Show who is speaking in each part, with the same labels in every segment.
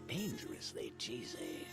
Speaker 1: Dangerously cheesy.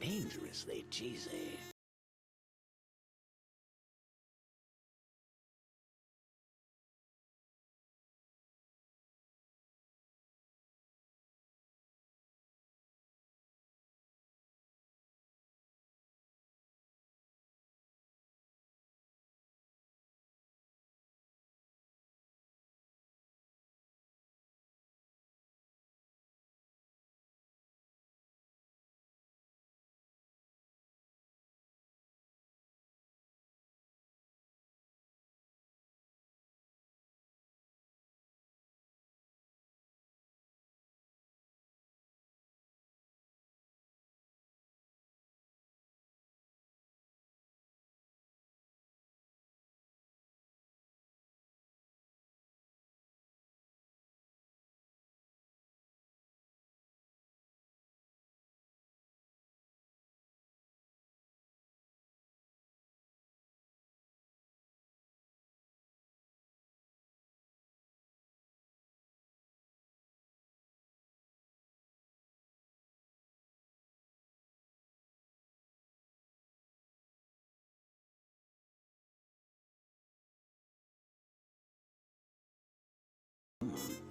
Speaker 1: Dangerously cheesy.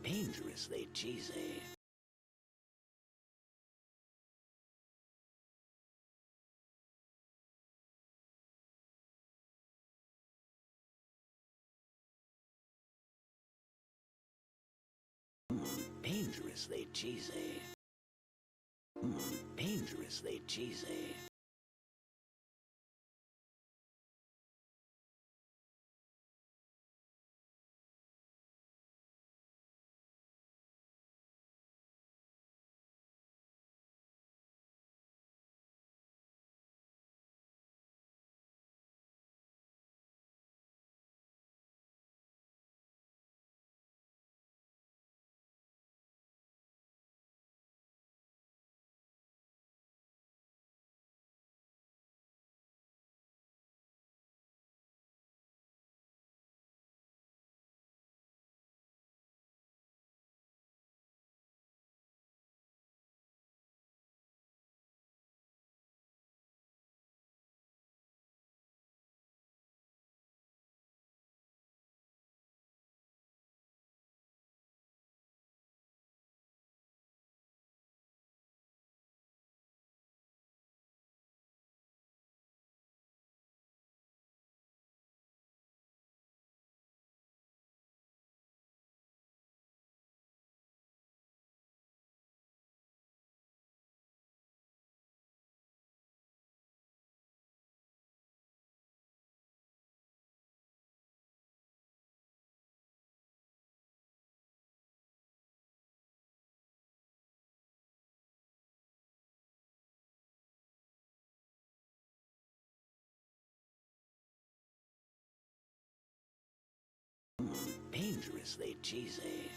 Speaker 1: Dangerously cheesy. Dangerously cheesy. Dangerously cheesy. Dangerously cheesy.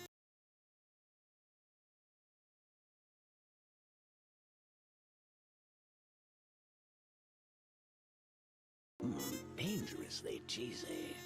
Speaker 1: Dangerously cheesy.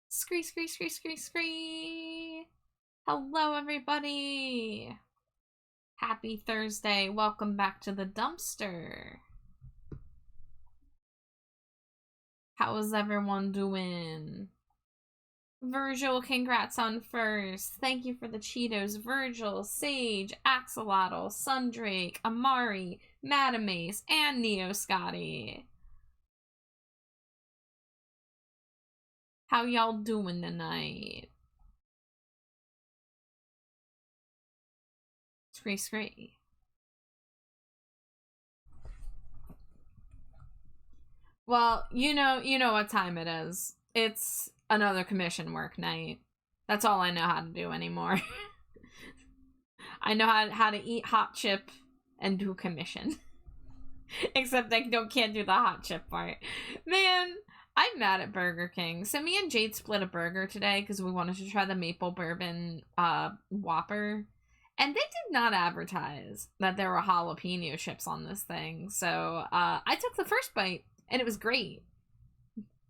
Speaker 2: Scree, scree, scree, scree, scree. Hello, everybody. Happy Thursday. Welcome back to the dumpster. How is everyone doing? Virgil, congrats on first. Thank you for the Cheetos. Virgil, Sage, Axolotl, Sundrake, Amari, Madam Ace, and Neo Scotty. How y'all doing tonight? Scree, scree. Well, you know what time it is. It's another commission work night. That's all I know how to do anymore. I know how to eat hot chip and do commission. Except I can't do the hot chip part. Man, I'm mad at Burger King. So me and Jade split a burger today because we wanted to try the maple bourbon Whopper. And they did not advertise that there were jalapeno chips on this thing. So I took the first bite and it was great.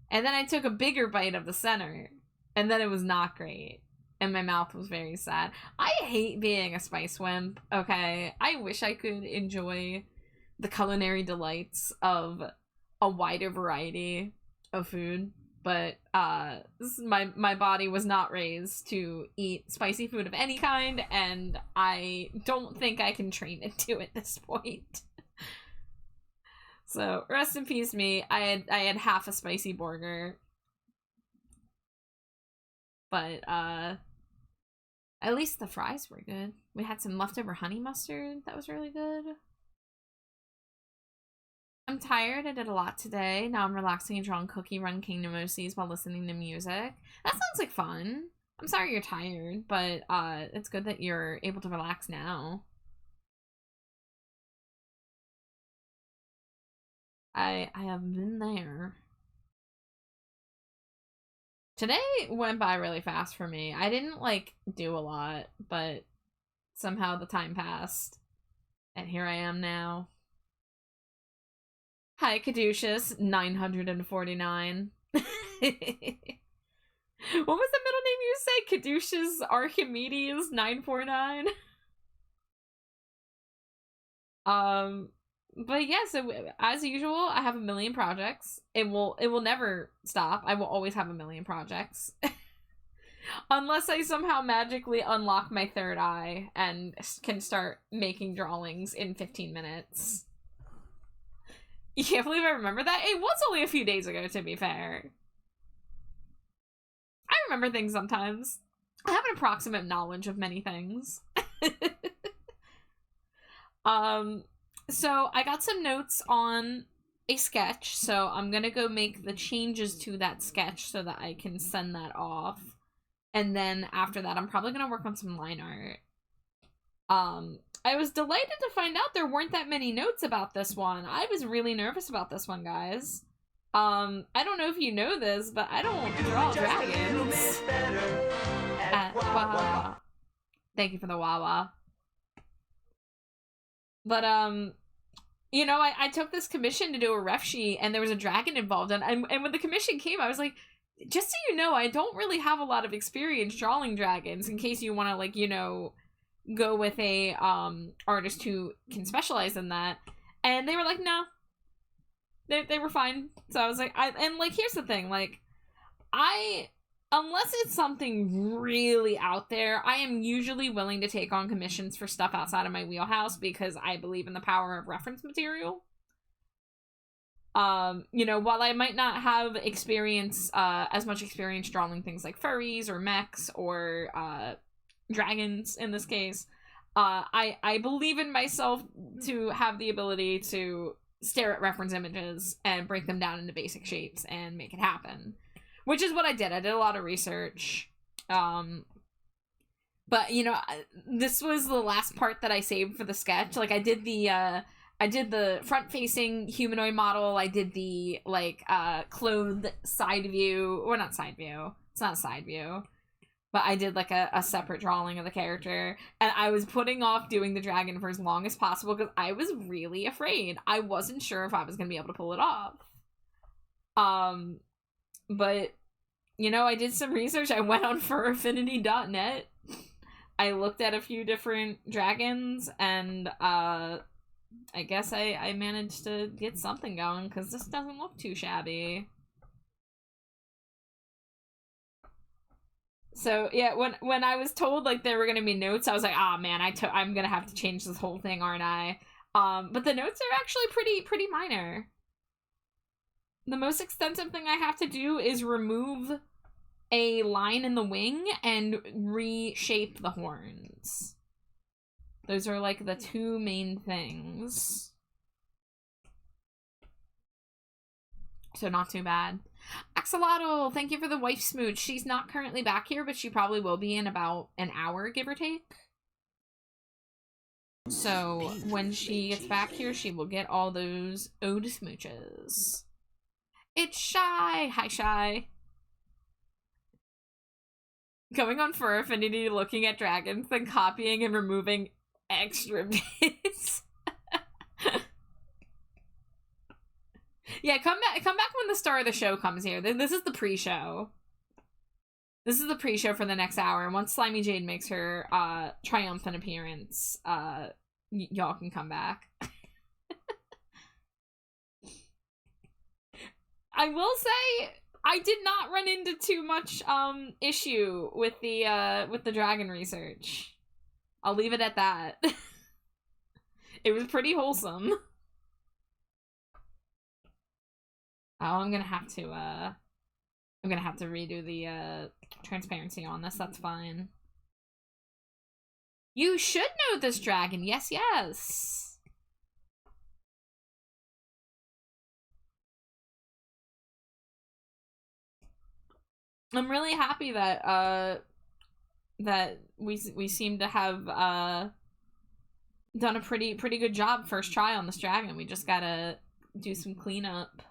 Speaker 2: And then I took a bigger bite of the center and then it was not great. And my mouth was very sad. I hate being a spice wimp, okay? I wish I could enjoy the culinary delights of a wider variety of food, but my body was not raised to eat spicy food of any kind, and I don't think I can train it to at this point. So rest in peace me. I had half a spicy burger, but at least the fries were good. We had some leftover honey mustard that was really good. I'm tired. I did a lot today. Now I'm relaxing and drawing Cookie Run Kingdom OCs while listening to music. That sounds like fun. I'm sorry you're tired, but it's good that you're able to relax now. I have been there. Today went by really fast for me. I didn't, do a lot, but somehow the time passed. And here I am now. Hi, Caduceus, 949. What was the middle name you say? Caduceus Archimedes 949? But yeah, so as usual, I have a million projects. It will never stop. I will always have a million projects. Unless I somehow magically unlock my third eye and can start making drawings in 15 minutes. You can't believe I remember that? It was only a few days ago, to be fair. I remember things sometimes. I have an approximate knowledge of many things. So I got some notes on a sketch, so I'm gonna go make the changes to that sketch so that I can send that off. And then after that, I'm probably gonna work on some line art. I was delighted to find out there weren't that many notes about this one. I was really nervous about this one, guys. I don't know if you know this, but I don't draw dragons. Wawa. Thank you for the Wawa. But, you know, I took this commission to do a ref sheet, and there was a dragon involved, and when the commission came, I was like, just so you know, I don't really have a lot of experience drawing dragons, in case you want to, like, you know, go with a, artist who can specialize in that. And they were like, no. They were fine. So I was like, and, like, here's the thing, like, unless it's something really out there, I am usually willing to take on commissions for stuff outside of my wheelhouse because I believe in the power of reference material. You know, while I might not have experience, as much experience drawing things like furries or mechs or, dragons in this case, I believe in myself to have the ability to stare at reference images and break them down into basic shapes and make it happen. Which is what I did. I did a lot of research. But, you know, this was the last part that I saved for the sketch. Like, I did the front-facing humanoid model. I did the, like, clothed side view. Or not side view. It's not a side view. But I did, like, a separate drawing of the character. And I was putting off doing the dragon for as long as possible because I was really afraid. I wasn't sure if I was going to be able to pull it off. But, you know, I did some research. I went on furaffinity.net. I looked at a few different dragons, and, I guess I managed to get something going, because this doesn't look too shabby. So, yeah, when I was told, like, there were gonna be notes, I was like, ah, man, I'm gonna have to change this whole thing, aren't I? But the notes are actually pretty minor. The most extensive thing I have to do is remove a line in the wing and reshape the horns. Those are, like, the two main things. So not too bad. Axolotl, thank you for the wife smooch. She's not currently back here, but she probably will be in about an hour, give or take. So when she gets back here, she will get all those ode smooches. It's Shy! Hi, Shy. Going on Fur Affinity, looking at dragons, then copying and removing extra bits. Yeah, come back when the star of the show comes here. This is the pre-show. This is the pre-show for the next hour. And once Slimy Jade makes her triumphant appearance, y'all can come back. I will say I did not run into too much issue with the dragon research. I'll leave it at that. It was pretty wholesome. Oh, I'm gonna have to redo the transparency on this. That's fine. You should know this dragon. Yes, yes. I'm really happy that that we seem to have done a pretty good job first try on this dragon. We just gotta do some cleanup.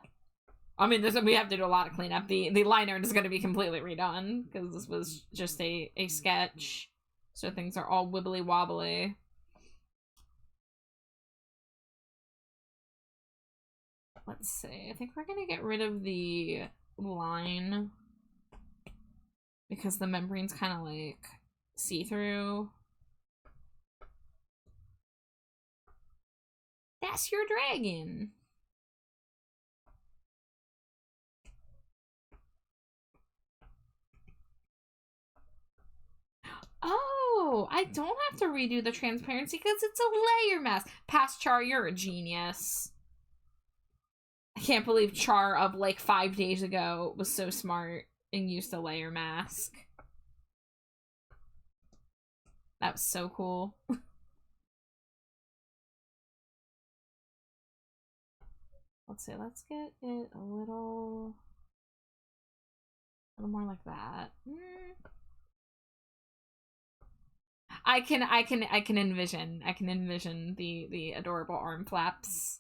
Speaker 2: I mean, we have to do a lot of cleanup. The liner is gonna be completely redone because this was just a sketch, so things are all wibbly wobbly. Let's see. I think we're gonna get rid of the line because the membrane's kind of like see-through. That's your dragon. Oh, I don't have to redo the transparency because it's a layer mask. Past Char, you're a genius. I can't believe Char of like 5 days ago was so smart and used a layer mask. That was so cool. Let's see, let's get it a little more like that. I can envision the adorable arm flaps.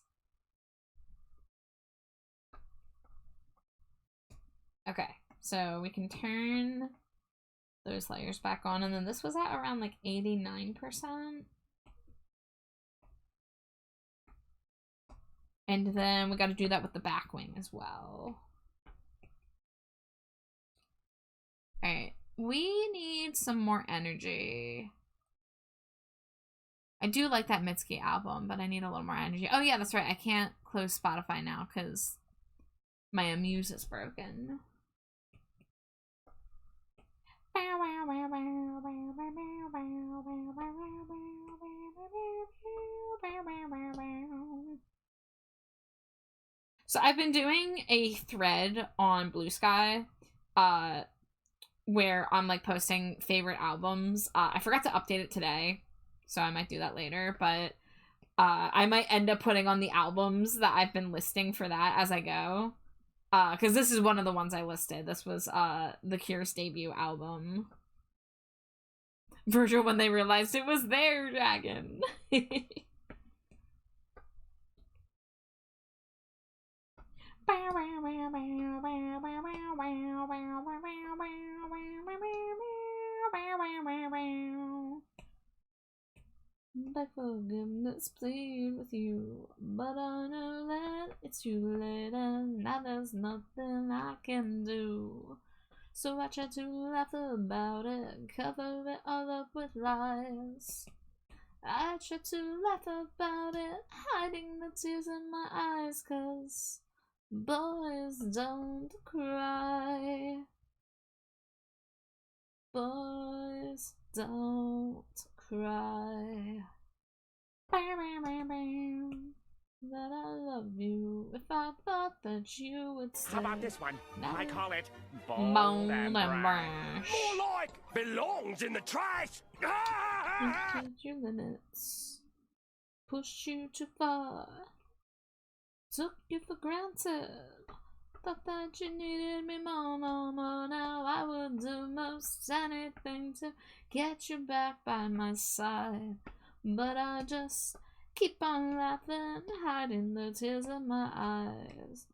Speaker 2: Okay, so we can turn those layers back on, and then this was at around like 89%. And then we got to do that with the back wing as well. Alright, we need some more energy. I do like that Mitski album, but I need a little more energy. Oh yeah, that's right, I can't close Spotify now because my Amuse is broken. So I've been doing a thread on Blue Sky, where I'm like posting favorite albums. I forgot to update it today, so I might do that later, but I might end up putting on the albums that I've been listing for that as I go. Because this is one of the ones I listed. This was The Cure's debut album. Virgil, when they realized it was their dragon. Beg forgiveness, plead with you, but I know that it's too late and now there's nothing I can do. So I try to laugh about it, cover it all up with lies. I try to laugh about it, hiding the tears in my eyes, 'cause boys don't cry. Boys don't cry. That I love you if I thought that you would stay.
Speaker 3: How about this one?
Speaker 2: No.
Speaker 3: I call it
Speaker 2: Bold and Brash.
Speaker 3: More like belongs in the trash.
Speaker 2: Pushed your limits, pushed you too far, took you for granted. Thought that you needed me more. Now I would do most anything to get you back by my side, but I just keep on laughing, hiding the tears in my eyes.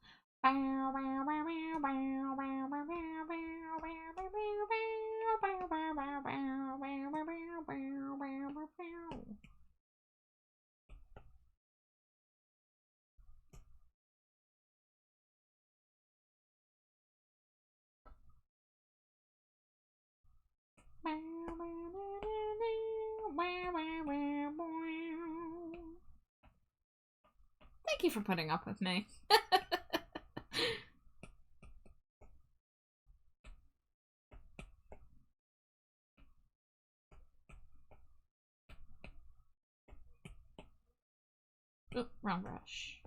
Speaker 2: Thank you for putting up with me. Oop, wrong brush.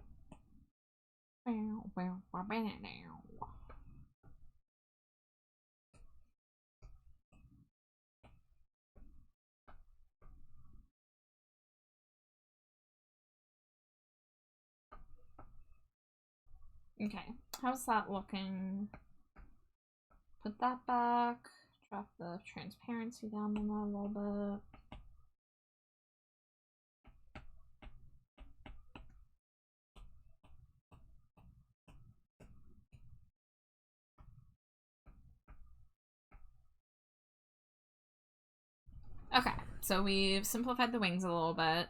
Speaker 2: Okay, how's that looking? Put that back. Drop the transparency down in there a little bit. Okay, so we've simplified the wings a little bit.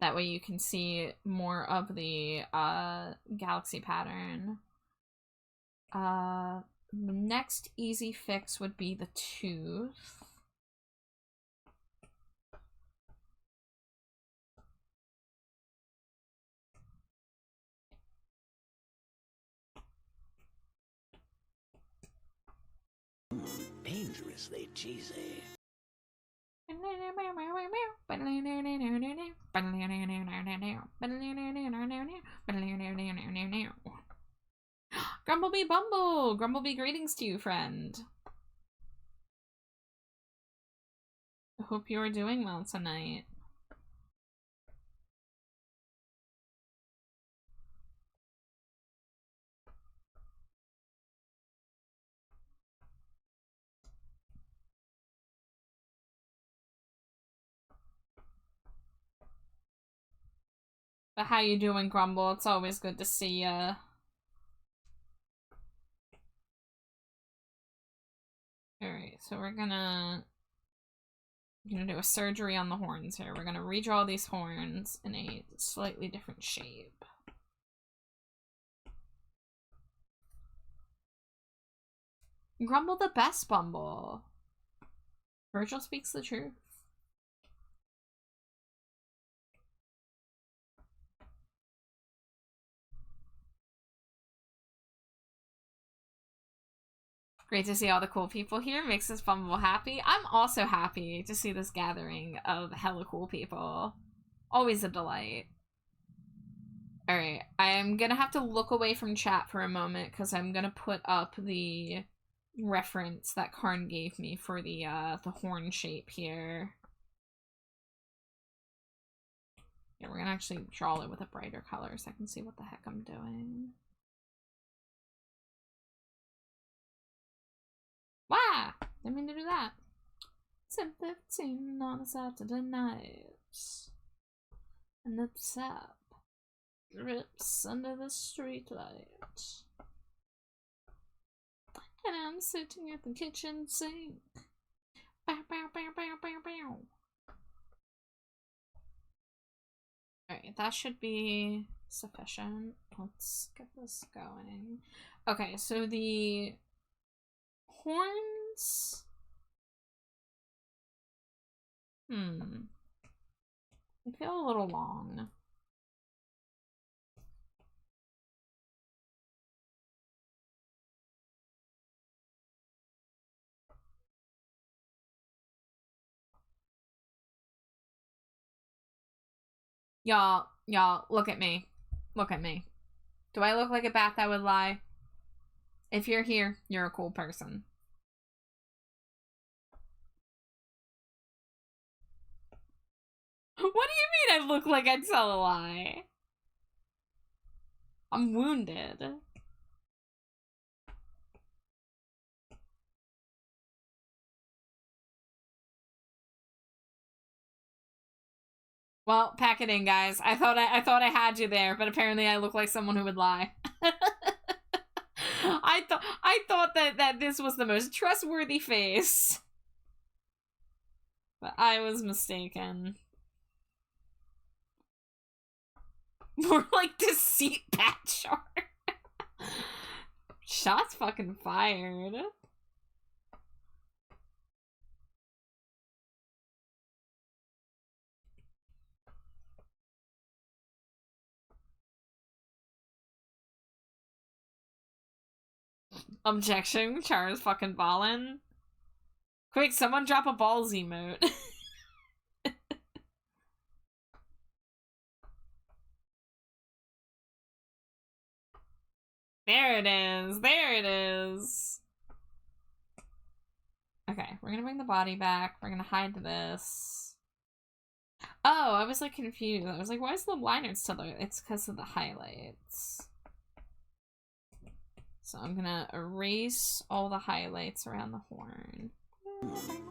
Speaker 2: That way you can see more of the galaxy pattern. The next easy fix would be the tooth.
Speaker 1: Dangerously cheesy.
Speaker 2: Grumblebee Bumble! Grumblebee, greetings to you, friend. I hope you are doing well tonight. But how you doing, Grumble? It's always good to see ya. Alright, so we're gonna do a surgery on the horns here. We're gonna redraw these horns in a slightly different shape. Grumble the best Bumble. Virgil speaks the truth. Great to see all the cool people here. Makes this Bumble happy. I'm also happy to see this gathering of hella cool people. Always a delight. Alright, I'm gonna have to look away from chat for a moment because I'm gonna put up the reference that Karn gave me for the horn shape here. Yeah, we're gonna actually draw it with a brighter color so I can see what the heck I'm doing. Wow! Didn't mean to do that. 7:15 on a Saturday night. And the sap drips under the streetlight. And I'm sitting at the kitchen sink. Bow, bow, bow, bow, bow, bow. Alright, that should be sufficient. Let's get this going. Okay, so the horns. They feel a little long. Y'all, look at me. Look at me. Do I look like a bat that would lie? If you're here, you're a cool person. What do you mean I look like I'd tell a lie? I'm wounded. Well, pack it in, guys. I thought I had you there, but apparently I look like someone who would lie. I thought that this was the most trustworthy face. But I was mistaken. More like deceit patcher. Shots fucking fired. Objection, Char's fucking ballin'. Quick, someone drop a balls emote. There it is. There it is. Okay, we're gonna bring the body back. We're gonna hide this. Oh, I was like confused. I was like, why is the liner still there? It's because of the highlights. So I'm gonna erase all the highlights around the horn.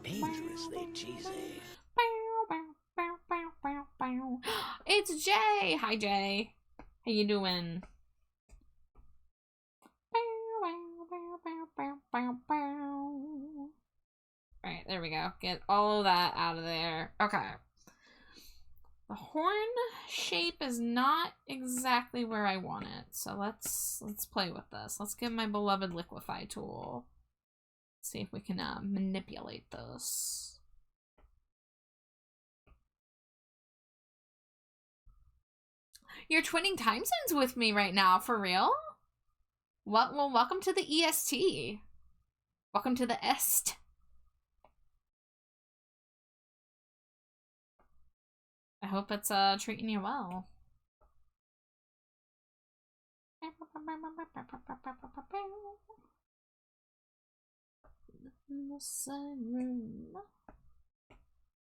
Speaker 1: Dangerously cheesy.
Speaker 2: It's Jay! Hi, Jay. How you doing? Alright, there we go. Get all of that out of there. Okay. The horn shape is not exactly where I want it, so let's play with this. Let's get my beloved liquify tool. See if we can manipulate this. You're twinning time zones with me right now, for real? Well, welcome to the EST. Welcome to the EST. I hope it's treating you well. In the same room,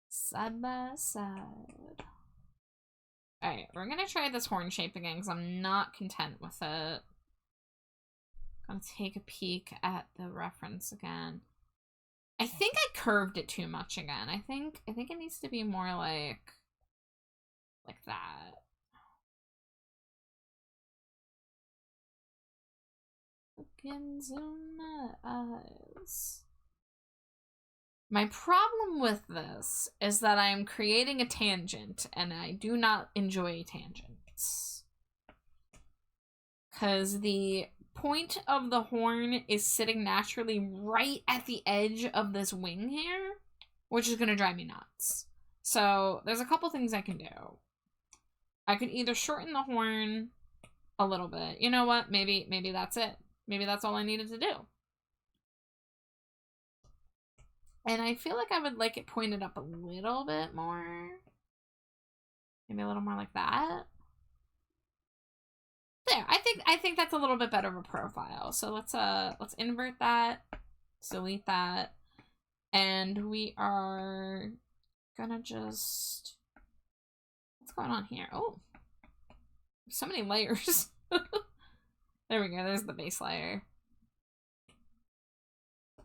Speaker 2: side by side. Alright, we're gonna try this horn shape again because I'm not content with it. Gonna take a peek at the reference again. I think I curved it too much again. I think it needs to be more like that. Look into my eyes. My problem with this is that I am creating a tangent, and I do not enjoy tangents. Because the point of the horn is sitting naturally right at the edge of this wing here, which is going to drive me nuts. So there's a couple things I can do. I could either shorten the horn a little bit. You know what? Maybe that's it. Maybe that's all I needed to do. And I feel like I would like it pointed up a little bit more. Maybe a little more like that. There, I think that's a little bit better of a profile. So let's invert that, delete that, and we are gonna just, what's going on here? Oh, so many layers. There we go, there's the base layer.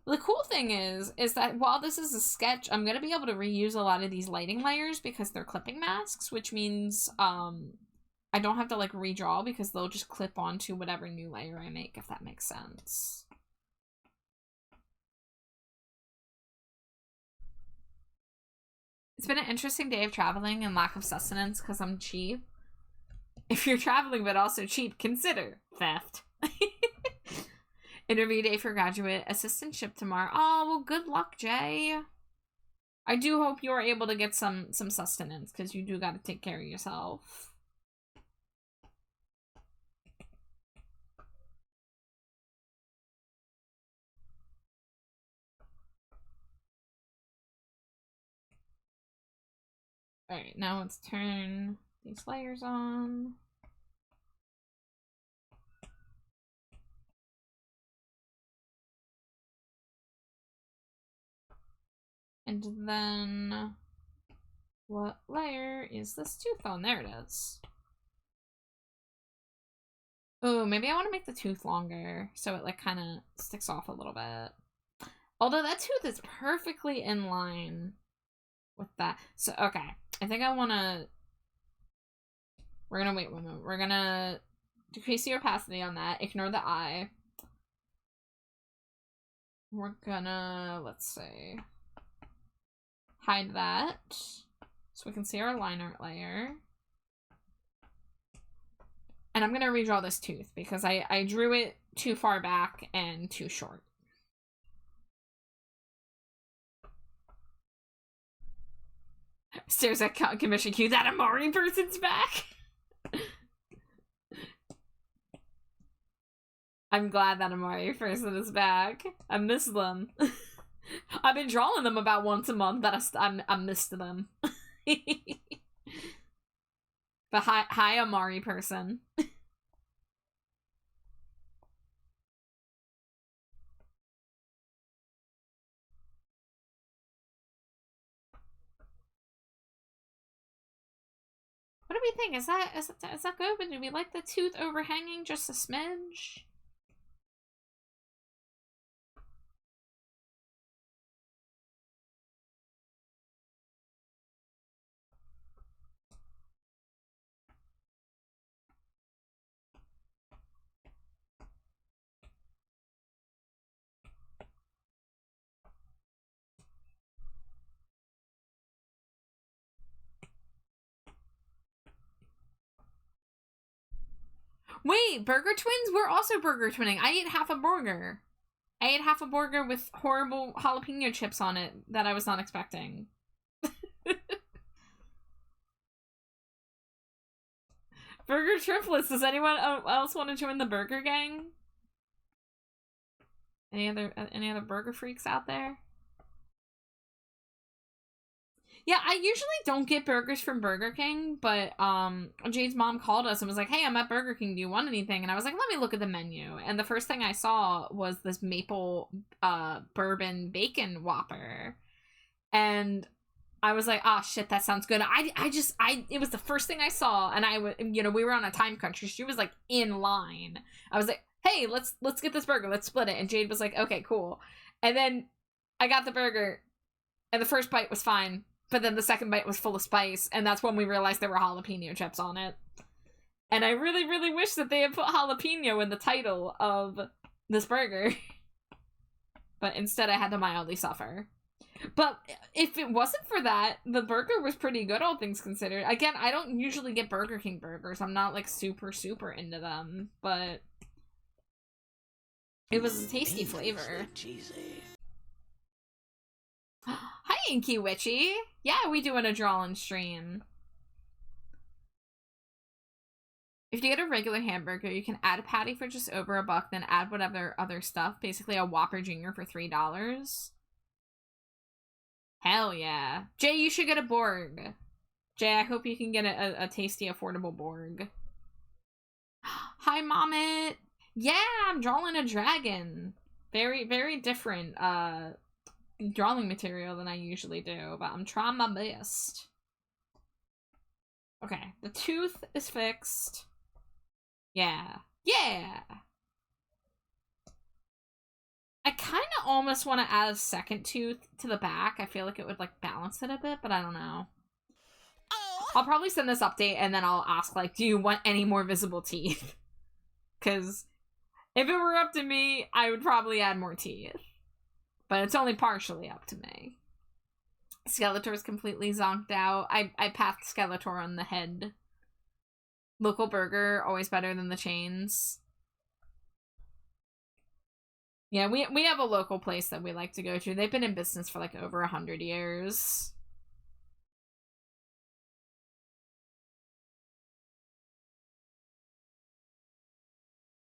Speaker 2: The cool thing is that while this is a sketch, I'm going to be able to reuse a lot of these lighting layers because they're clipping masks, which means I don't have to like redraw because they'll just clip onto whatever new layer I make, if that makes sense. It's been an interesting day of traveling and lack of sustenance because I'm cheap. If you're traveling but also cheap, consider theft. Interview day for graduate assistantship tomorrow. Oh, well, good luck, Jay. I do hope you're able to get some sustenance, because you do got to take care of yourself. Alright, now let's turn these layers on. And then, what layer is this tooth on? There it is. Oh, maybe I want to make the tooth longer so it like kind of sticks off a little bit. Although that tooth is perfectly in line with that. So, okay. I think I want to... We're going to wait one moment. We're going to decrease the opacity on that. Ignore the eye. We're gonna, let's see, hide that so we can see our line art layer. And I'm gonna redraw this tooth because I drew it too far back and too short. Stares at commission queue. That Amari person's back. I'm glad that Amari person is back. I miss them. I've been drawing them about once a month, but I missed them. But hi Amari person. What do we think? Is that good? But do we like the tooth overhanging just a smidge? Wait, Burger Twins? We're also Burger Twinning. I ate half a burger. I ate half a burger with horrible jalapeno chips on it that I was not expecting. Burger triplets. Does anyone else want to join the burger gang? Any other burger freaks out there? Yeah, I usually don't get burgers from Burger King, but Jade's mom called us and was like, "Hey, I'm at Burger King. Do you want anything?" And I was like, "Let me look at the menu." And the first thing I saw was this maple bourbon bacon Whopper. And I was like, "Ah, shit, that sounds good." It was the first thing I saw, and we were on a time crunch. She was like in line. I was like, "Hey, let's get this burger. Let's split it." And Jade was like, "Okay, cool." And then I got the burger, and the first bite was fine. But then the second bite was full of spice, and that's when we realized there were jalapeno chips on it. And I really, really wish that they had put jalapeno in the title of this burger. But instead I had to mildly suffer. But if it wasn't for that, the burger was pretty good, all things considered. Again, I don't usually get Burger King burgers. I'm not, like, super into them. But it was a tasty flavor.
Speaker 1: Cheesy.
Speaker 2: Hi, Inky Witchy. Yeah, we doing a drawing stream. If you get a regular hamburger, you can add a patty for just over $1, then add whatever other stuff. Basically a Whopper Jr. for $3. Hell yeah. Jay, you should get a Borg. Jay, I hope you can get a tasty, affordable Borg. Hi, Mommet. Yeah, I'm drawing a dragon. Very different drawing material than I usually do, but I'm trying my best. Okay, the tooth is fixed. Yeah. Yeah! I kind of almost want to add a second tooth to the back. I feel like it would, like, balance it a bit, but I don't know. I'll probably send this update, and then I'll ask, like, do you want any more visible teeth? Because if it were up to me, I would probably add more teeth. But it's only partially up to me. Skeletor's completely zonked out. I pathed Skeletor on the head. Local burger, always better than the chains. Yeah, we have a local place that we like to go to. They've been in business for like over 100 years.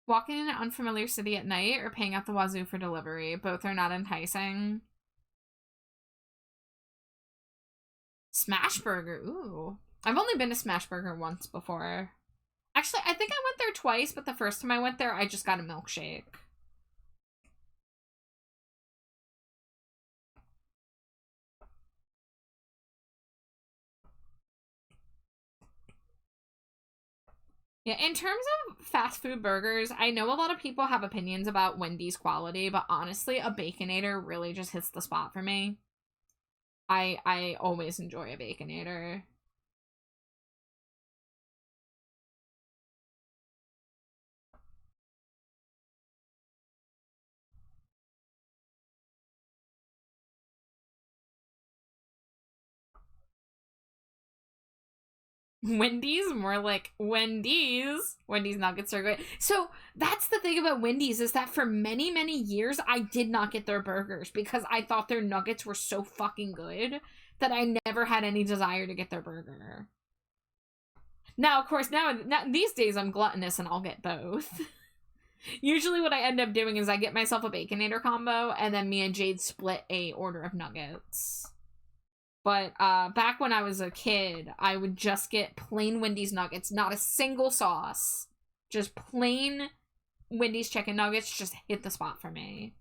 Speaker 2: Walking in an unfamiliar city at night or paying out the wazoo for delivery. Both are not enticing. Smashburger, ooh. I've only been to Smashburger once before. Actually, I think I went there twice, but the first time I went there, I just got a milkshake. Yeah, in terms of fast food burgers, I know a lot of people have opinions about Wendy's quality, but honestly, a Baconator really just hits the spot for me. I always enjoy a Baconator. Wendy's? More like Wendy's. Wendy's nuggets are great. So that's the thing about Wendy's is that for many, many years, I did not get their burgers because I thought their nuggets were so fucking good that I never had any desire to get their burger. Now, of course, now these days I'm gluttonous and I'll get both. Usually what I end up doing is I get myself a Baconator combo and then me and Jade split a order of nuggets. But back when I was a kid, I would just get plain Wendy's nuggets, not a single sauce. Just plain Wendy's chicken nuggets just hit the spot for me.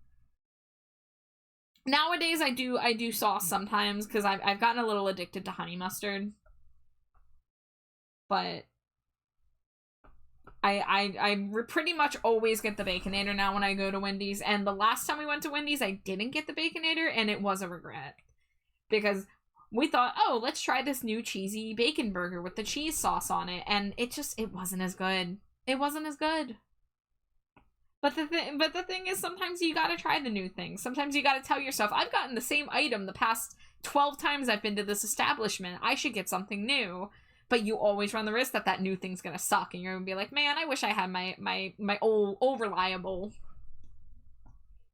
Speaker 2: Nowadays, I do sauce sometimes because I've gotten a little addicted to honey mustard. But I pretty much always get the Baconator now when I go to Wendy's. And the last time we went to Wendy's, I didn't get the Baconator, and it was a regret. Because we thought, oh, let's try this new cheesy bacon burger with the cheese sauce on it, and it wasn't as good. It wasn't as good. But the thing is, sometimes you gotta try the new thing. Sometimes you gotta tell yourself, I've gotten the same item the past 12 times I've been to this establishment. I should get something new. But you always run the risk that new thing's gonna suck, and you're gonna be like, man, I wish I had my old reliable.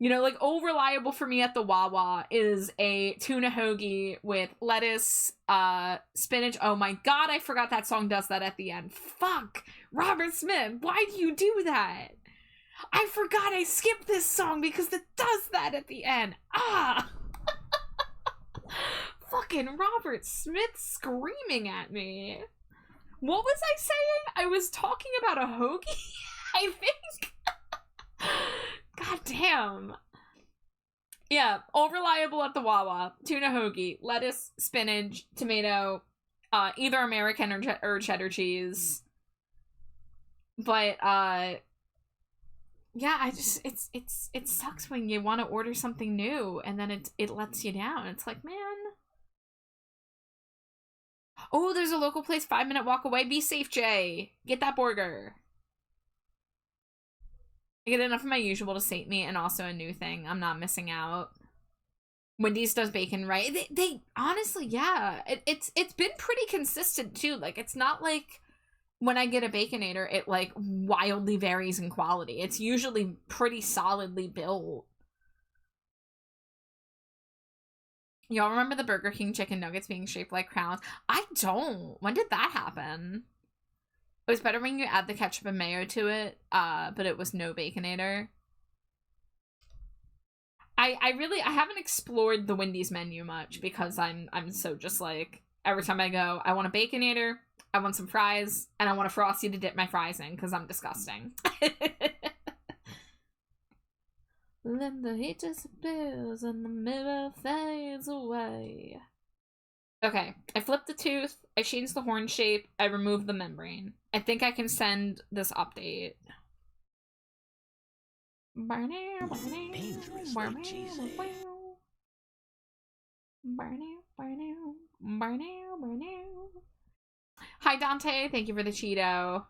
Speaker 2: You know, like, old reliable for me at the Wawa is a tuna hoagie with lettuce, spinach. Oh my god, I forgot that song does that at the end. Fuck! Robert Smith, why do you do that? I forgot I skipped this song because it does that at the end. Ah! Fucking Robert Smith screaming at me. What was I saying? I was talking about a hoagie, I think. God damn. Yeah, all reliable at the Wawa. Tuna hoagie, lettuce, spinach, tomato, either American or cheddar cheese. But yeah, it sucks when you want to order something new and then it lets you down. It's like, man. Oh, there's a local place 5-minute walk away. Be safe, Jay. Get that burger. I get enough of my usual to sate me and also a new thing. I'm not missing out. Wendy's does bacon right. They honestly, yeah, it's been pretty consistent too. Like, it's not like when I get a Baconator, it like wildly varies in quality. It's usually pretty solidly built. Y'all remember the Burger King chicken nuggets being shaped like crowns? I don't. When did that happen? It was better when you add the ketchup and mayo to it, but it was no Baconator. I haven't explored the Wendy's menu much because I'm so just like, every time I go, I want a Baconator, I want some fries, and I want a Frosty to dip my fries in because I'm disgusting. Then the heat disappears and the mirror fades away. Okay, I flipped the tooth, I changed the horn shape, I removed the membrane. I think I can send this update.
Speaker 1: Dangerously cheesy.
Speaker 2: Hi Dante, thank you for the Cheeto.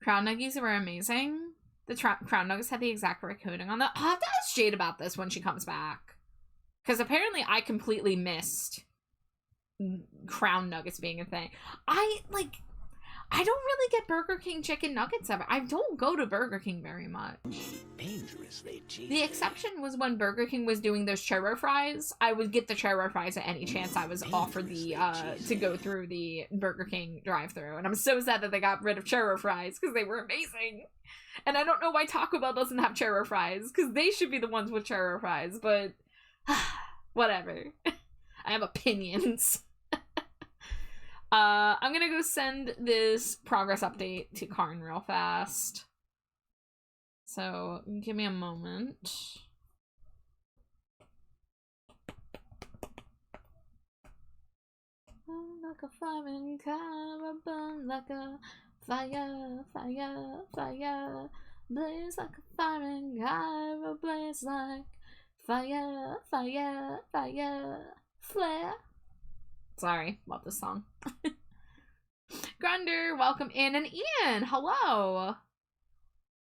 Speaker 2: Crown Nuggies were amazing. The Crown Nuggets had the exact right coating on them. I'll have to ask Jade about this when she comes back. Because apparently I completely missed Crown Nuggets being a thing. I don't really get Burger King chicken nuggets ever. I don't go to Burger King very much.
Speaker 1: Dangerously cheesy.
Speaker 2: The exception was when Burger King was doing those churro fries. I would get the churro fries at any chance I was offered the to go through the Burger King drive-thru. And I'm so sad that they got rid of churro fries because they were amazing. And I don't know why Taco Bell doesn't have churro fries because they should be the ones with churro fries, but whatever. I have opinions. I'm gonna go send this progress update to Karn real fast. So, give me a moment. Like a flaming carbon, like a fire, fire, fire. Blaze like a flaming carbon, blaze like fire, fire, fire, flare. Sorry, love this song. Grunder, welcome in. And Ian, hello.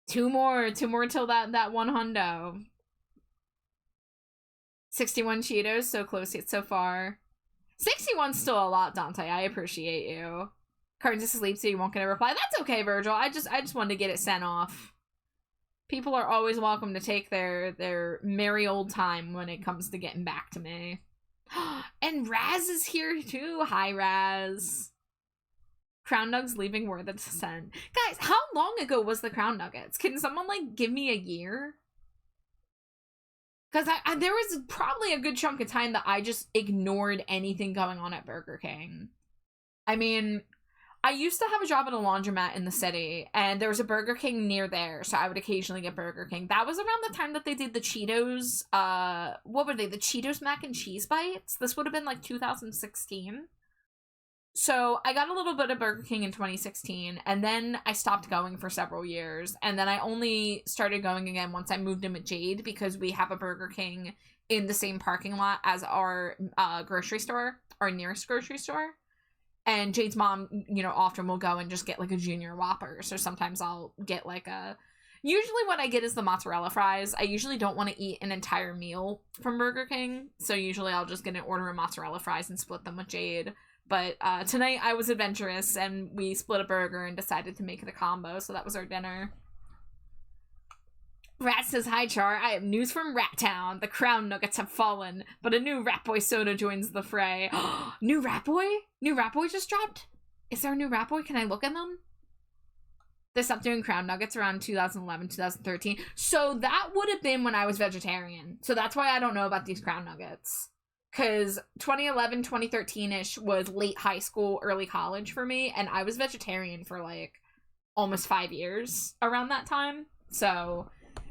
Speaker 2: Two more till that one hundo. 61 Cheetos, so close yet so far. 61's still a lot, Dante. I appreciate you. Cards asleep, so you won't get a reply. That's okay, Virgil. I just wanted to get it sent off. People are always welcome to take their merry old time when it comes to getting back to me. And Raz is here too. Hi, Raz. Crown Nugs leaving word of descent. Guys, how long ago was the Crown Nuggets? Can someone, like, give me a year? Because I there was probably a good chunk of time that I just ignored anything going on at Burger King. I mean, I used to have a job at a laundromat in the city, and there was a Burger King near there, so I would occasionally get Burger King. That was around the time that they did the Cheetos, what were they? The Cheetos mac and cheese bites? This would have been, like, 2016. So I got a little bit of Burger King in 2016, and then I stopped going for several years, and then I only started going again once I moved in with Jade, because we have a Burger King in the same parking lot as our grocery store, our nearest grocery store. And Jade's mom, you know, often will go and just get, like, a Junior Whopper, so sometimes I'll get, like, usually what I get is the mozzarella fries. I usually don't want to eat an entire meal from Burger King, so usually I'll just get an order of mozzarella fries and split them with Jade. But tonight I was adventurous and we split a burger and decided to make it a combo, so that was our dinner. Rat says, hi Char, I have news from Rat Town. The Crown Nuggets have fallen, but a new Rat Boy soda joins the fray. New Rat Boy? New Rat Boy just dropped? Is there a new Rat Boy? Can I look at them? They stopped doing Crown Nuggets around 2011, 2013. So that would have been when I was vegetarian. So that's why I don't know about these Crown Nuggets. Because 2011, 2013-ish was late high school, early college for me, and I was vegetarian for, like, almost 5 years around that time. So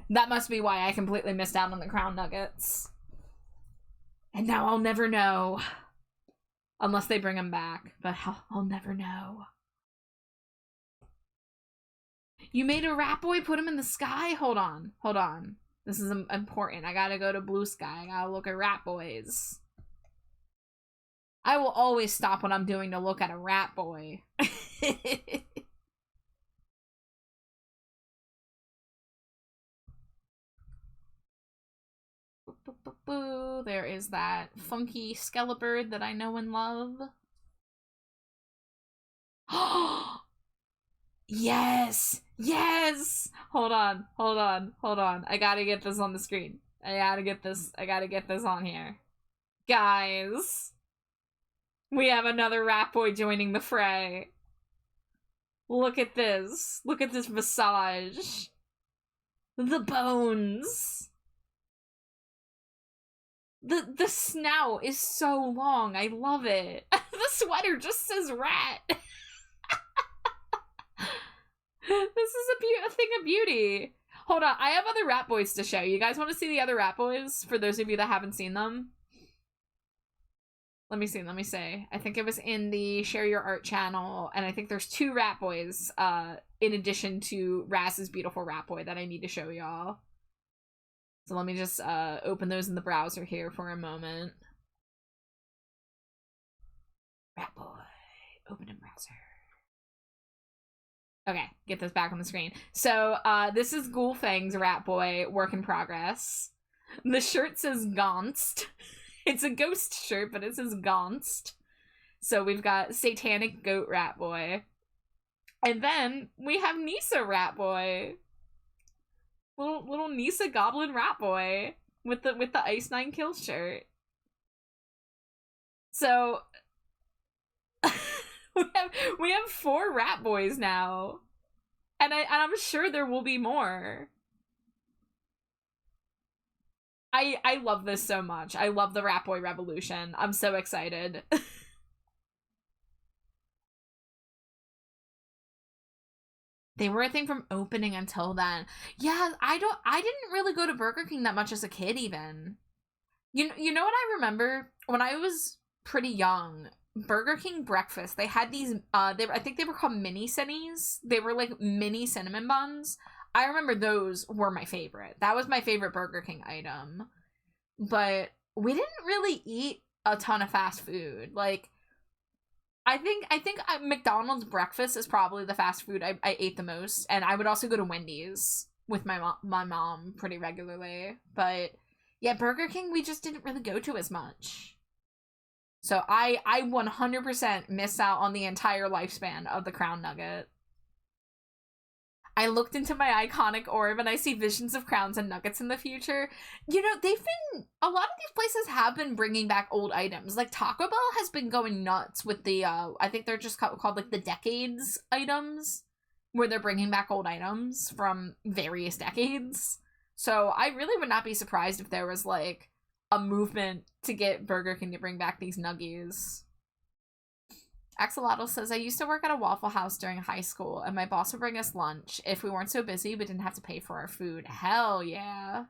Speaker 2: that must be why I completely missed out on the Crown Nuggets. And now I'll never know. Unless they bring them back. But I'll never know. You made a Rat Boy? Put him in the sky? Hold on. This is important. I gotta go to Blue Sky. I gotta look at Rat Boys. I will always stop what I'm doing to look at a Rat Boy. There is that funky Skelebird that I know and love. Yes! Yes! Hold on. I gotta get this on the screen. I gotta get this on here. Guys! We have another rat boy joining the fray. Look at this. Look at this visage. The bones. The snout is so long. I love it. The sweater just says rat. This is a thing of beauty. Hold on, I have other rat boys to show. You guys want to see the other rat boys? For those of you that haven't seen them. Let me see. I think it was in the Share Your Art channel, and I think there's 2 rat boys, in addition to Raz's beautiful rat boy that I need to show y'all. So let me just, open those in the browser here for a moment. Rat boy, open in browser. Okay, get this back on the screen. So, this is Ghoulfang's rat boy, work in progress. The shirt says Gonst. It's a ghost shirt, but it says Gonst. So we've got Satanic Goat Rat Boy. And then we have Nisa Rat Boy. Little Nisa Goblin Rat Boy with the Ice 9 Kill shirt. So we have 4 rat boys now. And I'm sure there will be more. I love this so much. I love the Rat Boy revolution. I'm so excited. They were a thing from opening until then. Yeah, I didn't really go to Burger King that much as a kid even. You know what I remember? When I was pretty young, Burger King breakfast, they had these I think they were called mini cinnies. They were like mini cinnamon buns. I remember those were my favorite. That was my favorite Burger King item. But we didn't really eat a ton of fast food. Like, I think McDonald's breakfast is probably the fast food I ate the most. And I would also go to Wendy's with my mom pretty regularly. But yeah, Burger King we just didn't really go to as much. So I 100% miss out on the entire lifespan of the Crown Nugget. I looked into my iconic orb and I see visions of crowns and nuggets in the future. You know, a lot of these places have been bringing back old items. Like Taco Bell has been going nuts with the, I think they're just called like the decades items, where they're bringing back old items from various decades. So I really would not be surprised if there was like a movement to get Burger King to bring back these nuggies. Axolotl says, I used to work at a Waffle House during high school, and my boss would bring us lunch if we weren't so busy but didn't have to pay for our food. Hell yeah.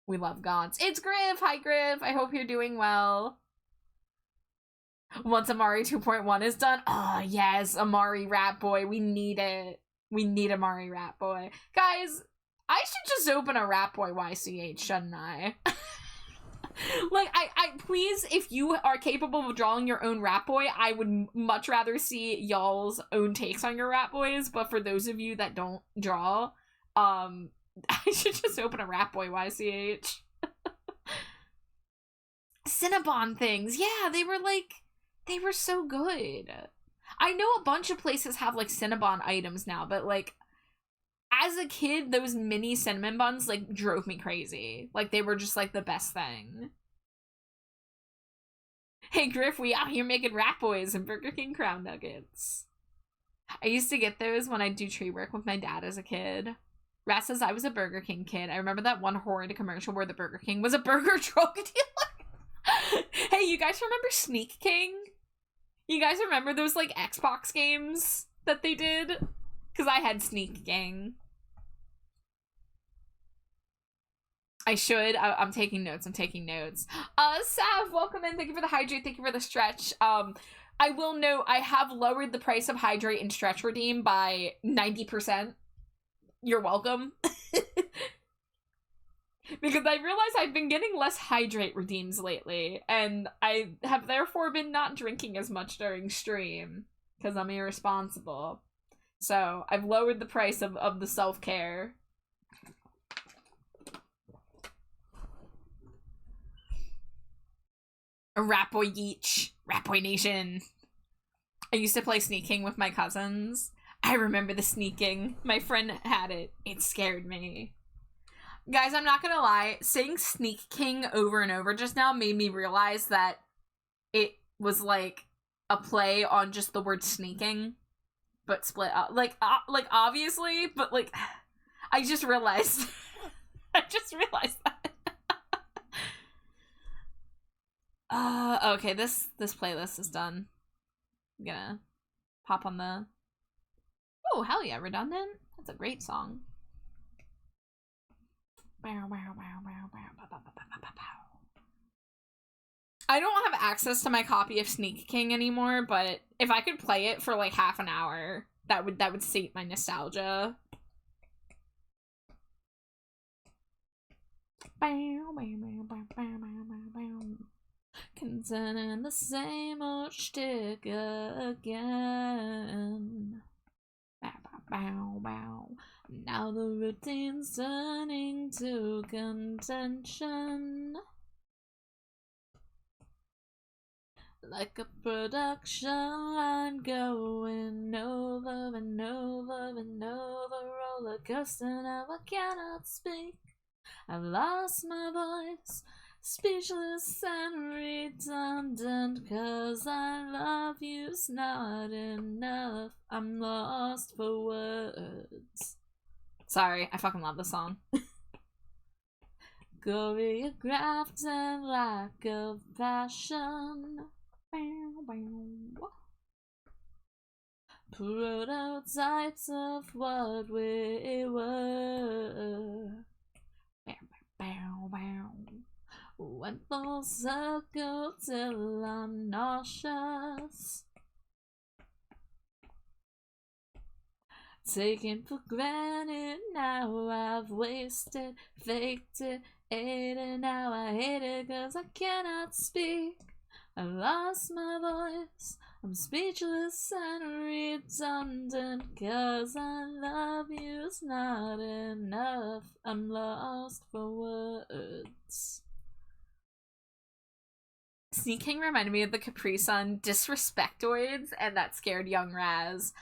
Speaker 2: We love Gauntz. It's Griff! Hi, Griff! I hope you're doing well. Once Amari 2.1 is done, oh yes, Amari Rat Boy. We need it. We need Amari Rat Boy. Guys, I should just open a Rat Boy YCH, shouldn't I? Like, I please, if you are capable of drawing your own Rat Boy, I would much rather see y'all's own takes on your Rat Boys, but for those of you that don't draw, I should just open a Rat Boy YCH. Cinnabon things, yeah, they were so good. I know a bunch of places have, like, Cinnabon items now, but, like, as a kid, those mini cinnamon buns, like, drove me crazy. Like, they were just, like, the best thing. Hey, Griff, we out here making Rat Boys and Burger King Crown Nuggets. I used to get those when I'd do tree work with my dad as a kid. Rat says I was a Burger King kid. I remember that one horrid commercial where the Burger King was a burger drug dealer. Hey, you guys remember Sneak King? You guys remember those, like, Xbox games that they did? Because I had Sneak King. I should. I'm taking notes. Sav, welcome in. Thank you for the hydrate. Thank you for the stretch. I will note, I have lowered the price of hydrate and stretch redeem by 90%. You're welcome. Because I realize I've been getting less hydrate redeems lately, and I have therefore been not drinking as much during stream, because I'm irresponsible. So, I've lowered the price of the self-care. A Rat Boy Yeech. Rat Boy Nation. I used to play Sneak King with my cousins. I remember the sneaking. My friend had it. It scared me. Guys, I'm not gonna lie. Saying Sneak King over and over just now made me realize that it was like a play on just the word sneaking, but split up. Like obviously, but like, I just realized. I just realized that. Okay, this playlist is done. I'm gonna pop on the... Oh, hell yeah, Redundant. That's a great song. I don't have access to my copy of Sneak King anymore, but if I could play it for like half an hour, that would sate my nostalgia. Concerning the same old shtick again. Bow, bow. Now the routine's turning to contention. Like a production line going over and over and over. Roller coaster, now I cannot speak. I've lost my voice, speechless and redundant, 'cause I love you's not enough. I'm lost for words. Sorry, I fucking love this song. Choreographed and lack of passion. Prototypes of what we were. Went full circle till I'm nauseous. Taken for granted, now I've wasted, faked it, ate it, now I hate it 'cause I cannot speak. I lost my voice, I'm speechless and redundant, 'cause I love you's not enough. I'm lost for words. Sneak King reminded me of the Capri Sun Disrespectoids and That Scared Young Raz.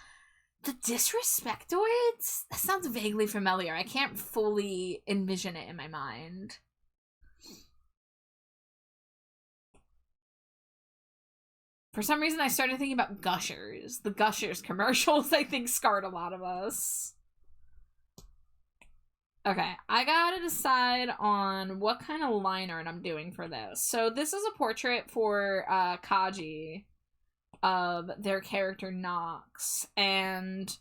Speaker 2: The Disrespectoids? That sounds vaguely familiar. I can't fully envision it in my mind. For some reason, I started thinking about Gushers. The Gushers commercials, I think, scarred a lot of us. Okay, I gotta decide on what kind of line art I'm doing for this. So this is a portrait for Kaji of their character Nox, and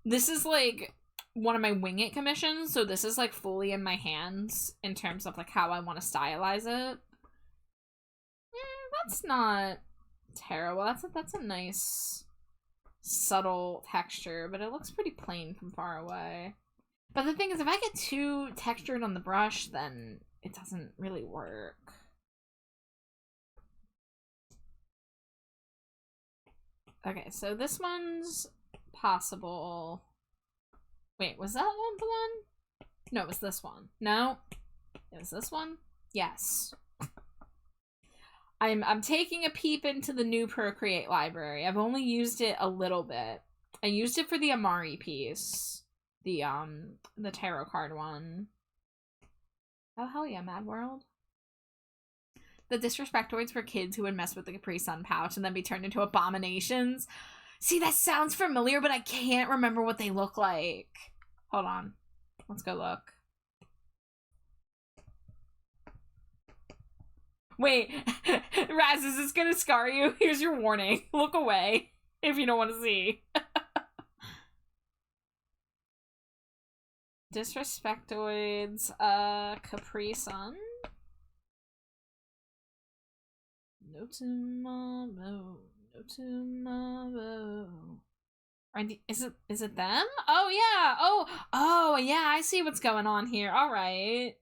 Speaker 2: this is like one of my wing it commissions, so this is like fully in my hands in terms of like how I want to stylize it. That's not terrible. That's a nice subtle texture, but it looks pretty plain from far away. But the thing is, if I get too textured on the brush, then it doesn't really work. Okay, so this one's possible. Wait, was that one the one? No, it was this one. No? It was this one? Yes. I'm taking a peep into the new Procreate library. I've only used it a little bit. I used it for the Amari piece. The tarot card one. Oh, hell yeah, Mad World. The Disrespectoids were kids who would mess with the Capri Sun pouch and then be turned into abominations. See, that sounds familiar, but I can't remember what they look like. Hold on. Let's go look. Wait, Raz, is this gonna scar you? Here's your warning. Look away if you don't want to see. Disrespectoids, Capri Sun. No tomorrow, no tomorrow. Is it them? Oh yeah. Oh yeah, I see what's going on here. All right.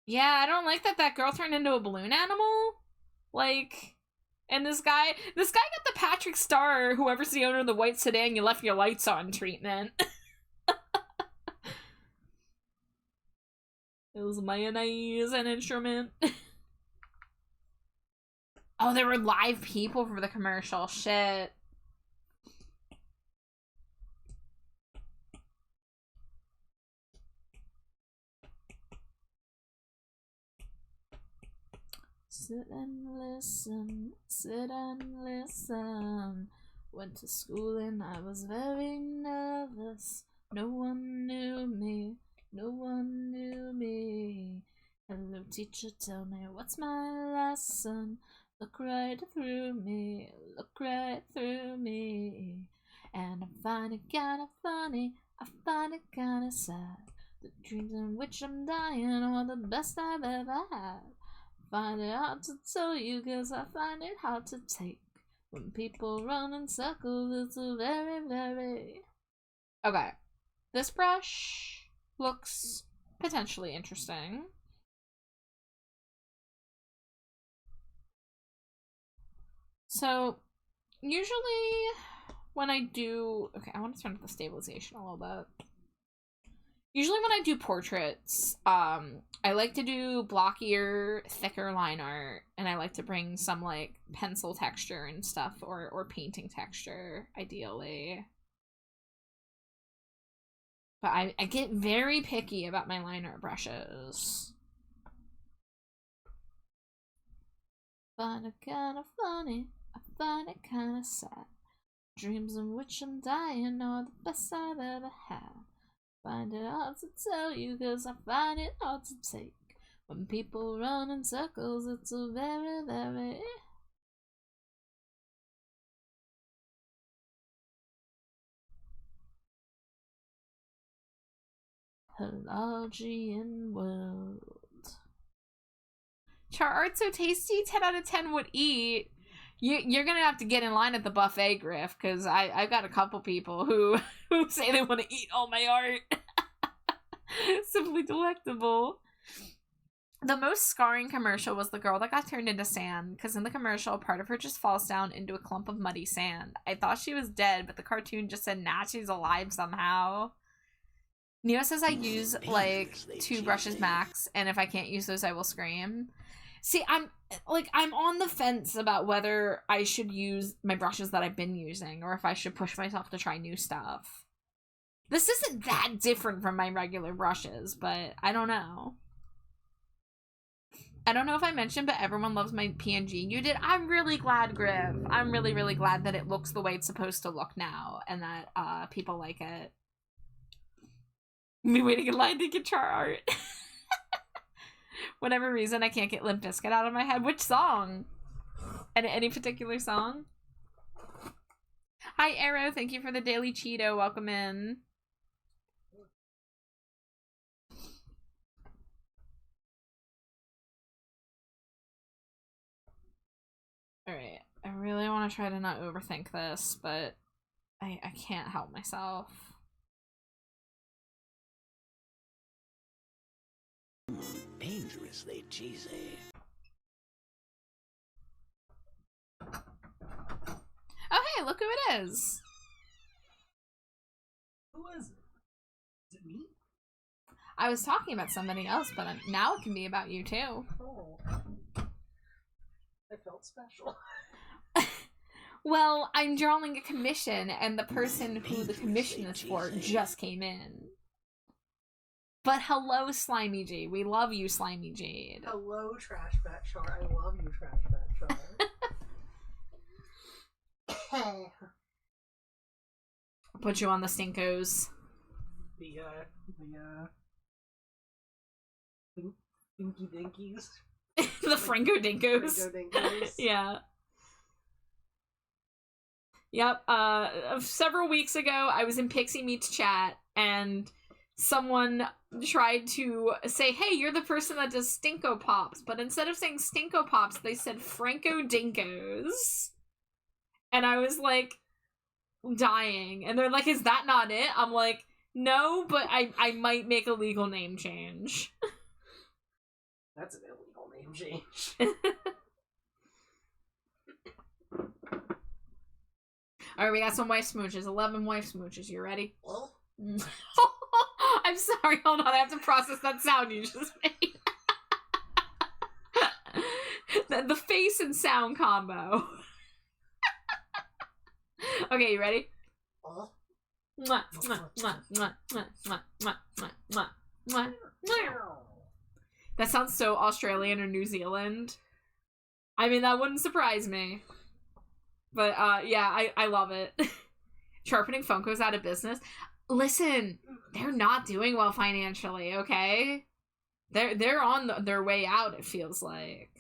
Speaker 2: Yeah, I don't like that girl turned into a balloon animal. Like, and this guy got the Patrick Star, whoever's the owner of the white sedan, you left your lights on treatment. Is mayonnaise an instrument? Oh, there were live people for the commercial. Shit. Sit and listen, sit and listen. Went to school and I was very nervous. No one knew me, no one knew me. Hello teacher, tell me what's my lesson? Look right through me, look right through me. And I find it kinda funny, I find it kinda sad. The dreams in which I'm dying are the best I've ever had. Find it hard to tell you, cause I find it hard to take. When people run in circles, it's a very, very... Okay. This brush looks potentially interesting. So, usually when I do... Okay, I want to turn up the stabilization a little bit. Usually when I do portraits, I like to do blockier, thicker line art, and I like to bring some, like, pencil texture and stuff, or painting texture, ideally. But I get very picky about my line art brushes. Find it kinda funny, I find it kinda sad. Dreams in which I'm dying are the best I've ever had. Find it hard to tell you, cause I find it hard to take. When people run in circles, it's a very, very... Pelagian world. Char art's so tasty, 10 out of 10 would eat. You're gonna have to get in line at the buffet, Griff, because I've got a couple people who say they want to eat all my art. Simply delectable. The most scarring commercial was the girl that got turned into sand, because in the commercial, part of her just falls down into a clump of muddy sand. I thought she was dead, but the cartoon just said, nah, she's alive somehow. Neo says I use, like, 2 brushes max, and if I can't use those, I will scream. See, I'm on the fence about whether I should use my brushes that I've been using, or if I should push myself to try new stuff. This isn't that different from my regular brushes, but I don't know. I don't know if I mentioned, but everyone loves my PNG. You did. I'm really glad, Griff. I'm really, really glad that it looks the way it's supposed to look now, and that people like it. Me waiting in line to get char art. Whatever reason, I can't get Limp Bizkit out of my head. Which song? Any particular song? Hi, Arrow. Thank you for the daily Cheeto. Welcome in. Alright. I really want to try to not overthink this, but I can't help myself.
Speaker 1: Dangerously cheesy.
Speaker 2: Oh, hey, look who it is.
Speaker 4: Who is it? Is it me?
Speaker 2: I was talking about somebody else, but now it can be about you, too.
Speaker 4: Oh. I felt special.
Speaker 2: Well, I'm drawing a commission, and the person who the commission is for just came in. But hello, Slimy G. We love you, Slimy Jade.
Speaker 4: Hello, Trash Bat Char. I love you, Trash Bat Char.
Speaker 2: I'll put you on the stinkos.
Speaker 4: Dinky Dinkies.
Speaker 2: The Franco Dinkos.
Speaker 4: Franco Dinkies.
Speaker 2: Yeah. Yep. Several weeks ago, I was in Pixie Meets chat, and someone tried to say, hey, you're the person that does Stinko Pops, but instead of saying Stinko Pops, they said Franco Dinkos. And I was like, dying. And they're like, is that not it? I'm like, no, but I might make a legal name change.
Speaker 4: That's an illegal name change.
Speaker 2: Alright, we got some wife smooches. 11 wife smooches. You ready?
Speaker 4: Well,
Speaker 2: I'm sorry, hold on, I have to process that sound you just made. The face and sound combo. Okay, you ready? Mwah, mwah, mwah, mwah, mwah, mwah, mwah, mwah, mwah, mwah, mwah. That sounds so Australian or New Zealand. I mean, that wouldn't surprise me. But, yeah, I love it. Sharpening Funko's out of business. Listen, they're not doing well financially, okay? They're on their way out, it feels like.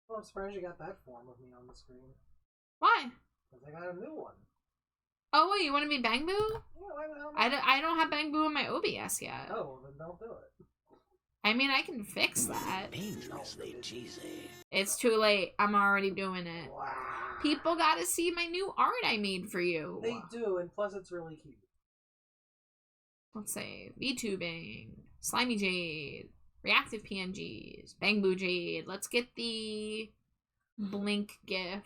Speaker 4: Well, I'm surprised you got that form of me on the screen.
Speaker 2: Why?
Speaker 4: Because I got a new one.
Speaker 2: Oh, wait, you want to be Bang Boo?
Speaker 4: Yeah, why the hell not?
Speaker 2: I don't have Bang Boo in my OBS yet.
Speaker 4: Oh, then don't do it.
Speaker 2: I mean, I can fix that.
Speaker 1: Dangerously cheesy.
Speaker 2: It's too late. I'm already doing it.
Speaker 4: Wow.
Speaker 2: People gotta see my new art I made for you.
Speaker 4: They do, and plus it's really cute.
Speaker 2: Let's say VTubing, Slimy Jade, Reactive PNGs, Bang Boo Jade. Let's get the Blink GIF.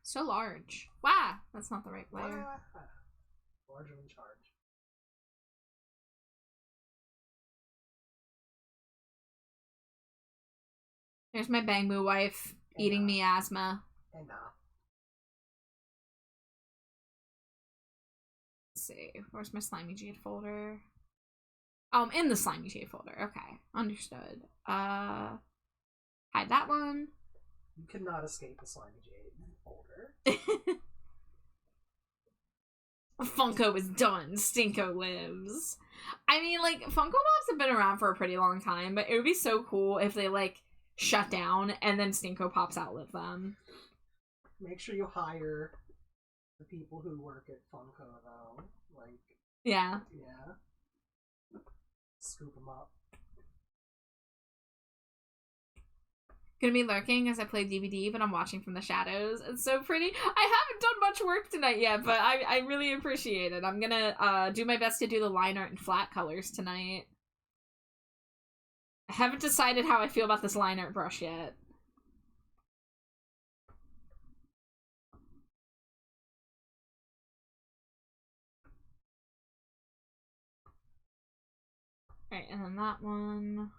Speaker 2: So large. Wow, that's not the right player.
Speaker 4: Larger in charge.
Speaker 2: There's my Bang Boo wife eating miasma.
Speaker 4: And
Speaker 2: Let's see. Where's my Slimy Jade folder? Oh, I'm in the Slimy Jade folder. Okay. Understood. Hide that one.
Speaker 4: you cannot escape the Slimy Jade folder.
Speaker 2: Funko is done. Stinko lives. I mean, like, Funko Pops have been around for a pretty long time, but it would be so cool if they, like, shut down and then Stinko Pops outlive them.
Speaker 4: Make sure you hire the people who work at Funko, though. Like,
Speaker 2: Yeah.
Speaker 4: yeah. Scoop them up.
Speaker 2: Gonna be lurking as I play DVD, but I'm watching from the shadows. It's so pretty. I haven't done much work tonight yet, but I really appreciate it. I'm gonna do my best to do the line art in flat colors tonight. I haven't decided how I feel about this line art brush yet. Alright, and then that one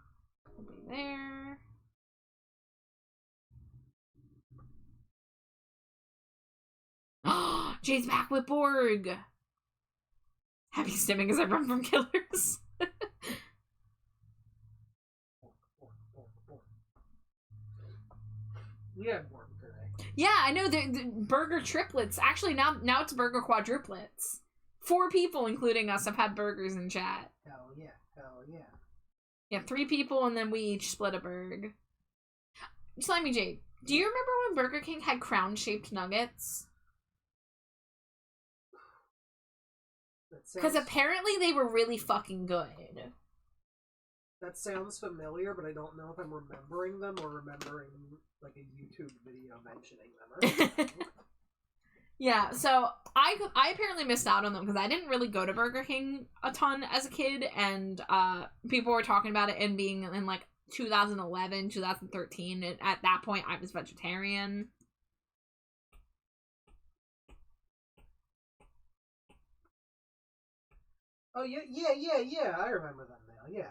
Speaker 2: will be there. Oh, Jade's back with Borg! Happy stimming as I run from killers.
Speaker 4: We had more today.
Speaker 2: Yeah, I know, the burger triplets. Actually, now it's burger quadruplets. 4 people, including us, have had burgers in chat.
Speaker 4: Hell yeah. Hell yeah.
Speaker 2: Yeah, 3 people, and then we each split a burg. Slimy Jade, do you remember when Burger King had crown-shaped nuggets? Because apparently they were really fucking good.
Speaker 4: That sounds familiar, but I don't know if I'm remembering them or remembering, like, a YouTube video mentioning them. Or something.
Speaker 2: Yeah, so I apparently missed out on them because I didn't really go to Burger King a ton as a kid, and people were talking about it and being in, like, 2011, 2013, and at that point I was vegetarian.
Speaker 4: Oh, yeah, I remember them now, yeah.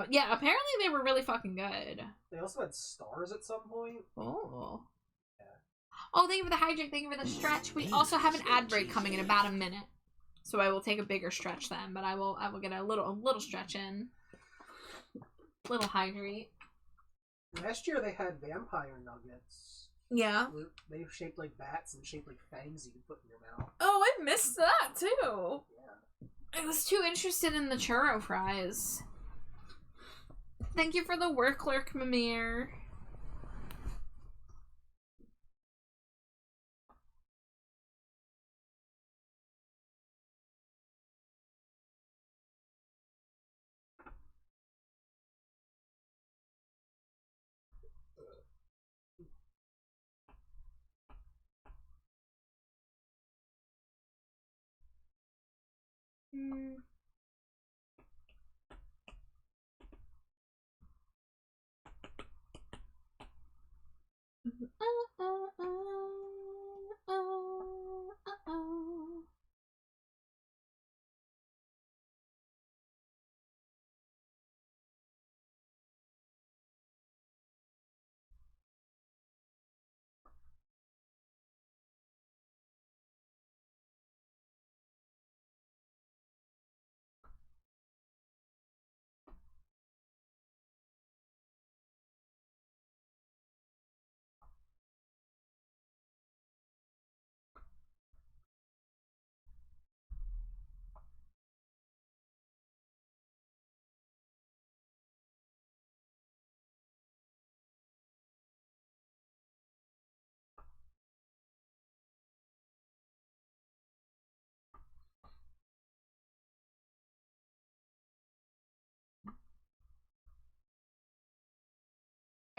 Speaker 2: Yeah, apparently they were really fucking good.
Speaker 4: They also had stars at some point.
Speaker 2: Oh.
Speaker 4: Yeah.
Speaker 2: Oh, thank you for the hydrate, thank you for the stretch. We also have an ad break coming in about a minute. So I will take a bigger stretch then, but I will get a little stretch in. Little hydrate.
Speaker 4: Last year they had vampire nuggets.
Speaker 2: Yeah.
Speaker 4: They were shaped like bats and shaped like fangs you can put in your mouth.
Speaker 2: Oh, I missed that too.
Speaker 4: Yeah.
Speaker 2: I was too interested in the churro fries. Thank you for the work clerk, Mimir. Mm.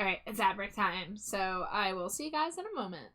Speaker 2: Alright, it's ad break time, so I will see you guys in a moment.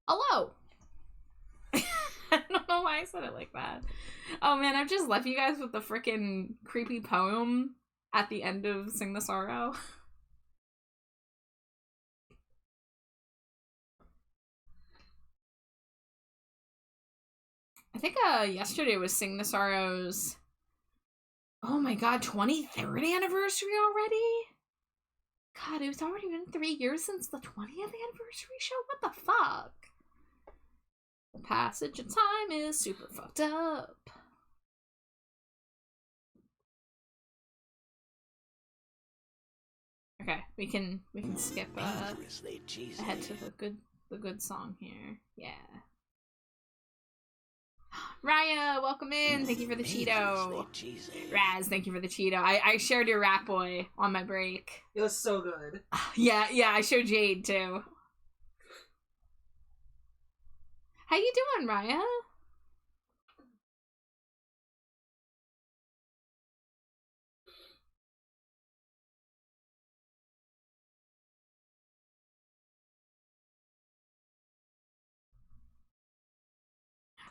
Speaker 2: Hello! I don't know why I said it like that. Oh man, I've just left you guys with the freaking creepy poem at the end of Sing the Sorrow. I think yesterday was Sing the Sorrows. Oh my god, 23rd anniversary already? God, it's already been 3 years since the 20th anniversary show? What the fuck? The passage of time is super fucked up. Okay, we can skip ahead to the good song here. Yeah. Raya, welcome in. Thank you for the Cheeto. Raz, thank you for the Cheeto. I shared your Rat Boy on my break.
Speaker 4: It was so good.
Speaker 2: Yeah, I showed Jade too. How you doing, Raya?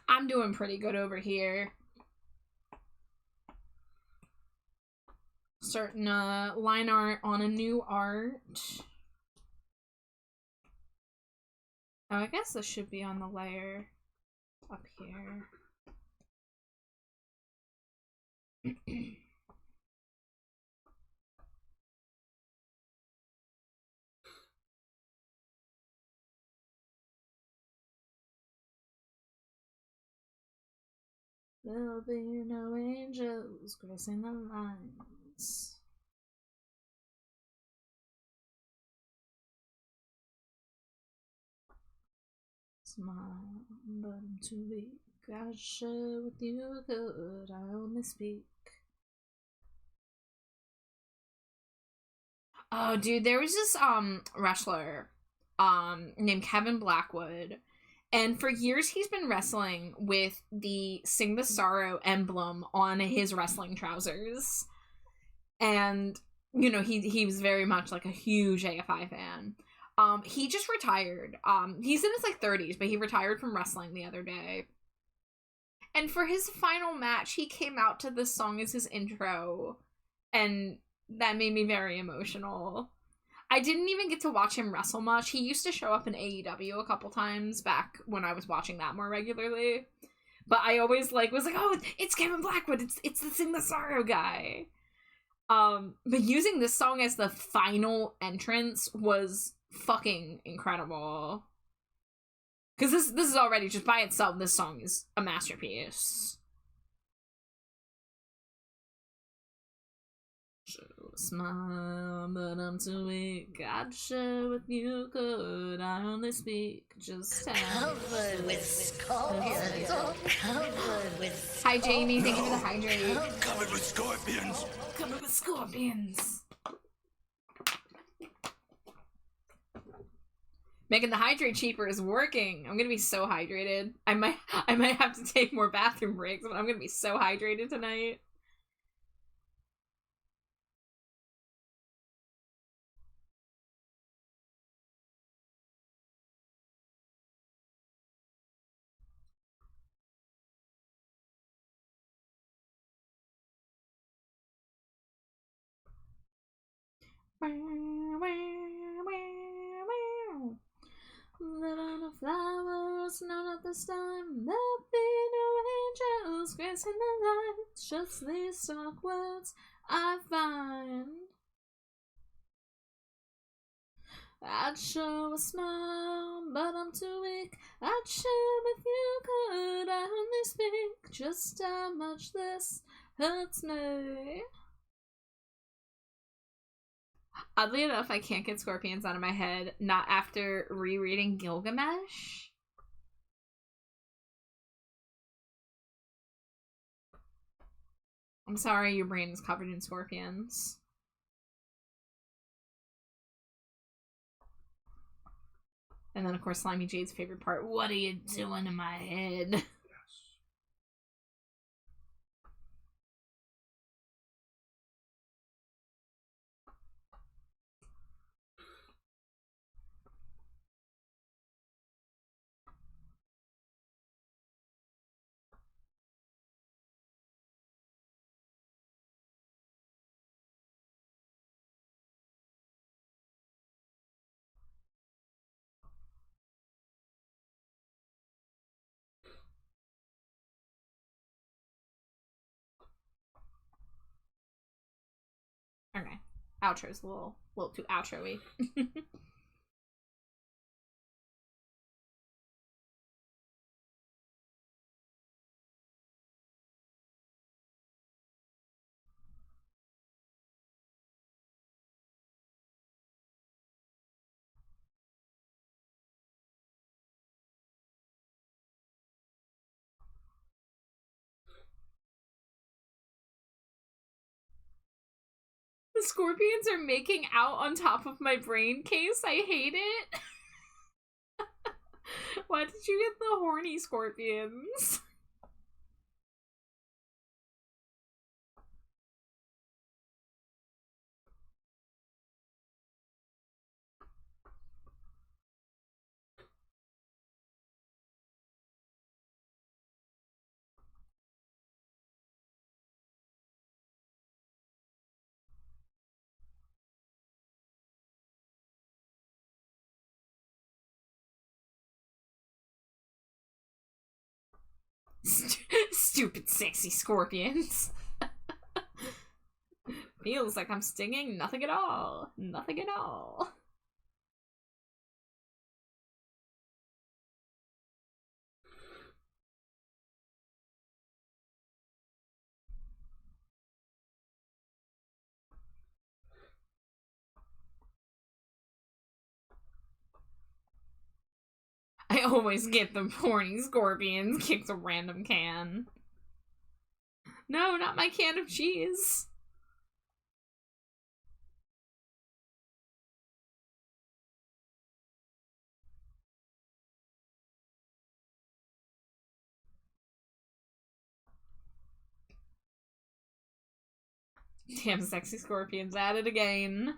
Speaker 2: I'm doing pretty good over here. Starting line art on a new art. Oh, I guess this should be on the layer up here. There'll be no angels crossing the lines. Smile, but I'm too weak. I'll share with you good. I only speak. Oh, dude, there was this wrestler named Kevin Blackwood, and for years he's been wrestling with the Sing the Sorrow emblem on his wrestling trousers. And you know, he was very much like a huge AFI fan. He just retired. He's in his like 30s, but he retired from wrestling the other day. And for his final match, he came out to this song as his intro, and that made me very emotional. I didn't even get to watch him wrestle much. He used to show up in AEW a couple times back when I was watching that more regularly. But I always was like, oh, it's Kevin Blackwood. It's the Sing the Sorrow guy. But using this song as the final entrance was fucking incredible. Because this is already, just by itself, this song is a masterpiece. Smile, but I'm too weak. I'd share with you good. I only speak just
Speaker 1: Covered with scorpions. Covered with.
Speaker 2: Hi, Jamie. Thank you for the hydrate.
Speaker 3: Covered with scorpions.
Speaker 2: Covered with scorpions. Making the hydrate cheaper is working. I'm gonna be so hydrated. I might have to take more bathroom breaks, but I'm gonna be so hydrated tonight. Living the flowers, no, not this time. There'll be no angels gracing the lights. Just these stock words I find. I'd show a smile, but I'm too weak. I'd share with you could I only speak just how much this hurts me. Oddly enough, I can't get scorpions out of my head, not after rereading Gilgamesh. I'm sorry, your brain is covered in scorpions. And then, of course, Slimy Jade's favorite part. What are you doing in my head? Outro's a little too outro-y. The scorpions are making out on top of my brain case. I hate it. Why did you get the horny scorpions? Stupid sexy scorpions. Feels like I'm stinging nothing at all. Nothing at all. I always get the horny scorpions. Kicks a random can. No, not my can of cheese. Damn sexy scorpions at it again.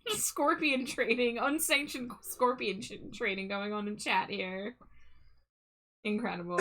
Speaker 2: Scorpion trading, unsanctioned scorpion trading going on in chat here. Incredible.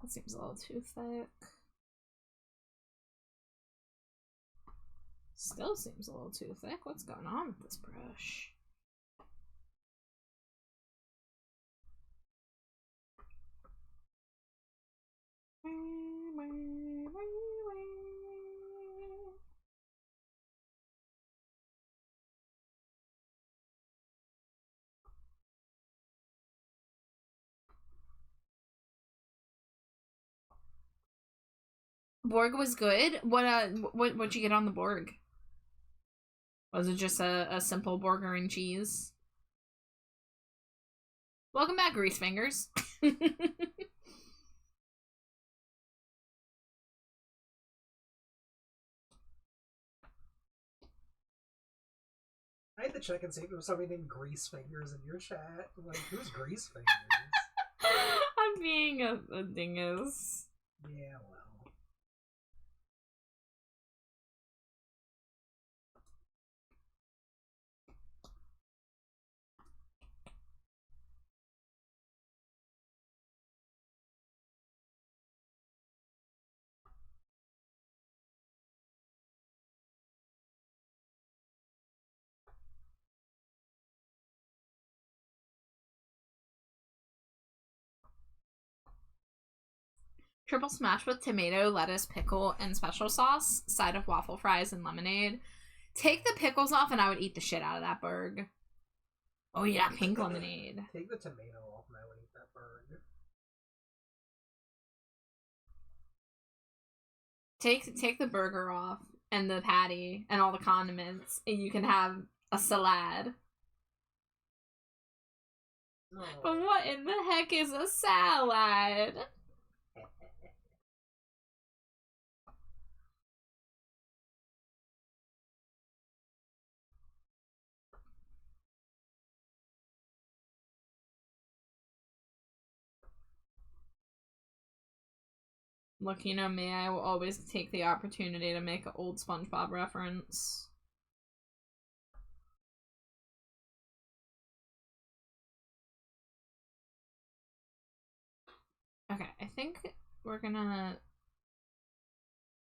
Speaker 2: That seems a little too thick. Still seems a little too thick. What's going on with this brush? Borg was good. What'd you get on the Borg? Was it just a simple burger and cheese? Welcome back, Grease Fingers.
Speaker 4: I had to check and see if there was somebody named Grease Fingers in your chat. I'm like, who's Grease Fingers?
Speaker 2: I'm being a dingus.
Speaker 4: Yeah, well.
Speaker 2: Triple smash with tomato, lettuce, pickle, and special sauce. Side of waffle fries and lemonade. Take the pickles off and I would eat the shit out of that burg. Oh yeah, pink lemonade.
Speaker 4: Take the tomato off and I would eat that burg.
Speaker 2: Take the burger off and the patty and all the condiments and you can have a salad.
Speaker 4: Oh.
Speaker 2: But what in the heck is a salad? Look, you know me, I will always take the opportunity to make an old SpongeBob reference. Okay, I think we're gonna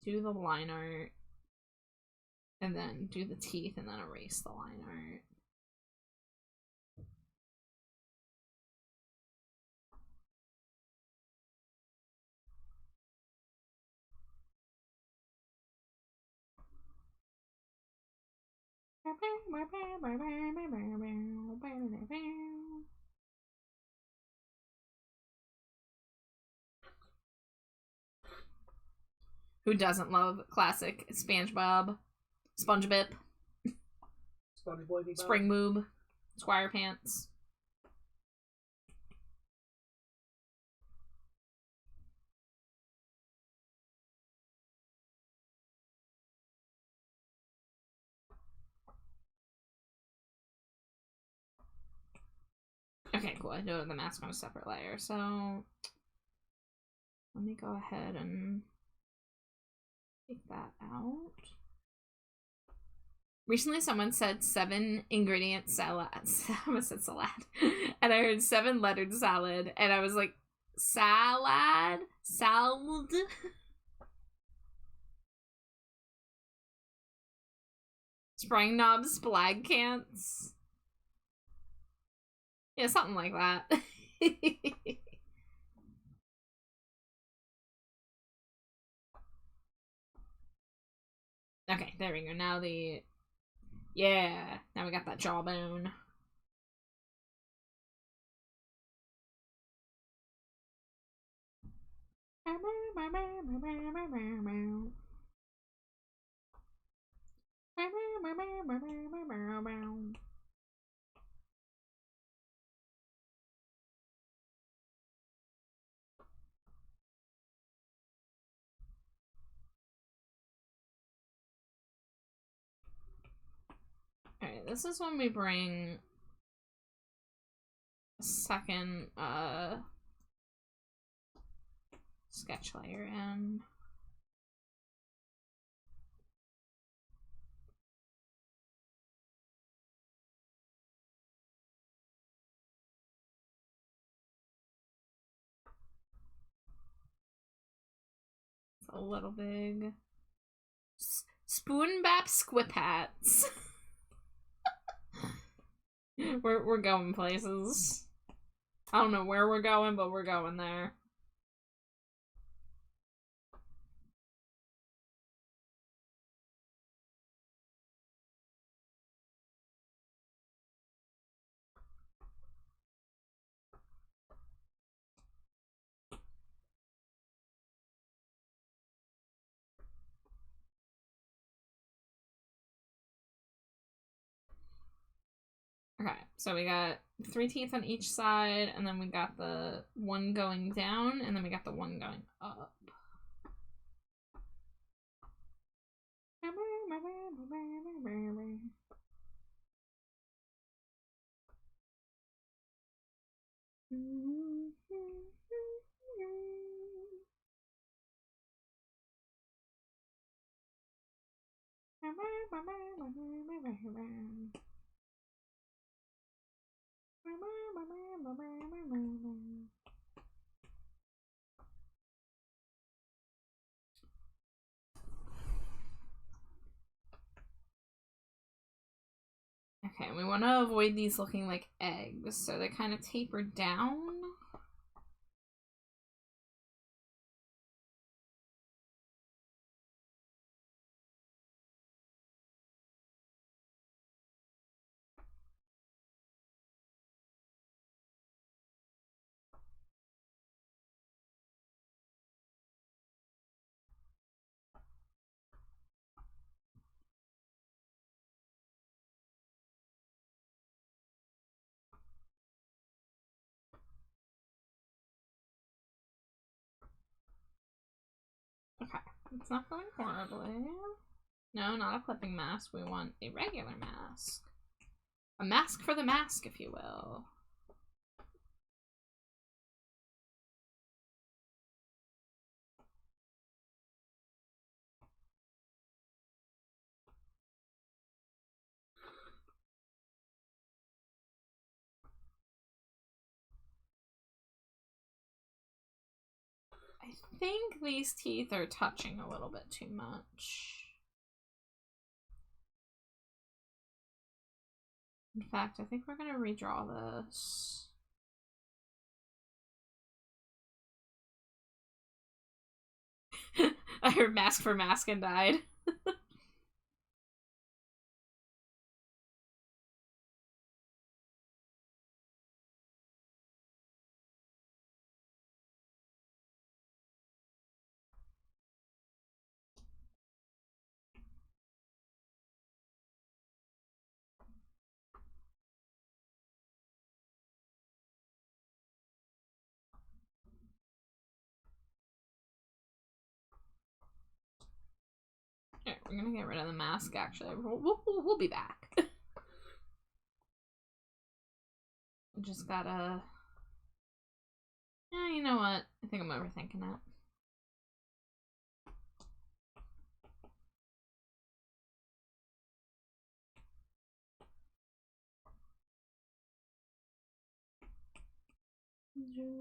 Speaker 2: do the line art and then do the teeth and then erase the line art. Who doesn't love classic SpongeBob? SpongeBip,
Speaker 4: SpongeBob.
Speaker 2: Spring Boob, Squire Pants. Okay, cool. I know the mask on a separate layer, so let me go ahead and take that out. Recently, someone said 7 ingredient salad. I almost said salad. And I heard 7-lettered salad, and I was like, salad? Salad? Sprang knobs, splagcants. Yeah, something like that. Okay, there we go. Now the... Yeah, now we got that jawbone. Alright, this is when we bring a second sketch layer in. It's a little big. Spoon bap squip hats. We're going places. I don't know where we're going, but we're going there. Okay, so we got 3 teeth on each side, and then we got the one going down, and then we got the one going up. Okay, we want to avoid these looking like eggs, so they kind of taper down. It's not going horribly. No, not a clipping mask. We want a regular mask. A mask for the mask, if you will. I think these teeth are touching a little bit too much. In fact, I think we're gonna redraw this. I heard mask for mask and died. Alright, we're gonna get rid of the mask, actually. We'll be back. Just gotta... Yeah, you know what? I think I'm overthinking that.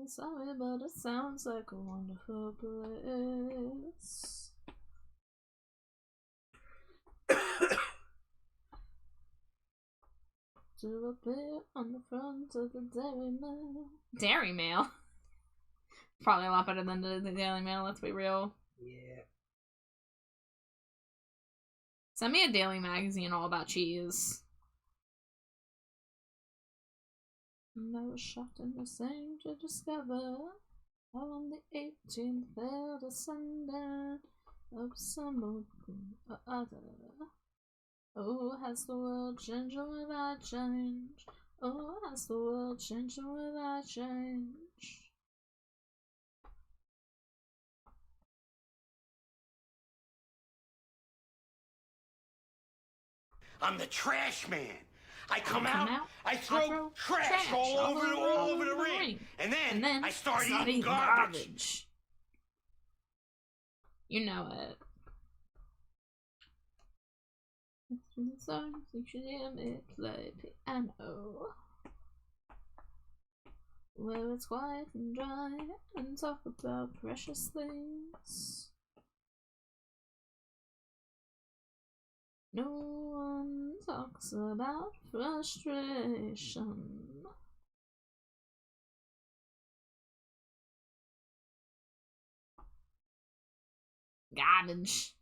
Speaker 2: Sorry, but it sounds like a wonderful place. To appear on the front of the Dairy Mail. Dairy Mail? Probably a lot better than the Daily Mail, let's be real.
Speaker 4: Yeah.
Speaker 2: Send me a daily magazine all about cheese. And I was shocked and ashamed to discover how on the 18th fell descendant of some or other. Oh, has the world changed or have I changed? Oh, has the world changed or have I changed?
Speaker 3: I'm the trash man. I come out, I throw trash all over the ring. And then I start eating garbage.
Speaker 2: You know it. It's from the songs you should hear me play piano. Where it's quiet and dry and talk about precious things. No one talks about frustration. Garbage.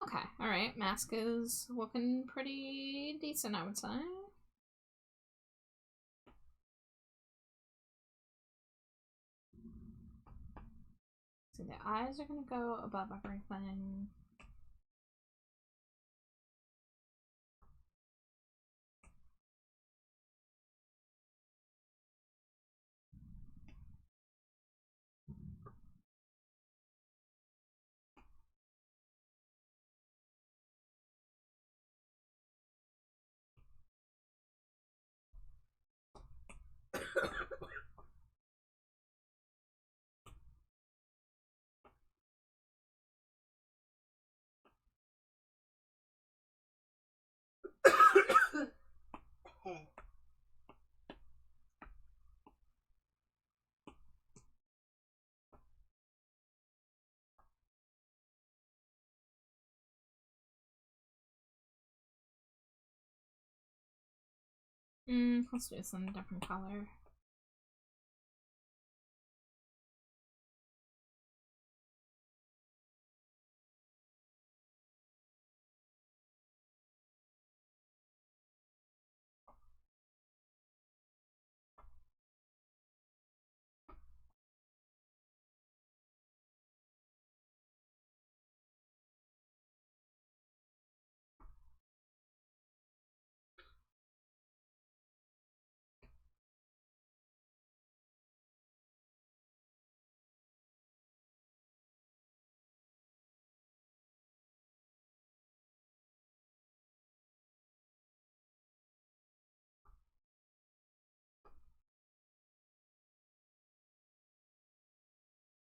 Speaker 2: Okay, alright. Mask is looking pretty decent, I would say. So the eyes are gonna go above everything. Let's do some different color.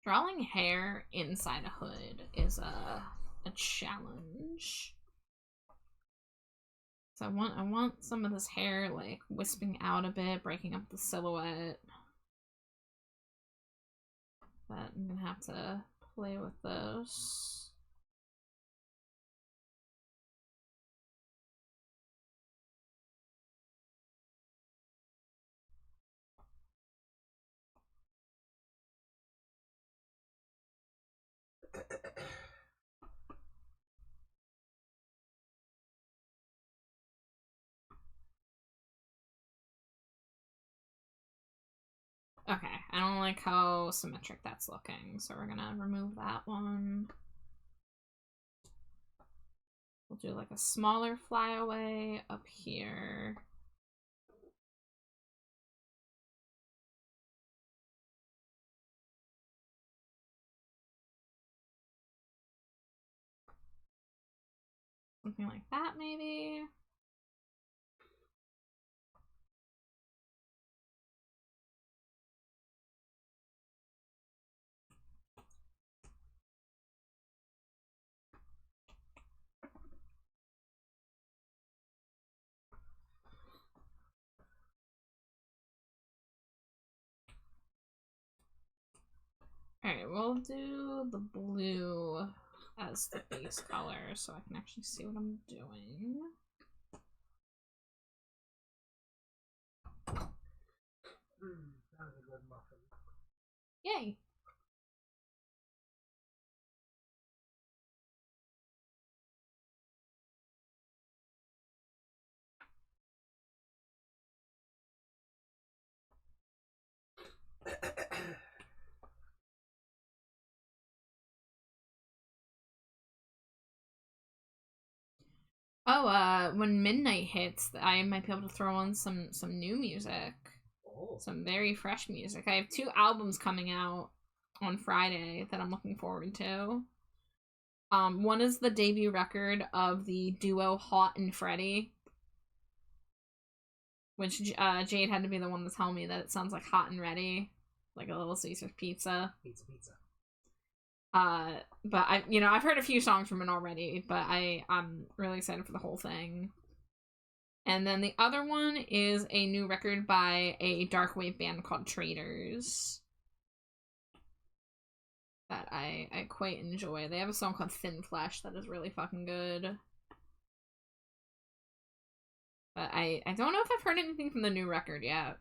Speaker 2: Drawing hair inside a hood is a challenge. So I want some of this hair like wisping out a bit, breaking up the silhouette. But I'm gonna have to play with those. Okay, I don't like how symmetric that's looking, so we're gonna remove that one. We'll do like a smaller flyaway up here. Something like that, maybe. Alright, we'll do the blue as the base color so I can actually see what I'm doing.
Speaker 4: That was a good muffin.
Speaker 2: Yay! Oh, when midnight hits, I might be able to throw on some new music.
Speaker 4: Oh.
Speaker 2: Some very fresh music. I have 2 albums coming out on Friday that I'm looking forward to. One is the debut record of the duo Hot and Freddie, which Jade had to be the one to tell me that it sounds like Hot and Ready, like a Little Caesar's pizza.
Speaker 4: Pizza.
Speaker 2: But I've heard a few songs from it already, but I'm really excited for the whole thing. And then the other one is a new record by a dark wave band called Traders that I quite enjoy. They have a song called Thin Flesh that is really fucking good. But I don't know if I've heard anything from the new record yet.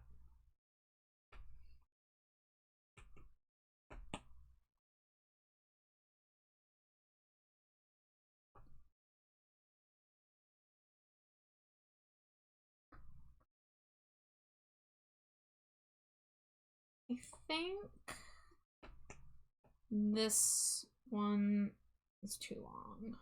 Speaker 2: I think this one is too long.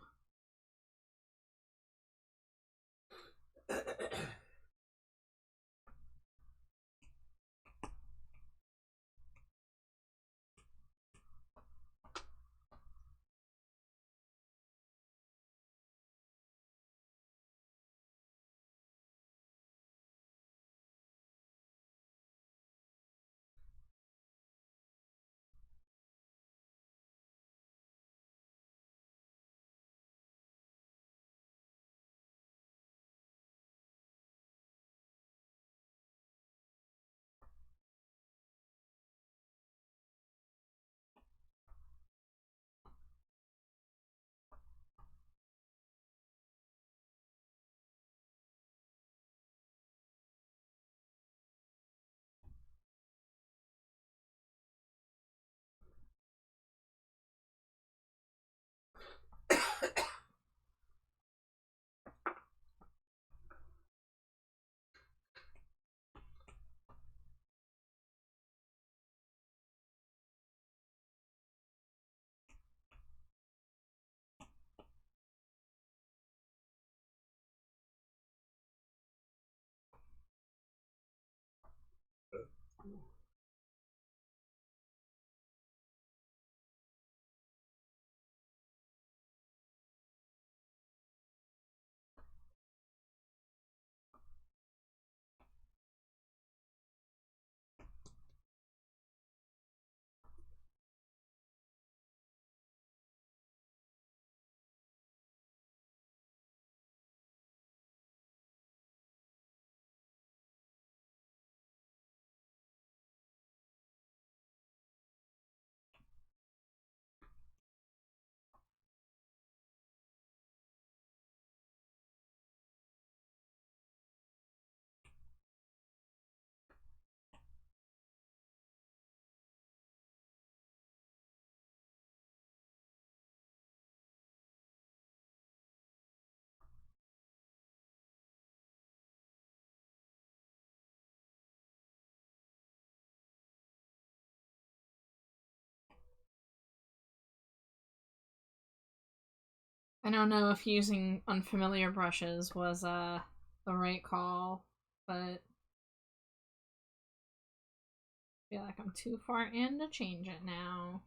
Speaker 2: I don't know if using unfamiliar brushes was the right call, but I feel like I'm too far in to change it now.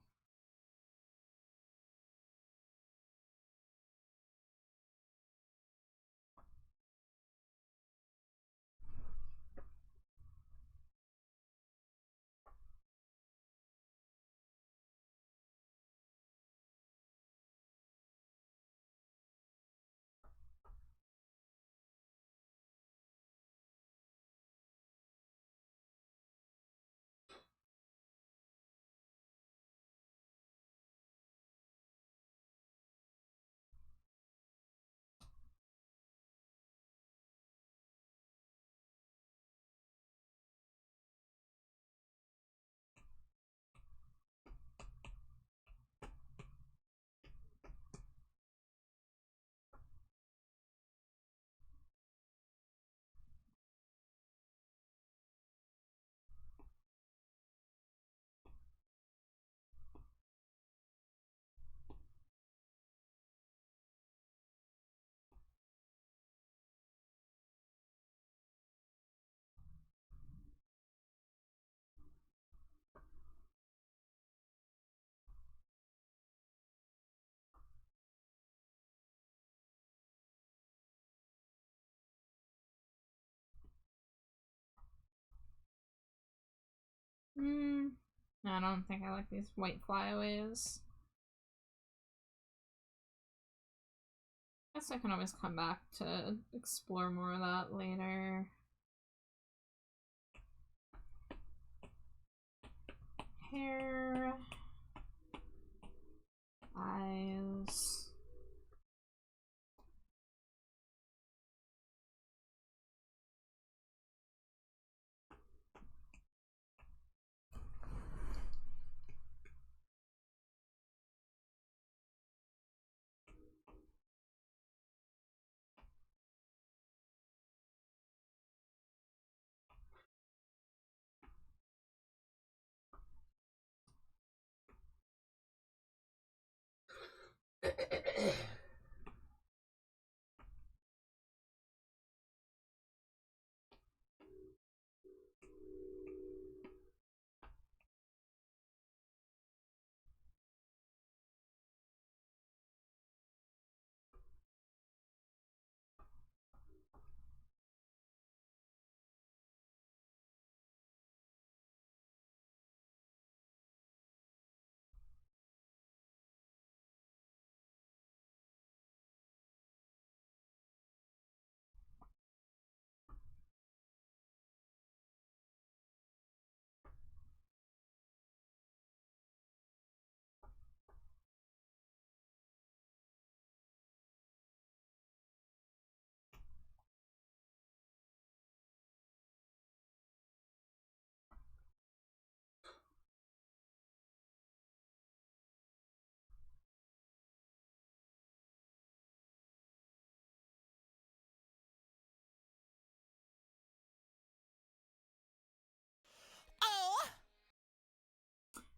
Speaker 2: I don't think I like these white flyaways. Guess I can always come back to explore more of that later. Hair. Eyes.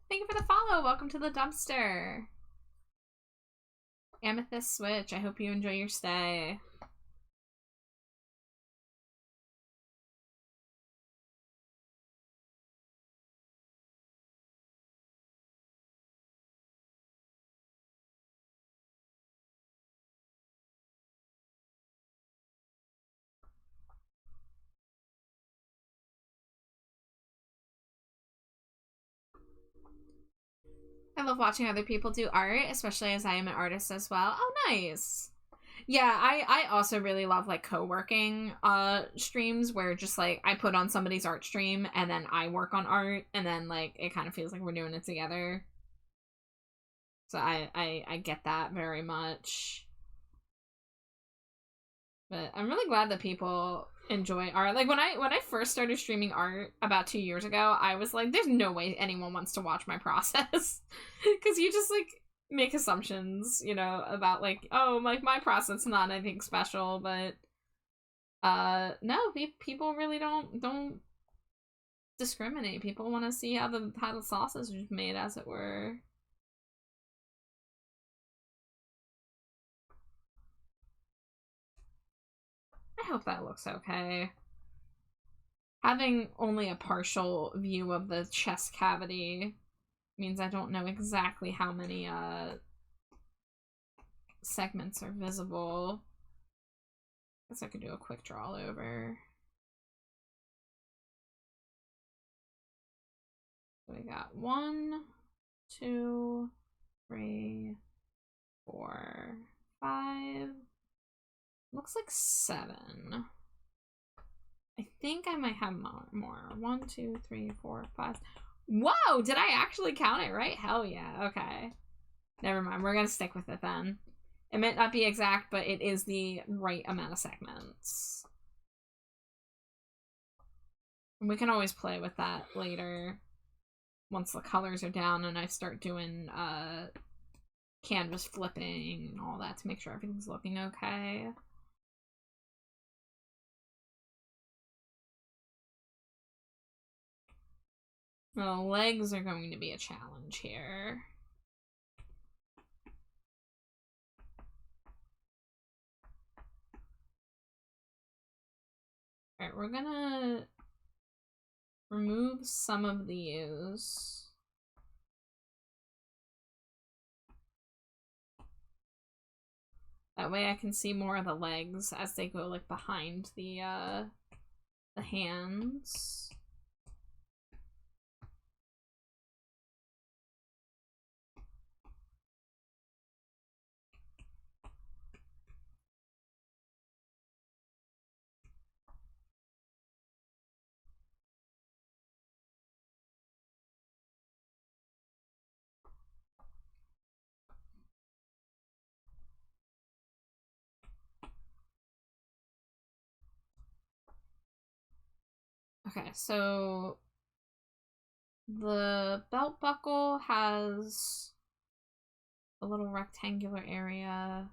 Speaker 2: Thank you for the follow. Welcome to the dumpster. Amethyst Switch. I hope you enjoy your stay. I love watching other people do art, especially as I am an artist as well. Oh, nice. Yeah, I also really love like co-working streams where just like I put on somebody's art stream and then I work on art and then like it kind of feels like we're doing it together. So I get that very much. But I'm really glad that people enjoy art. Like when I first started streaming art about 2 years ago, I was like, there's no way anyone wants to watch my process. Because you just like make assumptions, you know, about like, oh, like my process is not anything special, but no, people really don't discriminate. People want to see how the sausage is made, as it were. I hope that looks okay. Having only a partial view of the chest cavity means I don't know exactly how many segments are visible. Guess I could do a quick draw over. So we got 1, 2, 3, 4, 5. Looks like 7. I think I might have more. 1, 2, 3, 4, 5. Whoa! Did I actually count it right? Hell yeah. Okay. Never mind. We're gonna stick with it then. It might not be exact, but it is the right amount of segments. And we can always play with that later. Once the colors are down and I start doing canvas flipping and all that to make sure everything's looking okay. The legs are going to be a challenge here. Alright, we're gonna remove some of these. That way I can see more of the legs as they go like behind the hands. Okay, so the belt buckle has a little rectangular area.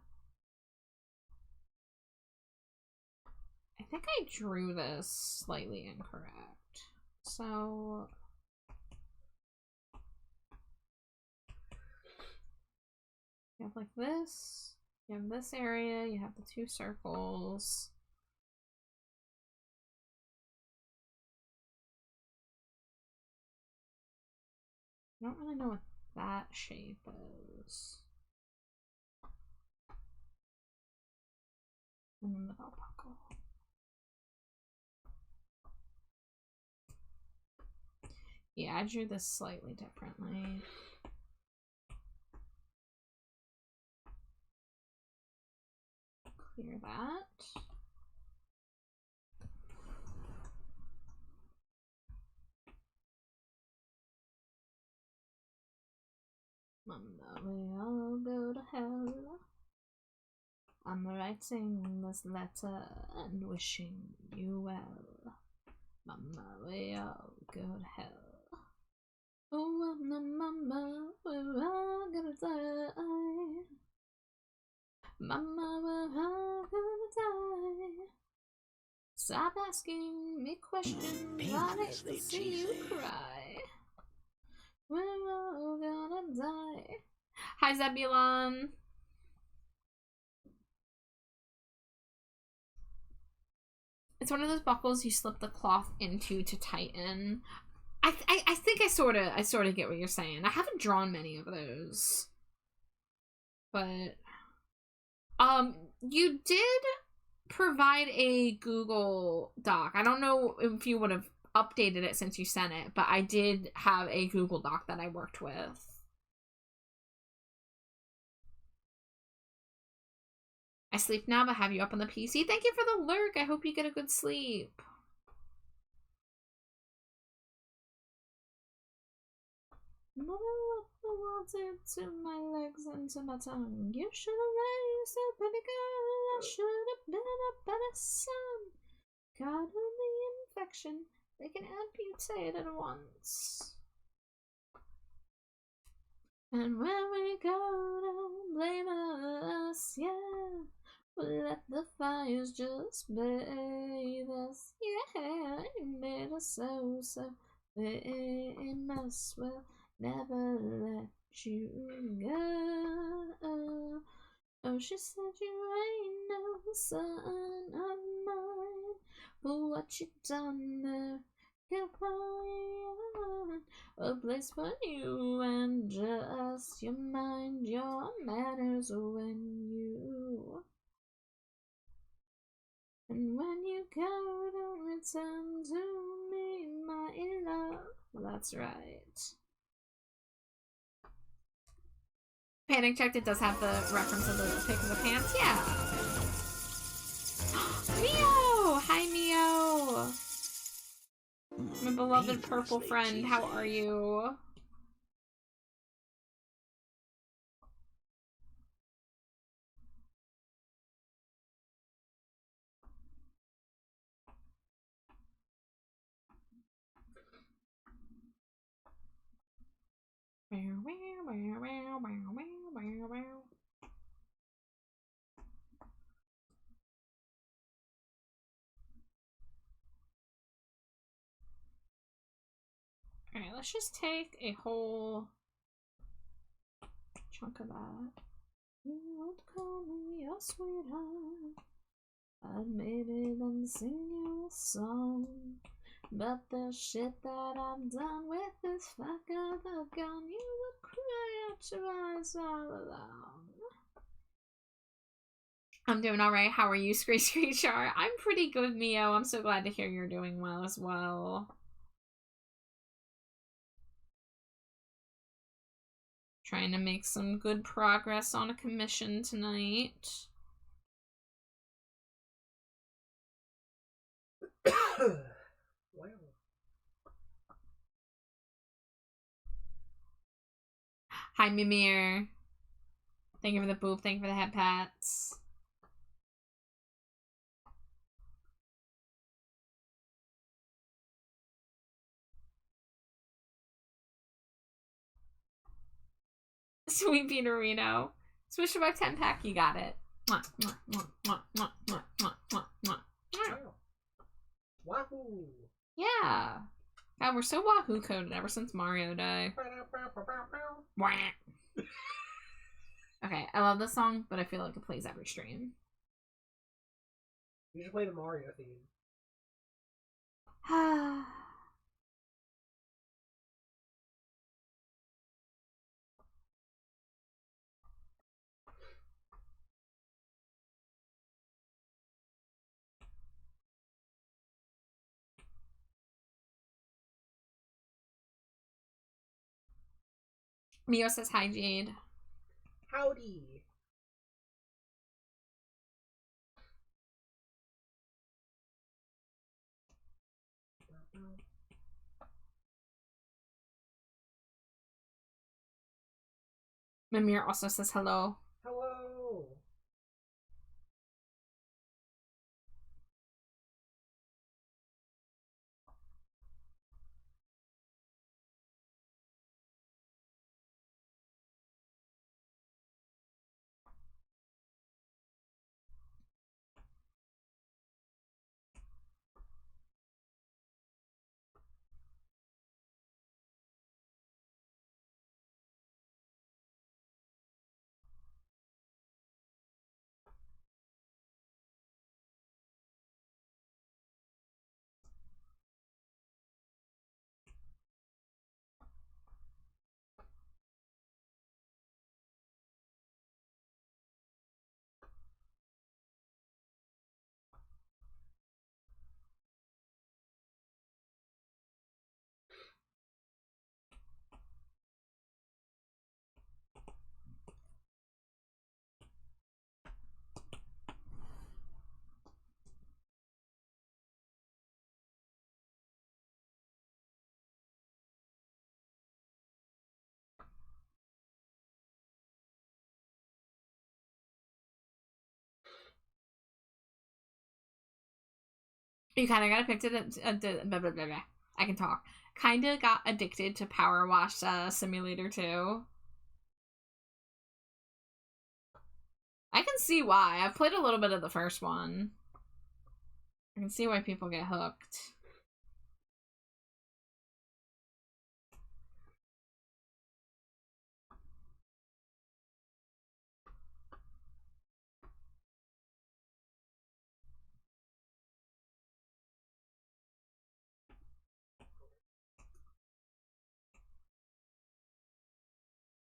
Speaker 2: I think I drew this slightly incorrect. So you have like this, you have this area, you have the 2 circles. I don't really know what that shape is. And then the belt buckle. Yeah, I drew this slightly differently. Clear that. Mama, we all go to hell. I'm writing this letter and wishing you well. Mama, we all go to hell. Oh, mama, we're all gonna die. Mama, we're all gonna die. Stop asking me questions. I hate to see you cry. We're all gonna die. Hi, Zebulon. It's one of those buckles you slip the cloth into to tighten. I think I sort of get what you're saying. I haven't drawn many of those, but you did provide a Google Doc. I don't know if you would have updated it since you sent it, but I did have a Google Doc that I worked with. I sleep now, but have you up on the PC. Thank you for the lurk. I hope you get a good sleep. Mother, what the world did to my legs and to my tongue. You should have raised a baby girl. I should have been a better son. Got the infection. They can amputate at once. And when we go, don't blame us, yeah. We'll let the fires just bathe us, yeah. You made us so famous. We'll never let you go. Oh, she said you ain't no son of mine, but what you done there? You're probably a place for you and just your mind, your manners when you. And when you go, don't return to me, my love. That's right. Panic checked, it does have the reference of the pick of the pants. Yeah. Mio! Hi, Mio! My beloved purple friend, how are you? Alright, let's just take a whole chunk of that. You would call me your sweetheart. I'd maybe then sing you a song. But the shit that I've done with this fuck of a gun, you would cry out your eyes all alone. I'm doing alright. How are you, Screechar? I'm pretty good, Mio. I'm so glad to hear you're doing well as well. Trying to make some good progress on a commission tonight.
Speaker 4: Wow.
Speaker 2: Hi, Mimir. Thank you for the boop. Thank you for the head pats. Sweet Peterino. Swish about 10 pack, you got it. Mwah, mwah, mwah, mwah, mwah, mwah, mwah, mwah, mwah.
Speaker 4: Wow. Wahoo!
Speaker 2: Yeah. God, we're so Wahoo coded ever since Mario Day. Wah. Okay, I love this song, but I feel like it plays every stream.
Speaker 4: You should play the Mario theme.
Speaker 2: Mio says hi, Jade.
Speaker 4: Howdy!
Speaker 2: Mimir also says hello.
Speaker 4: Hello!
Speaker 2: You kind of got addicted. Blah, blah, blah, blah. I can talk. Kind of got addicted to Power Wash Simulator 2. I can see why. I've played a little bit of the first one. I can see why people get hooked.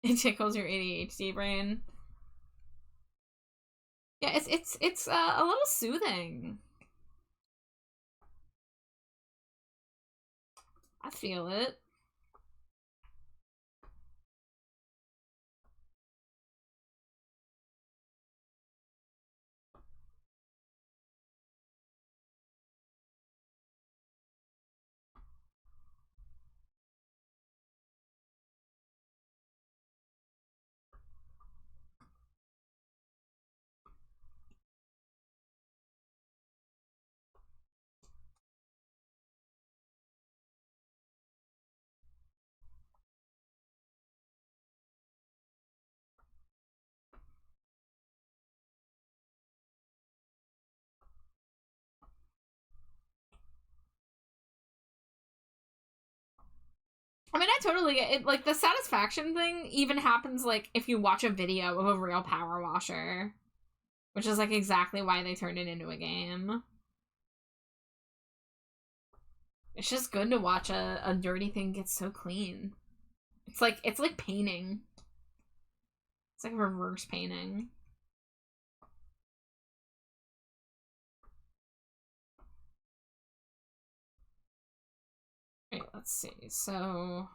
Speaker 2: It tickles your ADHD brain. Yeah, it's a little soothing. I feel it. I mean, I totally get it. Like, the satisfaction thing even happens, like, if you watch a video of a real power washer. Which is, like, exactly why they turned it into a game. It's just good to watch a dirty thing get so clean. It's like painting. It's like reverse painting. Wait, let's see. So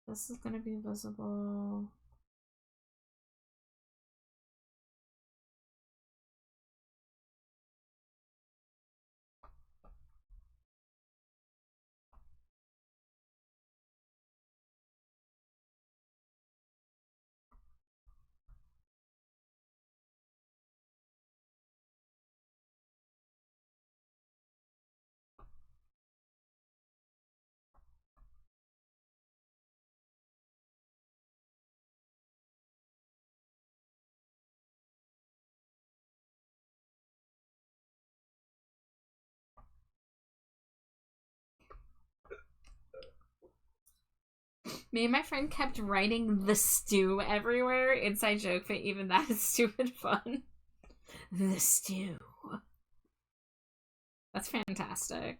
Speaker 2: this is gonna be visible. Me and my friend kept writing the stew everywhere. Inside joke, but even that is stupid fun. The stew. That's fantastic.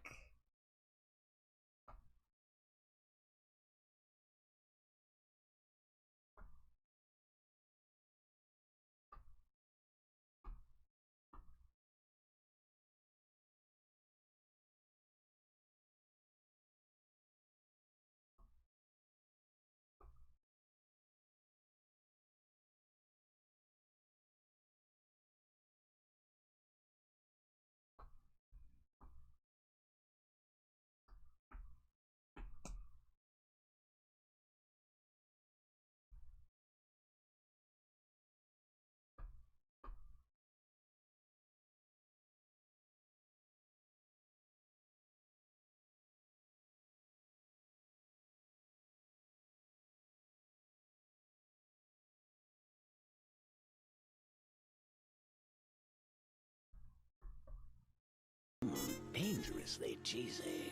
Speaker 3: Dangerously cheesy.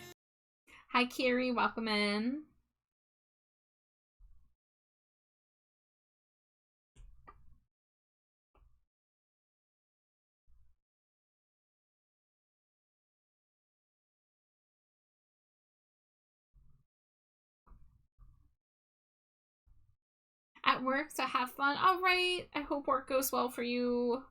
Speaker 2: Hi, Kiri. Welcome in. At work, so have fun. All right. I hope work goes well for you.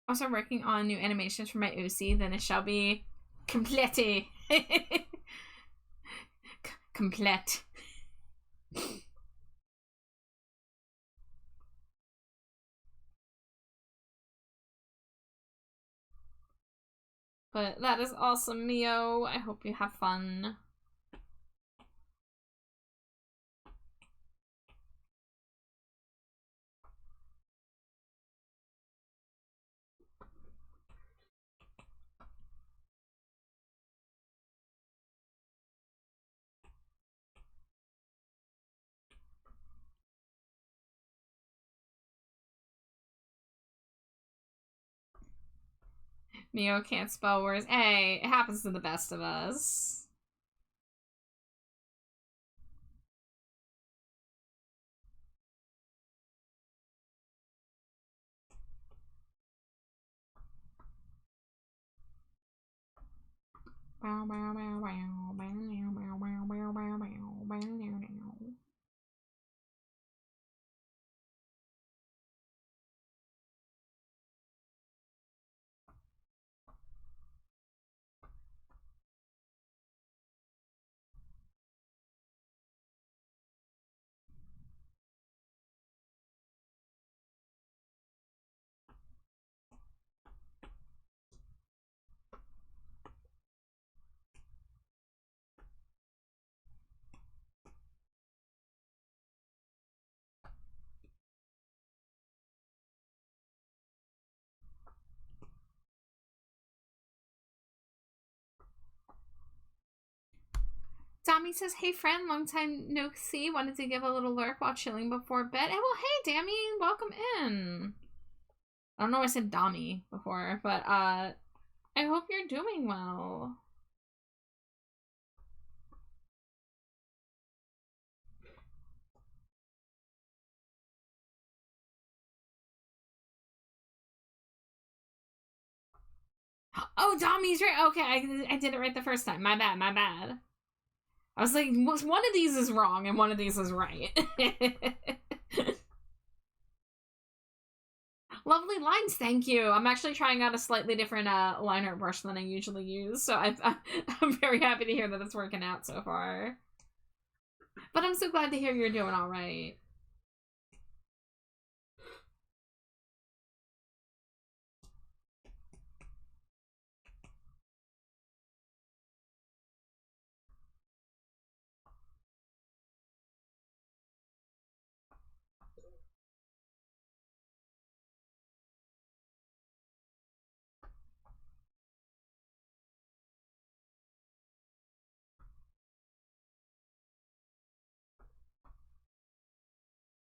Speaker 2: Also working on new animations for my OC, then it shall be complete. complete. But that is awesome, Mio. I hope you have fun. Mio can't spell words. Hey, it happens to the best of us. Dami says, hey friend, long time no see. Wanted to give a little lurk while chilling before bed. Hey, well, hey Dami, welcome in. I don't know why I said Dami before, but I hope you're doing well. Oh, Dami's right. Okay, I did it right the first time. My bad, my bad. I was like, one of these is wrong and one of these is right. Lovely lines, thank you. I'm actually trying out a slightly different liner brush than I usually use, so I'm very happy to hear that it's working out so far. But I'm so glad to hear you're doing all right.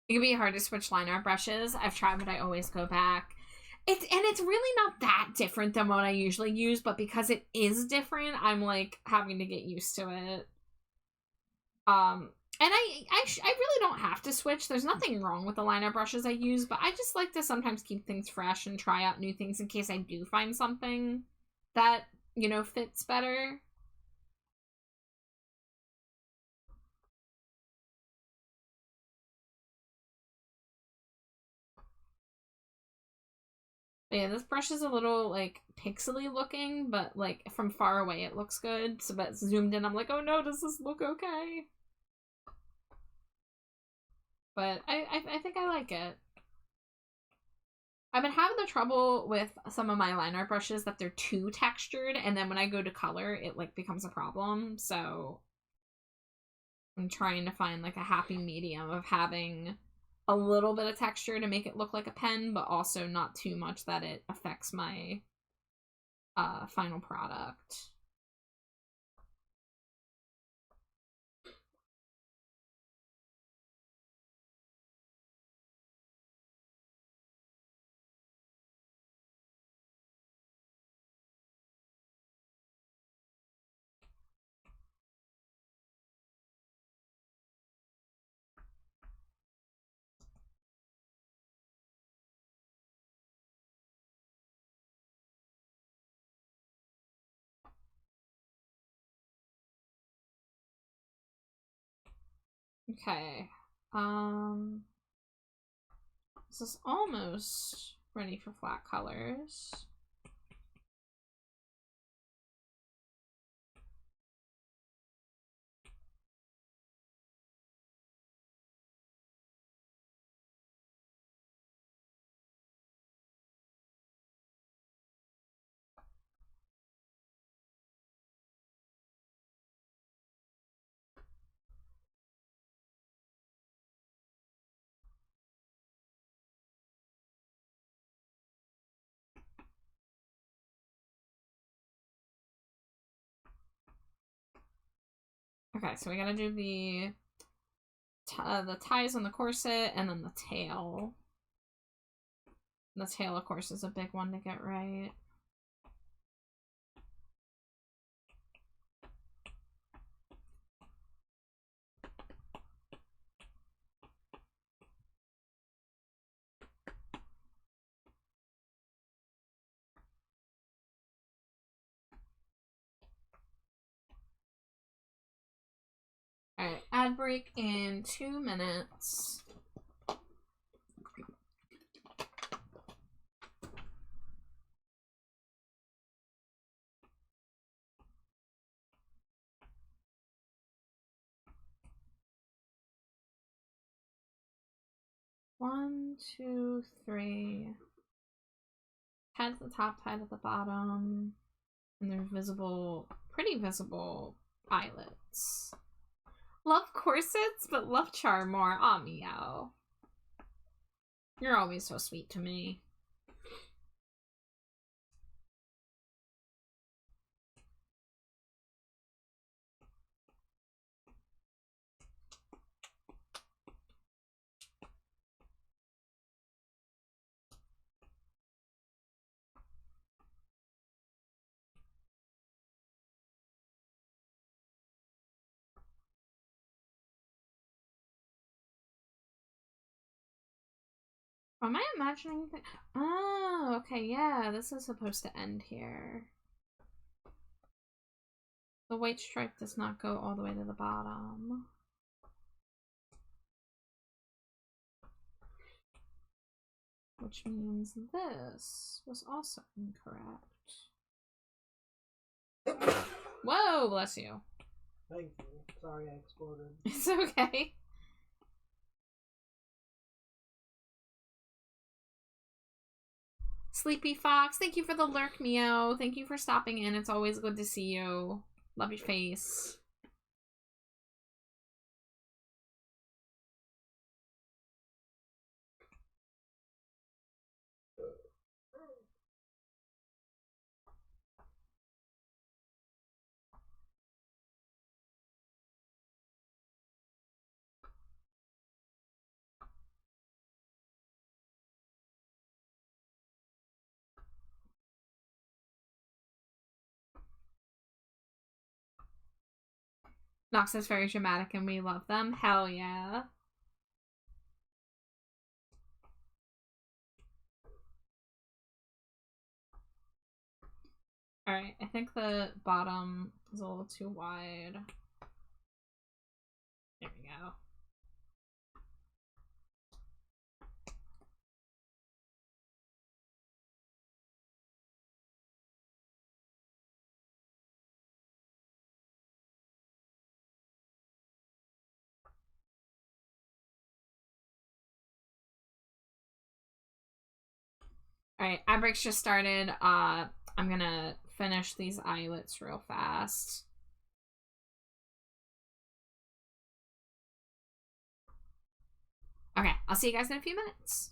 Speaker 2: It can be hard to switch line art brushes. I've tried, but I always go back. It's really not that different than what I usually use, but because it is different, I'm like having to get used to it. And I really don't have to switch. There's nothing wrong with the line art brushes I use, but I just like to sometimes keep things fresh and try out new things in case I do find something that, you know, fits better. But yeah, this brush is a little, like, pixely looking, but, like, from far away it looks good. So, but zoomed in, I'm like, oh no, does this look okay? But I think I like it. I've been having the trouble with some of my line art brushes that they're too textured, and then when I go to color, it, like, becomes a problem. So I'm trying to find, like, a happy medium of having a little bit of texture to make it look like a pen, but also not too much that it affects my final product. Okay. This is almost ready for flat colors. Okay, so we gotta do the ties on the corset and then the tail. The tail, of course, is a big one to get right. Alright, ad break in 2 minutes. One, two, three. Tied at the top, tied at the bottom. And they're visible, pretty visible eyelets. Love corsets, but love charm more. Aw, meow. You're always so sweet to me. Am I imagining that? Oh, okay, yeah, this is supposed to end here. The white stripe does not go all the way to the bottom. Which means this was also incorrect. Whoa, bless you.
Speaker 4: Thank you. Sorry I exploded.
Speaker 2: It's okay. Sleepy Fox, thank you for the lurk, Meow. Thank you for stopping in. It's always good to see you. Love your face. Nox is very dramatic and we love them. Hell yeah. Alright, I think the bottom is a little too wide. There we go. Alright, ad breaks just started. I'm gonna finish these eyelets real fast. Okay, I'll see you guys in a few minutes.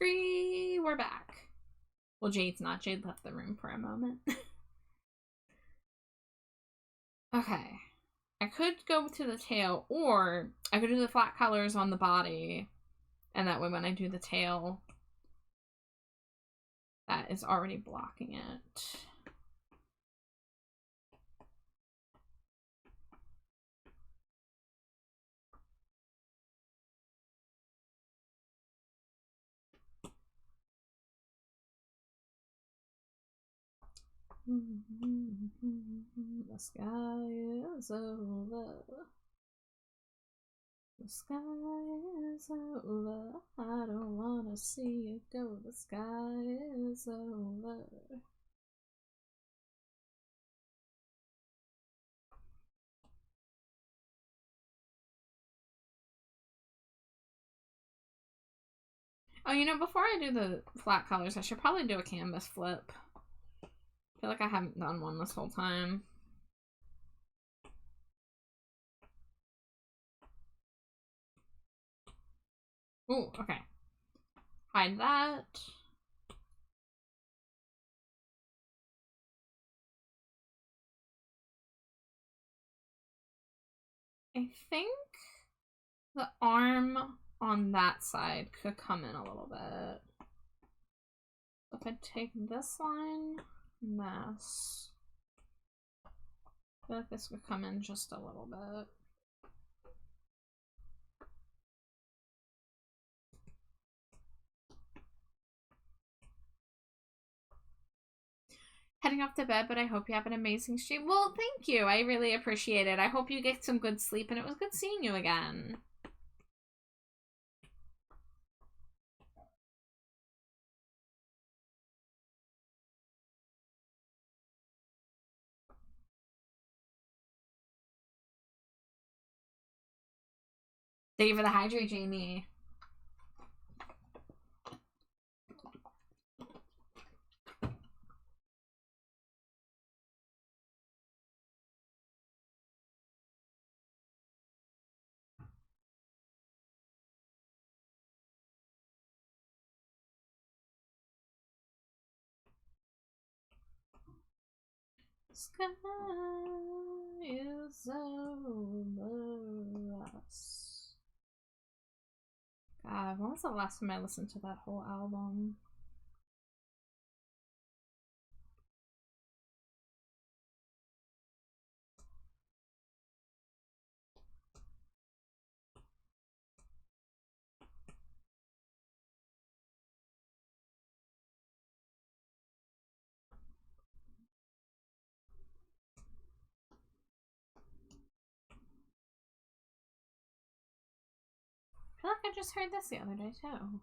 Speaker 2: Scree, we're back. Well, Jade's not. Jade left the room for a moment. Okay. I could go to the tail, or I could do the flat colors on the body, and that way when I do the tail, that is already blocking it. The sky is over. The sky is over. I don't wanna see it go. The sky is over. Oh, you know, before I do the flat colors, I should probably do a canvas flip. I feel like I haven't done one this whole time. Ooh, okay. Hide that. I think the arm on that side could come in a little bit. If I take this line and this, I feel like this would come in just a little bit. Heading off to bed, but I hope you have an amazing stream. Well, thank you. I really appreciate it. I hope you get some good sleep, and it was good seeing you again. Thank you for the hydrate, Jamie. Sky is over us. God, when was the last time I listened to that whole album? I feel like I just heard this the other day too.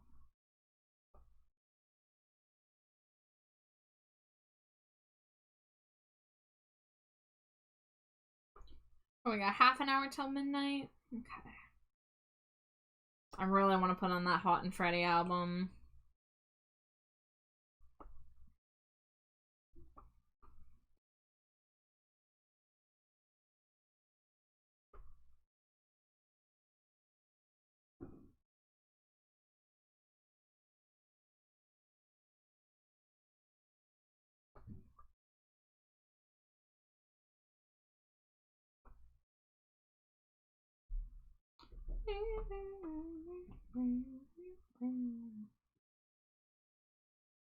Speaker 2: Oh, we got half an hour till midnight? Okay. I really want to put on that Hot and Freddy album.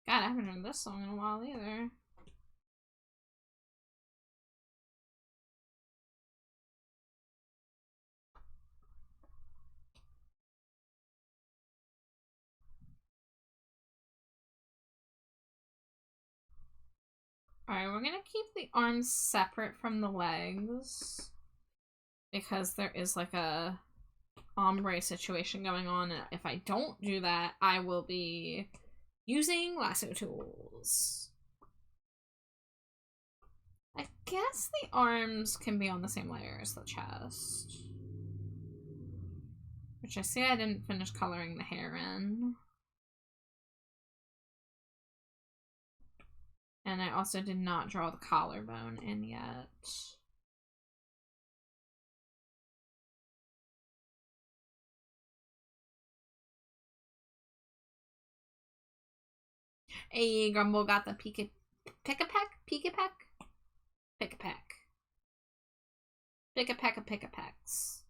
Speaker 2: God, I haven't heard this song in a while either. Alright, we're gonna keep the arms separate from the legs, because there is like a ombre situation going on, and if I don't do that, I will be using lasso tools. I guess the arms can be on the same layer as the chest. Which I see I didn't finish coloring the hair in. And I also did not draw the collarbone in yet. Hey, Grumble got the pick-a-peck? Pick-a-peck? Pick-a-peck. Pick-a-peck-a-pick-a-pecks.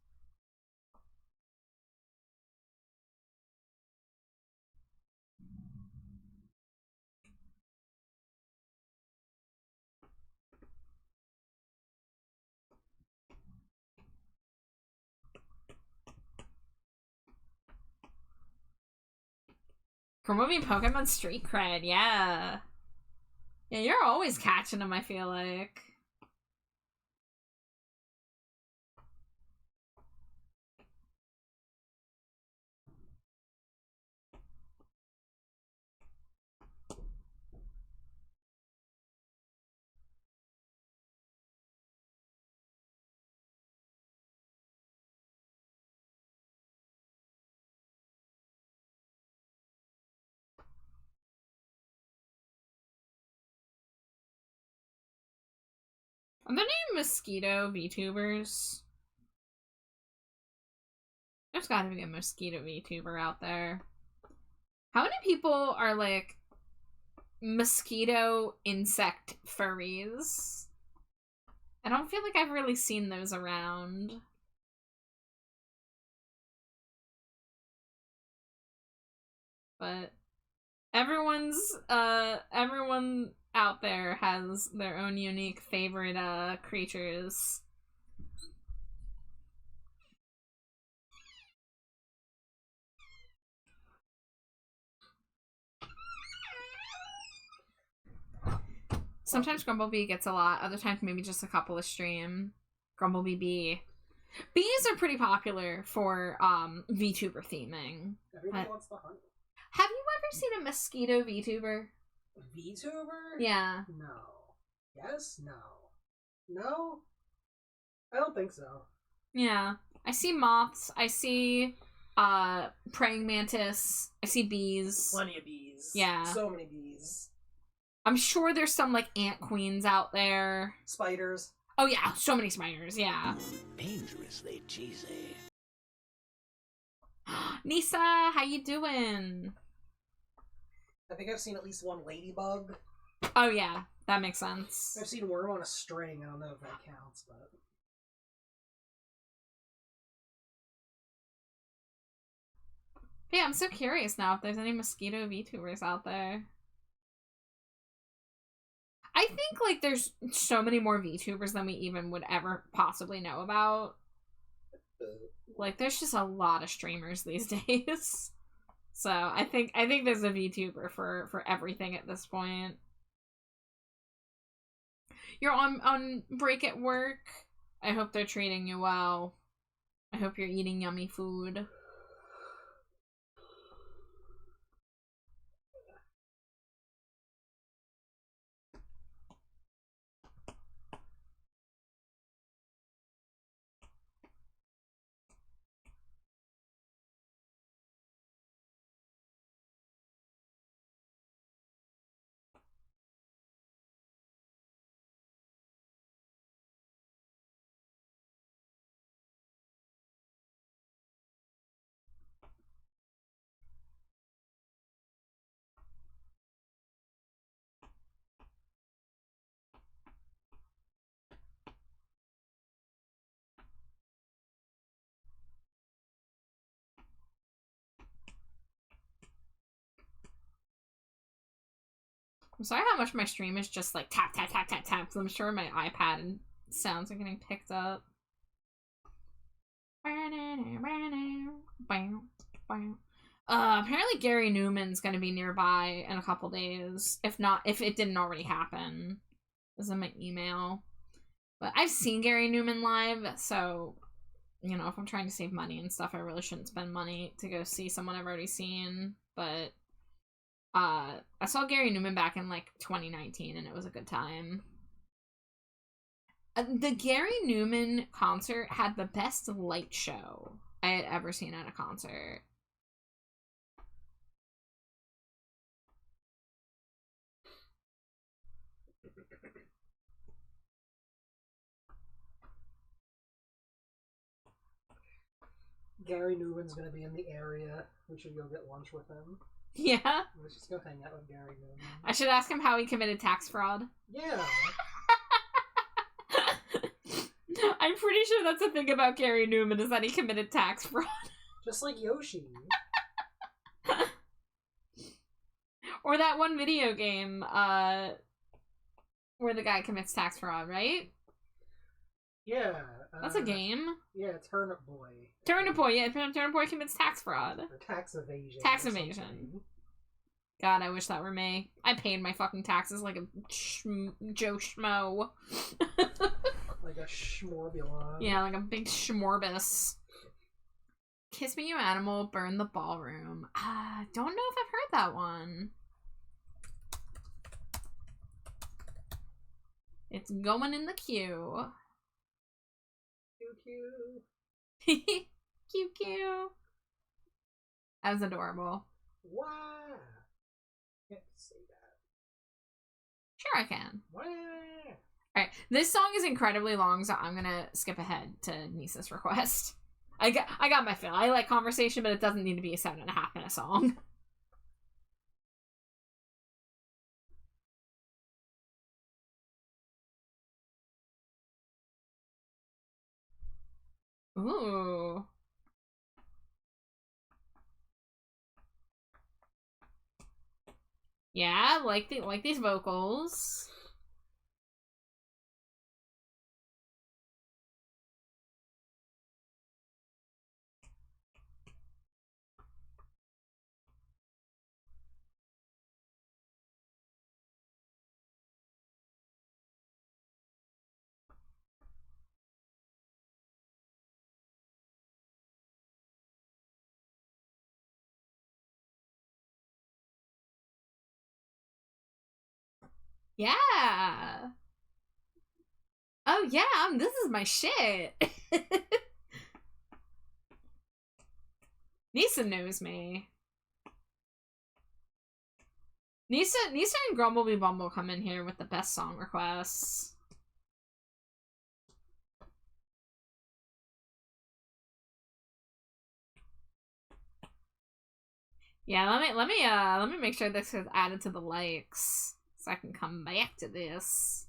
Speaker 2: Promoting Pokemon Street Cred, yeah. Yeah, you're always catching them, I feel like. Are there any mosquito VTubers? There's gotta be a mosquito VTuber out there. How many people are like mosquito insect furries? I don't feel like I've really seen those around. But everyone out there has their own unique favorite creatures. Sometimes Grumblebee gets a lot, other times maybe just a couple a stream. Grumblebee bee. Bees are pretty popular for VTuber theming.
Speaker 4: Everyone wants the honey.
Speaker 2: Have you ever seen a mosquito VTuber?
Speaker 4: VTuber?
Speaker 2: Yeah.
Speaker 4: No. Yes? No. No? I don't think so.
Speaker 2: Yeah. I see moths. I see praying mantis. I see bees.
Speaker 4: Plenty of bees.
Speaker 2: Yeah.
Speaker 4: So many bees.
Speaker 2: I'm sure there's some like ant queens out there.
Speaker 4: Spiders.
Speaker 2: Oh yeah, so many spiders, yeah.
Speaker 3: Dangerously cheesy.
Speaker 2: Nisa, how you doing?
Speaker 4: I think I've seen at least one ladybug.
Speaker 2: Oh yeah, that makes sense.
Speaker 4: I've seen worm on a string. I don't know if that counts, but...
Speaker 2: Yeah, I'm so curious now if there's any mosquito VTubers out there. I think, like, there's so many more VTubers than we even would ever possibly know about. Like, there's just a lot of streamers these days. So, I think there's a VTuber for everything at this point. You're on break at work. I hope they're treating you well. I hope you're eating yummy food. I'm sorry how much my stream is just like tap, tap, tap, tap, tap. So I'm sure my iPad and sounds are getting picked up. Apparently Gary Newman's gonna be nearby in a couple days. If it didn't already happen. This is in my email. But I've seen Gary Newman live, so, you know, if I'm trying to save money and stuff, I really shouldn't spend money to go see someone I've already seen. But I saw Gary Newman back in like 2019 and it was a good time. The Gary Newman concert had the best light show I had ever seen at a concert.
Speaker 4: Gary Newman's gonna be in the area. We should go get lunch with him.
Speaker 2: Yeah?
Speaker 4: Let's just go hang out with Gary Newman.
Speaker 2: I should ask him how he committed tax fraud.
Speaker 4: Yeah.
Speaker 2: I'm pretty sure that's the thing about Gary Newman, is that he committed tax fraud.
Speaker 4: Just like Yoshi.
Speaker 2: Or that one video game, where the guy commits tax fraud, right?
Speaker 4: Yeah.
Speaker 2: That's a game.
Speaker 4: Yeah, Turnip Boy.
Speaker 2: Turnip Boy, yeah, Turnip Boy commits tax fraud.
Speaker 4: Or tax evasion.
Speaker 2: Tax evasion. God, I wish that were me. I paid my fucking taxes like a Joe Schmo.
Speaker 4: Like a schmorbulon.
Speaker 2: Yeah, like a big schmorbus. Kiss Me You Animal, Burn the Ballroom. Don't know if I've heard that one. It's going in the queue.
Speaker 4: Cute.
Speaker 2: Cute, cute. That was adorable.
Speaker 4: Wow. Can't say that.
Speaker 2: Sure I can.
Speaker 4: Wow.
Speaker 2: Alright, this song is incredibly long, so I'm gonna skip ahead to Nisa's request. I got my fill. I like conversation, but it doesn't need to be a 7.5 minute song. Ooh. Yeah, like these vocals. Yeah. Oh yeah, this is my shit. Nisa knows me. Nisa and Grumblebee Bumble come in here with the best song requests. Yeah, let me make sure this is added to the likes so I can come back to this.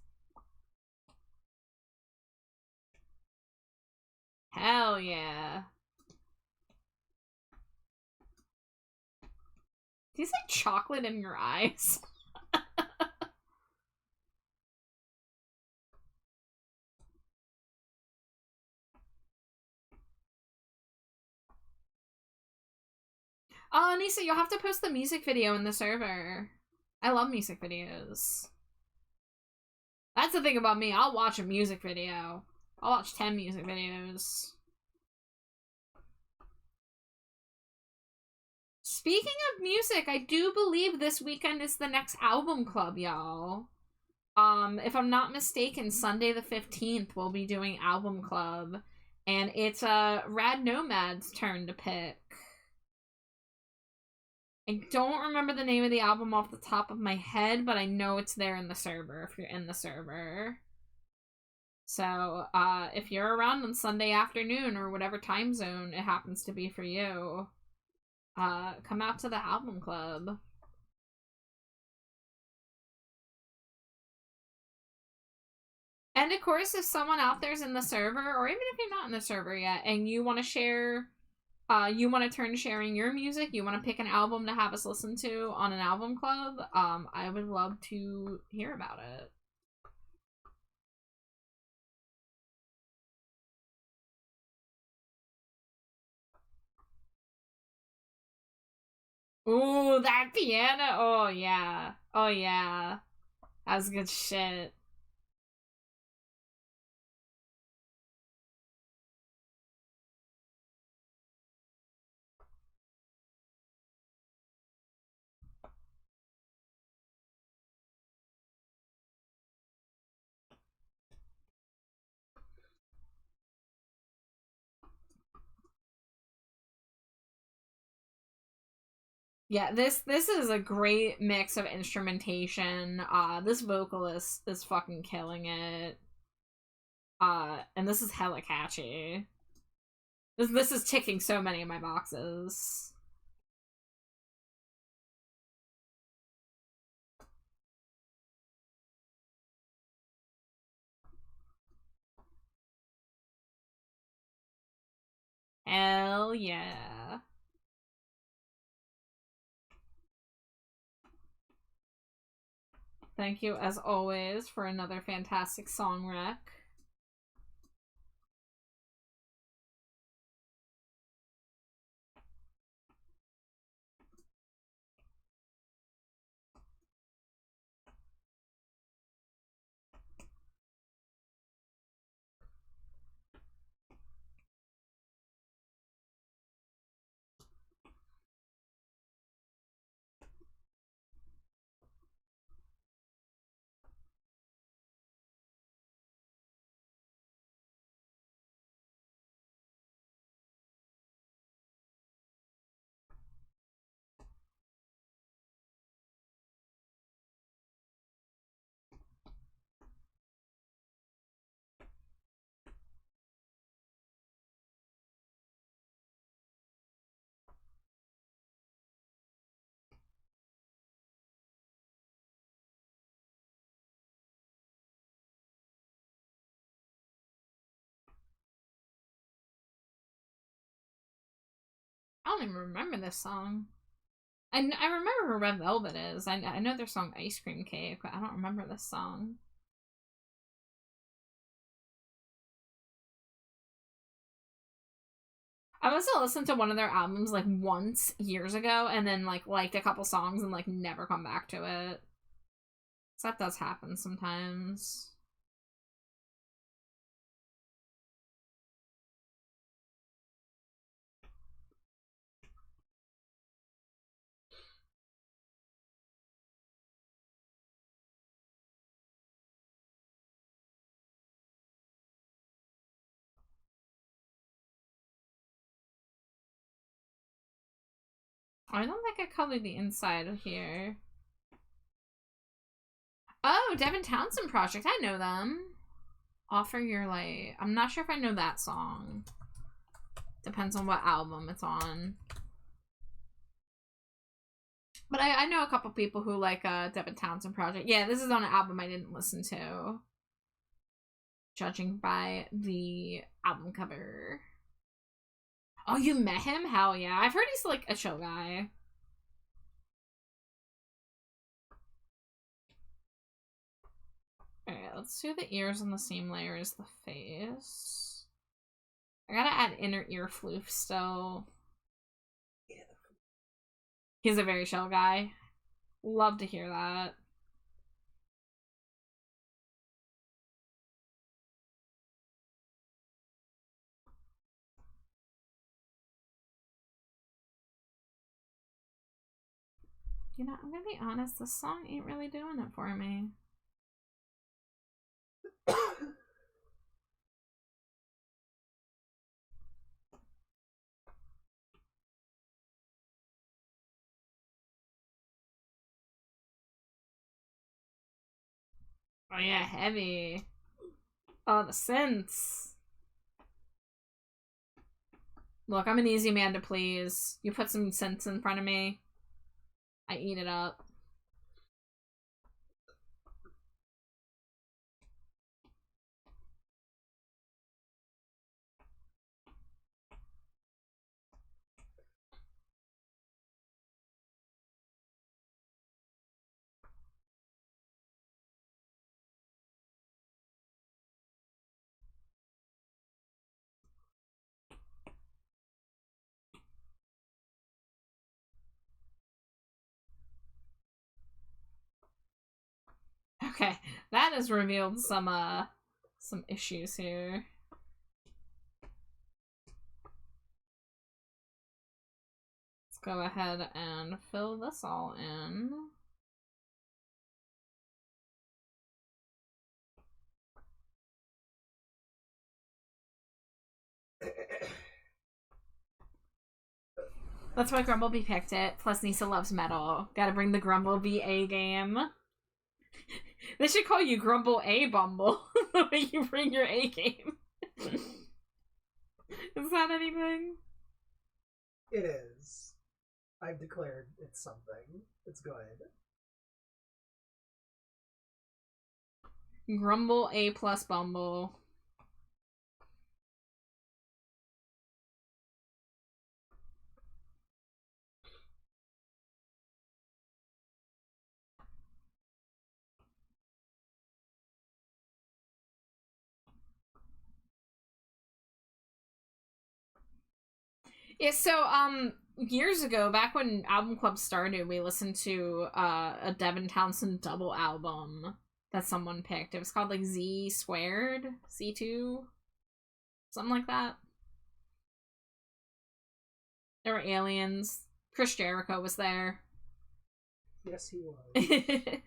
Speaker 2: Hell yeah. Do you say chocolate in your eyes? Oh, Nisa, you'll have to post the music video in the server. I love music videos. That's the thing about me. I'll watch a music video. I'll watch 10 music videos. Speaking of music, I do believe this weekend is the next album club, y'all. If I'm not mistaken, Sunday the 15th we'll be doing album club. And it's Rad Nomad's turn to pick. I don't remember the name of the album off the top of my head, but I know it's there in the server if you're in the server. So, if you're around on Sunday afternoon or whatever time zone it happens to be for you, come out to the album club. And of course, if someone out there's in the server, or even if you're not in the server yet, and you want to share, you want to turn to sharing your music, you want to pick an album to have us listen to on an album club, I would love to hear about it. Ooh, that piano! Oh, yeah. Oh, yeah. That was good shit. Yeah, this is a great mix of instrumentation. This vocalist is fucking killing it. And this is hella catchy. This is ticking so many of my boxes. Hell yeah. Thank you, as always, for another fantastic song rec. I don't even remember this song. I remember who Red Velvet is. I know their song Ice Cream Cake, but I don't remember this song. I must have listened to one of their albums like once years ago and then like liked a couple songs and like never come back to it. So that does happen sometimes. I don't think I colored the inside here. Oh, Devin Townsend Project. I know them. Offer Your Light. I'm not sure if I know that song. Depends on what album it's on. But I know a couple people who like Devin Townsend Project. Yeah, this is on an album I didn't listen to. Judging by the album cover. Oh, you met him? Hell yeah. I've heard he's like a chill guy. Alright, let's do the ears on the same layer as the face. I gotta add inner ear floof still. He's a very chill guy. Love to hear that. You know, I'm gonna be honest, this song ain't really doing it for me. Oh yeah, heavy. Oh, the synths. Look, I'm an easy man to please. You put some synths in front of me, I eat it up. Okay, that has revealed some issues here. Let's go ahead and fill this all in. That's why Grumblebee picked it. Plus, Nisa loves metal. Gotta bring the Grumblebee A game. They should call you Grumble A Bumble. The way you bring your A game. Is that anything?
Speaker 4: It is. I've declared it's something. It's good.
Speaker 2: Grumble A plus Bumble. Yeah, so years ago, back when Album Club started, we listened to a Devin Townsend double album that someone picked. It was called like Z Squared, Z2, something like that. There were aliens. Chris Jericho was there.
Speaker 4: Yes, he was.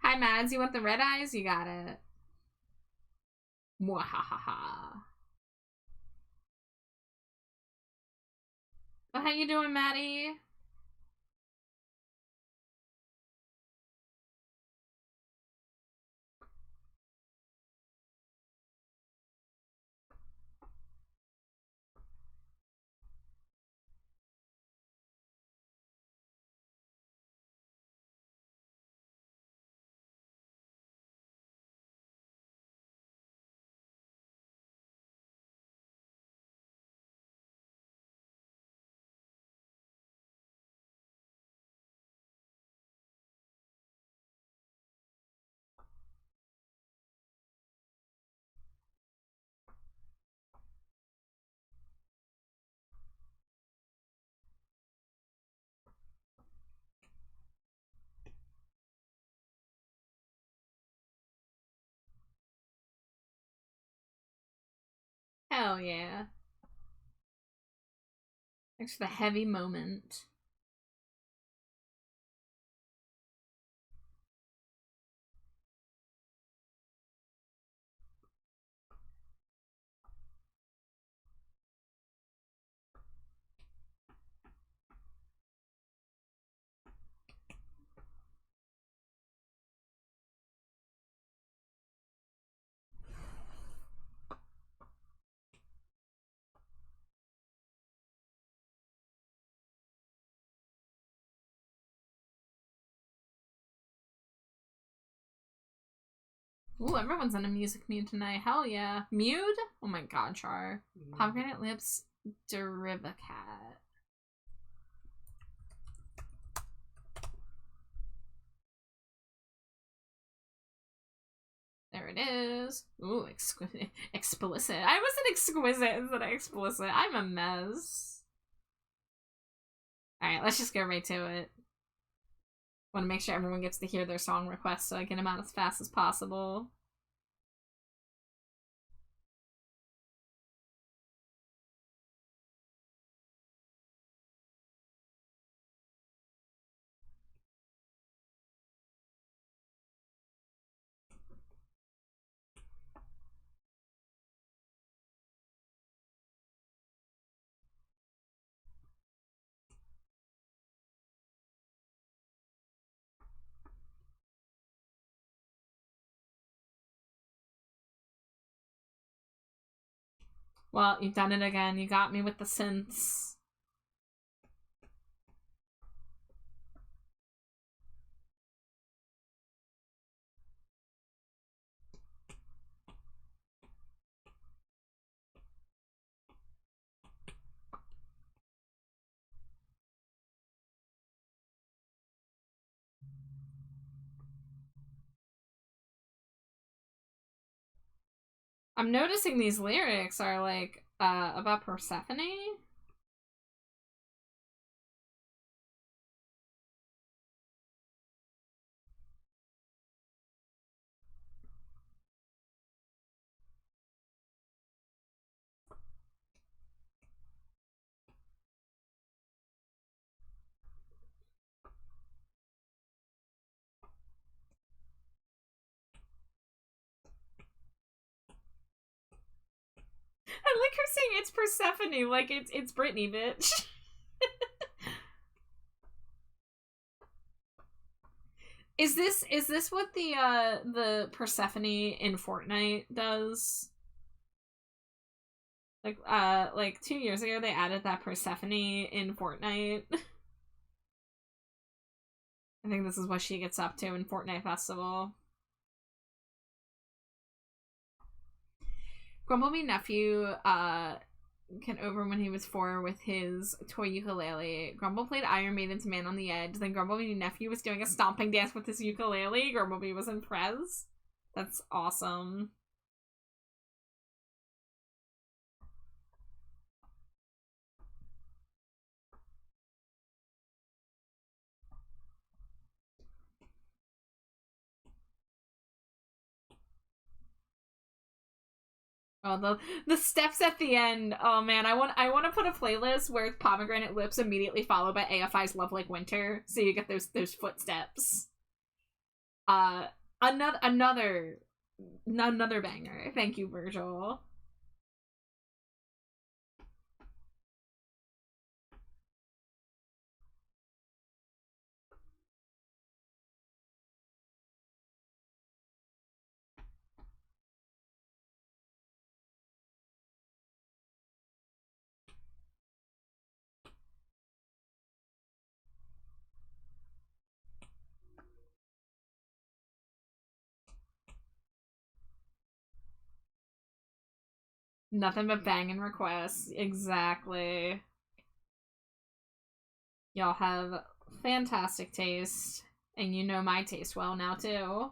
Speaker 2: Hi, Mads. You want the red eyes? You got it. Mwahaha. Well, how you doing, Maddie? Hell yeah. Thanks for the heavy moment. Ooh, everyone's on a music mute tonight. Hell yeah. Mute? Oh my god, Char. Pomegranate Lips, Derivacat. There it is. Ooh, explicit. I wasn't exquisite instead of explicit. I'm a mess. Alright, let's just get right to it. Want to make sure everyone gets to hear their song requests so I get them out as fast as possible. Well, you've done it again. You got me with the synths. I'm noticing these lyrics are like about Persephone. I like her saying it's Persephone, like it's Britney, bitch. Is this what the Persephone in Fortnite does? Like 2 years ago they added that Persephone in Fortnite. I think this is what she gets up to in Fortnite Festival. Grumblebee nephew came over when he was 4 with his toy ukulele. Grumble played Iron Maiden's Man on the Edge. Then Grumblebee nephew was doing a stomping dance with his ukulele. Grumblebee was impressed. That's awesome. Oh, the steps at the end. Oh man, I want to put a playlist where it's Pomegranate Lips immediately followed by AFI's Love Like Winter, so you get those footsteps. Another banger. Thank you, Virgil. Nothing but banging requests. Exactly. Y'all have fantastic taste. And you know my taste well now, too.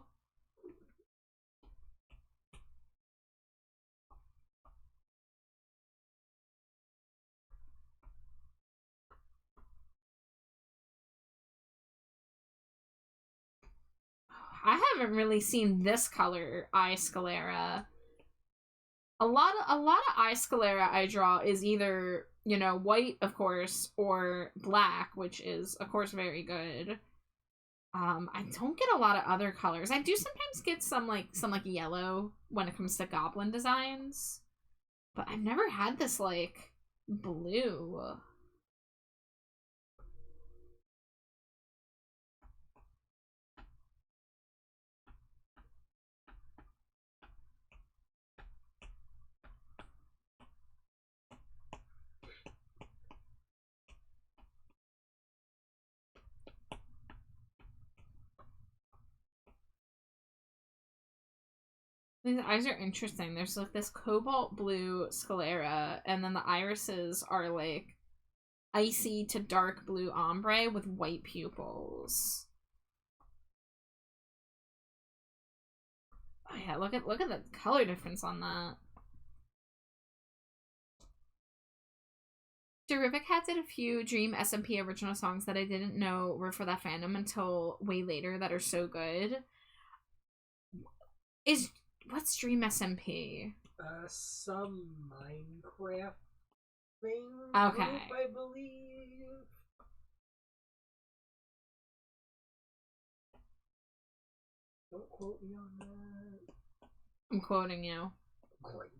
Speaker 2: I haven't really seen this color eye sclera. A lot of eye sclera I draw is either, you know, white, of course, or black, which is, of course, very good. I don't get a lot of other colors. I do sometimes get some yellow when it comes to goblin designs. But I've never had this, like, blue. These eyes are interesting. There's like this cobalt blue sclera, and then the irises are like icy to dark blue ombre with white pupils. Oh yeah, look at the color difference on that. Terrific had did a few Dream SMP original songs that I didn't know were for that fandom until way later that are so good. What's Dream SMP?
Speaker 4: Some Minecraft thing.
Speaker 2: Okay.
Speaker 4: Group, I believe. Don't quote me on that.
Speaker 2: I'm quoting you.
Speaker 4: Great.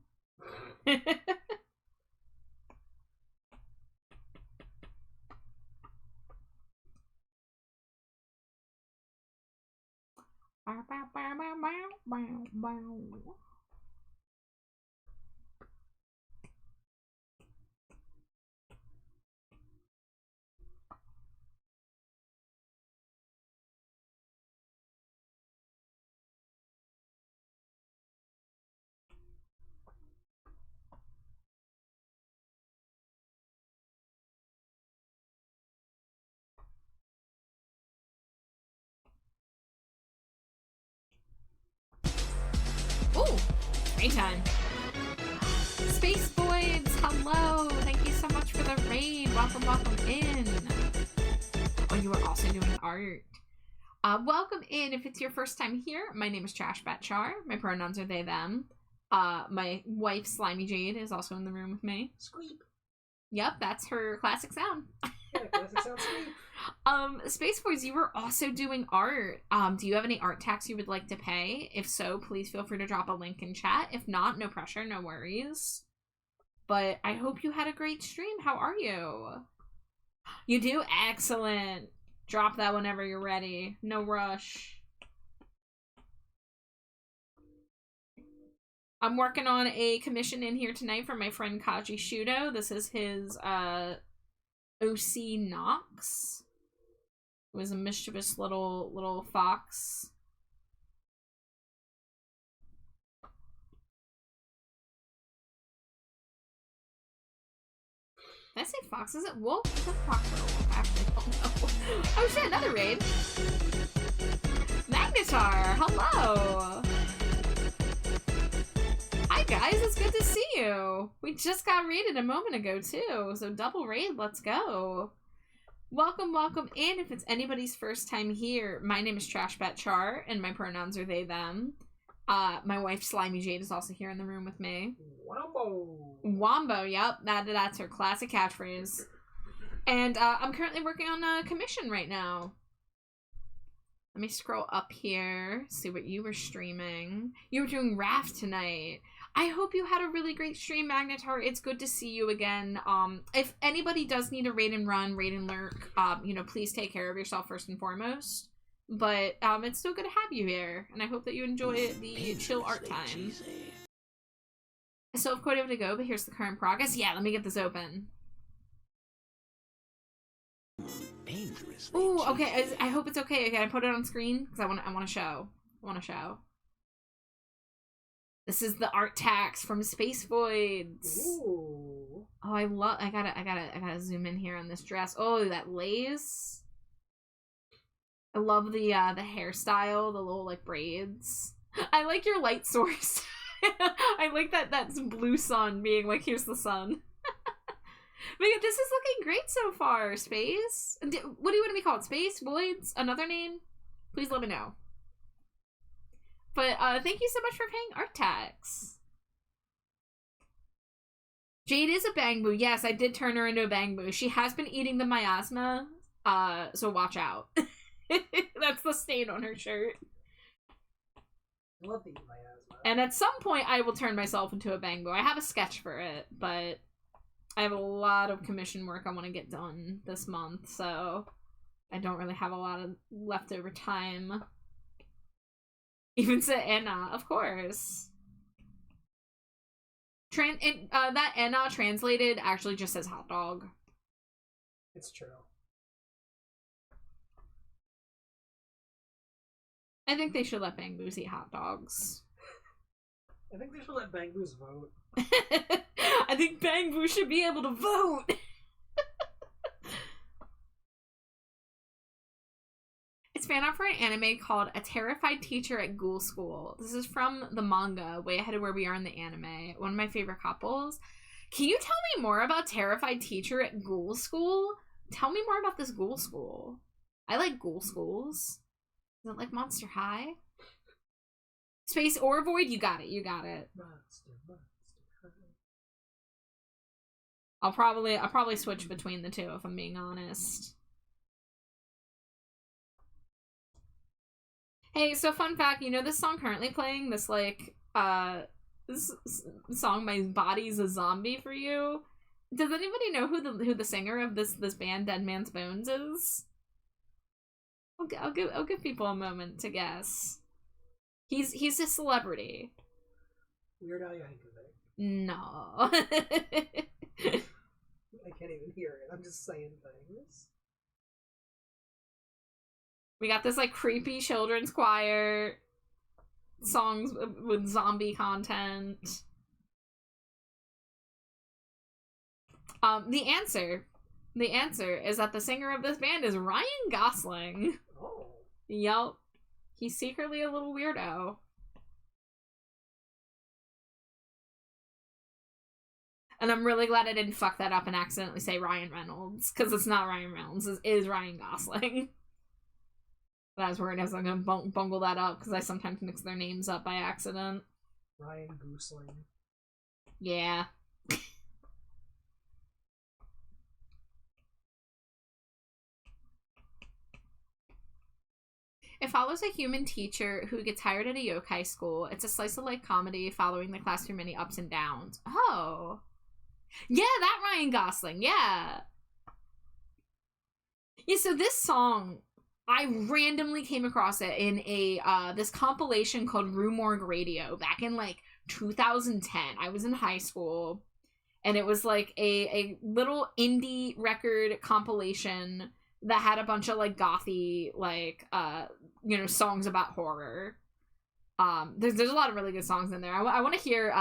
Speaker 2: Ooh, great time. Space Boys, hello. Thank you so much for the raid. Welcome in. Oh, you are also doing art. Welcome in. If it's your first time here, my name is Trashbatchar. My pronouns are they, them. My wife, Slimy Jade, is also in the room with me.
Speaker 4: Squeak.
Speaker 2: Yep, that's her classic sound.
Speaker 4: Yeah, classic sound squeak.
Speaker 2: Space Boys, you were also doing art. Do you have any art tax you would like to pay? If so, please feel free to drop a link in chat. If not, no pressure, no worries. But I hope you had a great stream. How are you? You do? Excellent. Drop that whenever you're ready. No rush. I'm working on a commission in here tonight for my friend Kaji Shudo. This is his OC Nox. It was a mischievous little fox. Did I say fox? Is it wolf? Is it fox or wolf? I actually don't know. Oh shit, another raid. Magnetar, hello. Hi guys, it's good to see you. We just got raided a moment ago too, so double raid, let's go. Welcome, welcome in. If it's anybody's first time here, my name is TrashBatChar, and my pronouns are they, them. My wife Slimy Jade is also here in the room with me. Wombo, yep, that's her classic catchphrase. And I'm currently working on a commission right now. Let me scroll up here, see what you were streaming. You were doing Raft tonight. I hope you had a really great stream, Magnetar. It's good to see you again. If anybody does need a raid and run, raid and lurk, you know, please take care of yourself first and foremost. But it's still good to have you here, and I hope that you enjoy the chill art time. I still have quite a bit to go, but here's the current progress. Yeah, let me get this open. Ooh, okay. I hope it's okay. Can I put it on screen? Because I want to show. This is the art tax from Space Voids.
Speaker 4: Ooh.
Speaker 2: Oh, I gotta zoom in here on this dress. Oh, that lace. I love the hairstyle, the little like braids. I like your light source. I like that's blue sun being like, here's the sun. But yeah, this is looking great so far, Space. What do you want to be called? Space? Voids? Another name? Please let me know. But thank you so much for paying art tax. Jade is a Bangbu. Yes, I did turn her into a Bangbu. She has been eating the miasma, so watch out. That's the stain on her shirt.
Speaker 4: I love the miasma.
Speaker 2: And at some point, I will turn myself into a Bangbu. I have a sketch for it, but I have a lot of commission work I want to get done this month, so I don't really have a lot of leftover time. Even to Enna, of course. That Enna translated actually just says hot dog.
Speaker 4: It's true.
Speaker 2: I think they should let Bangbus eat hot dogs.
Speaker 4: I think they should let Bangbus vote.
Speaker 2: I think Bangbu should be able to vote. It's fan art for an anime called A Terrified Teacher at Ghoul School. This is from the manga, way ahead of where we are in the anime. One of my favorite couples. Can you tell me more about Terrified Teacher at Ghoul School? Tell me more about this ghoul school. I like ghoul schools. Is it like Monster High? Space or Void? You got it.
Speaker 4: Monster High.
Speaker 2: I'll probably switch between the two if I'm being honest. Hey, so fun fact, you know this song currently playing? This like this song "My Body's a Zombie for You"? Does anybody know who the singer of this band Dead Man's Bones is? I'll give people a moment to guess. He's a celebrity.
Speaker 4: Weird Al Yankovic.
Speaker 2: No.
Speaker 4: I can't even hear it. I'm just saying things.
Speaker 2: We got this like creepy children's choir songs with zombie content. The answer is that the singer of this band is Ryan Gosling.
Speaker 4: Oh.
Speaker 2: Yep. He's secretly a little weirdo. And I'm really glad I didn't fuck that up and accidentally say Ryan Reynolds, because it's not Ryan Reynolds, it is Ryan Gosling. But I was worried I was going to bungle that up, because I sometimes mix their names up by accident.
Speaker 4: Ryan Gosling.
Speaker 2: Yeah. It follows a human teacher who gets hired at a yokai school. It's a slice-of-life comedy following the class through many ups and downs. Oh. Yeah, that Ryan Gosling, yeah. Yeah, so this song, I randomly came across it in a this compilation called Rue Morgue Radio back in like 2010. I was in high school, and it was like a little indie record compilation that had a bunch of like gothy, like you know, songs about horror. There's a lot of really good songs in there. I want to hear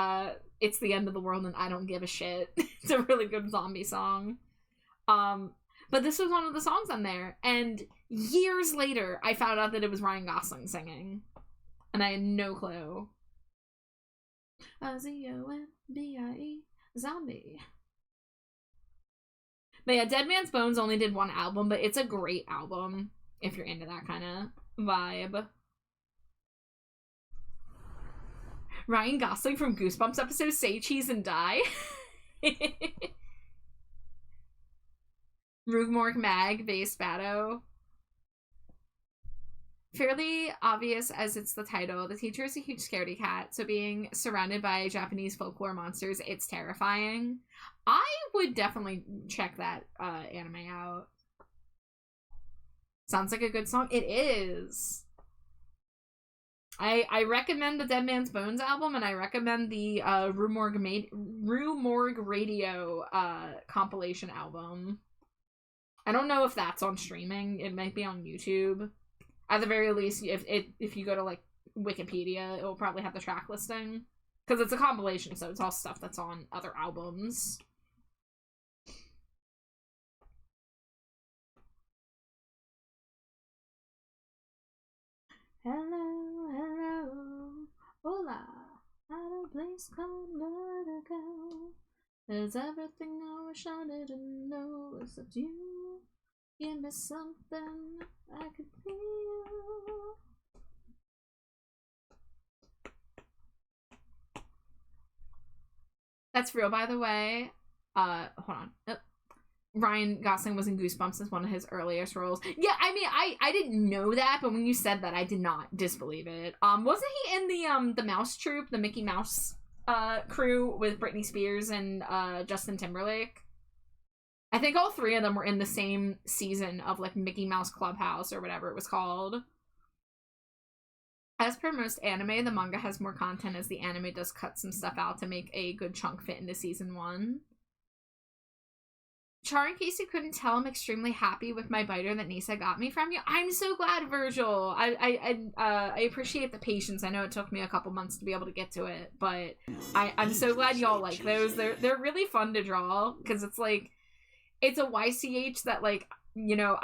Speaker 2: It's the End of the World and I Don't Give a Shit. It's a really good zombie song. But this was one of the songs on there, and years later I found out that it was Ryan Gosling singing, and I had no clue. Z-O-M-B-I-E, zombie. But yeah, Dead Man's Bones only did one album, but it's a great album if you're into that kind of vibe. Ryan Gosling from Goosebumps episode Say Cheese and Die. Rugmork Mag, Bass Batto. Fairly obvious as it's the title, the teacher is a huge scaredy cat, so being surrounded by Japanese folklore monsters, it's terrifying. I would definitely check that anime out. Sounds like a good song. It is. I recommend the Dead Man's Bones album, and I recommend the Rue Morgue Radio compilation album. I don't know if that's on streaming. It might be on YouTube. At the very least, if you go to like Wikipedia, it will probably have the track listing, because it's a compilation, so it's all stuff that's on other albums. Hello, hello, hola, at a place called Vertigo. There's everything I wish I didn't know, except you. Give me something I could feel. That's real, by the way. Hold on. Oh. Ryan Gosling was in Goosebumps as one of his earliest roles. Yeah, I mean, I didn't know that, but when you said that, I did not disbelieve it. Wasn't he in the Mouse Troupe, the Mickey Mouse crew with Britney Spears and Justin Timberlake? I think all three of them were in the same season of like Mickey Mouse Clubhouse or whatever it was called. As per most anime, the manga has more content as the anime does cut some stuff out to make a good chunk fit into season 1. Char, in case you couldn't tell, I'm extremely happy with my biter that Nisa got me from you. I'm so glad, Virgil. I appreciate the patience. I know it took me a couple months to be able to get to it, but I'm so glad y'all like those. They're really fun to draw, because it's like, it's a YCH that, like, you know,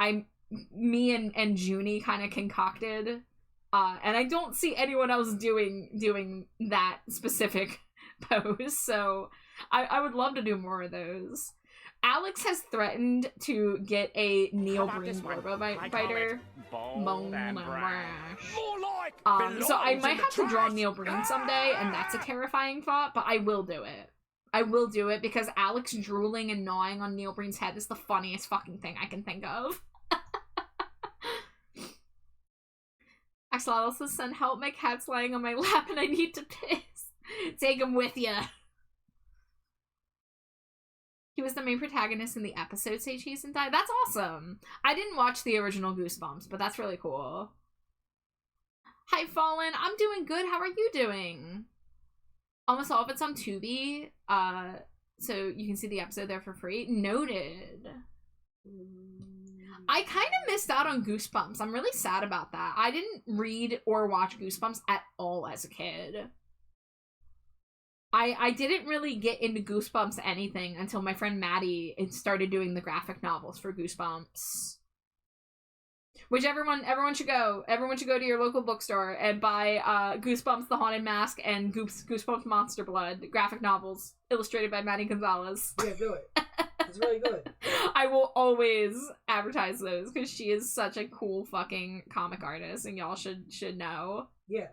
Speaker 2: me and Junie kind of concocted, and I don't see anyone else doing that specific pose, so I would love to do more of those. Alex has threatened to get a Neil Breen Borbo biter. So I might have to draw Neil Breen someday, and that's a terrifying thought, but I will do it. I will do it, because Alex drooling and gnawing on Neil Breen's head is the funniest fucking thing I can think of. Axolotl says, "Son, help, my cat's lying on my lap and I need to piss." Take him with ya. He was the main protagonist in the episode Say Cheese and Die. That's awesome. I didn't watch the original Goosebumps, but that's really cool. Hi, Fallen. I'm doing good. How are you doing? Almost all of it's on Tubi, so you can see the episode there for free. Noted. I kind of missed out on Goosebumps. I'm really sad about that. I didn't read or watch Goosebumps at all as a kid. I didn't really get into Goosebumps anything until my friend Maddie started doing the graphic novels for Goosebumps. Which everyone should go. Everyone should go to your local bookstore and buy Goosebumps The Haunted Mask and Goosebumps Monster Blood graphic novels illustrated by Maddie Gonzalez.
Speaker 4: Yeah, do it. It's really good.
Speaker 2: I will always advertise those because she is such a cool fucking comic artist, and y'all should know.
Speaker 4: Yeah.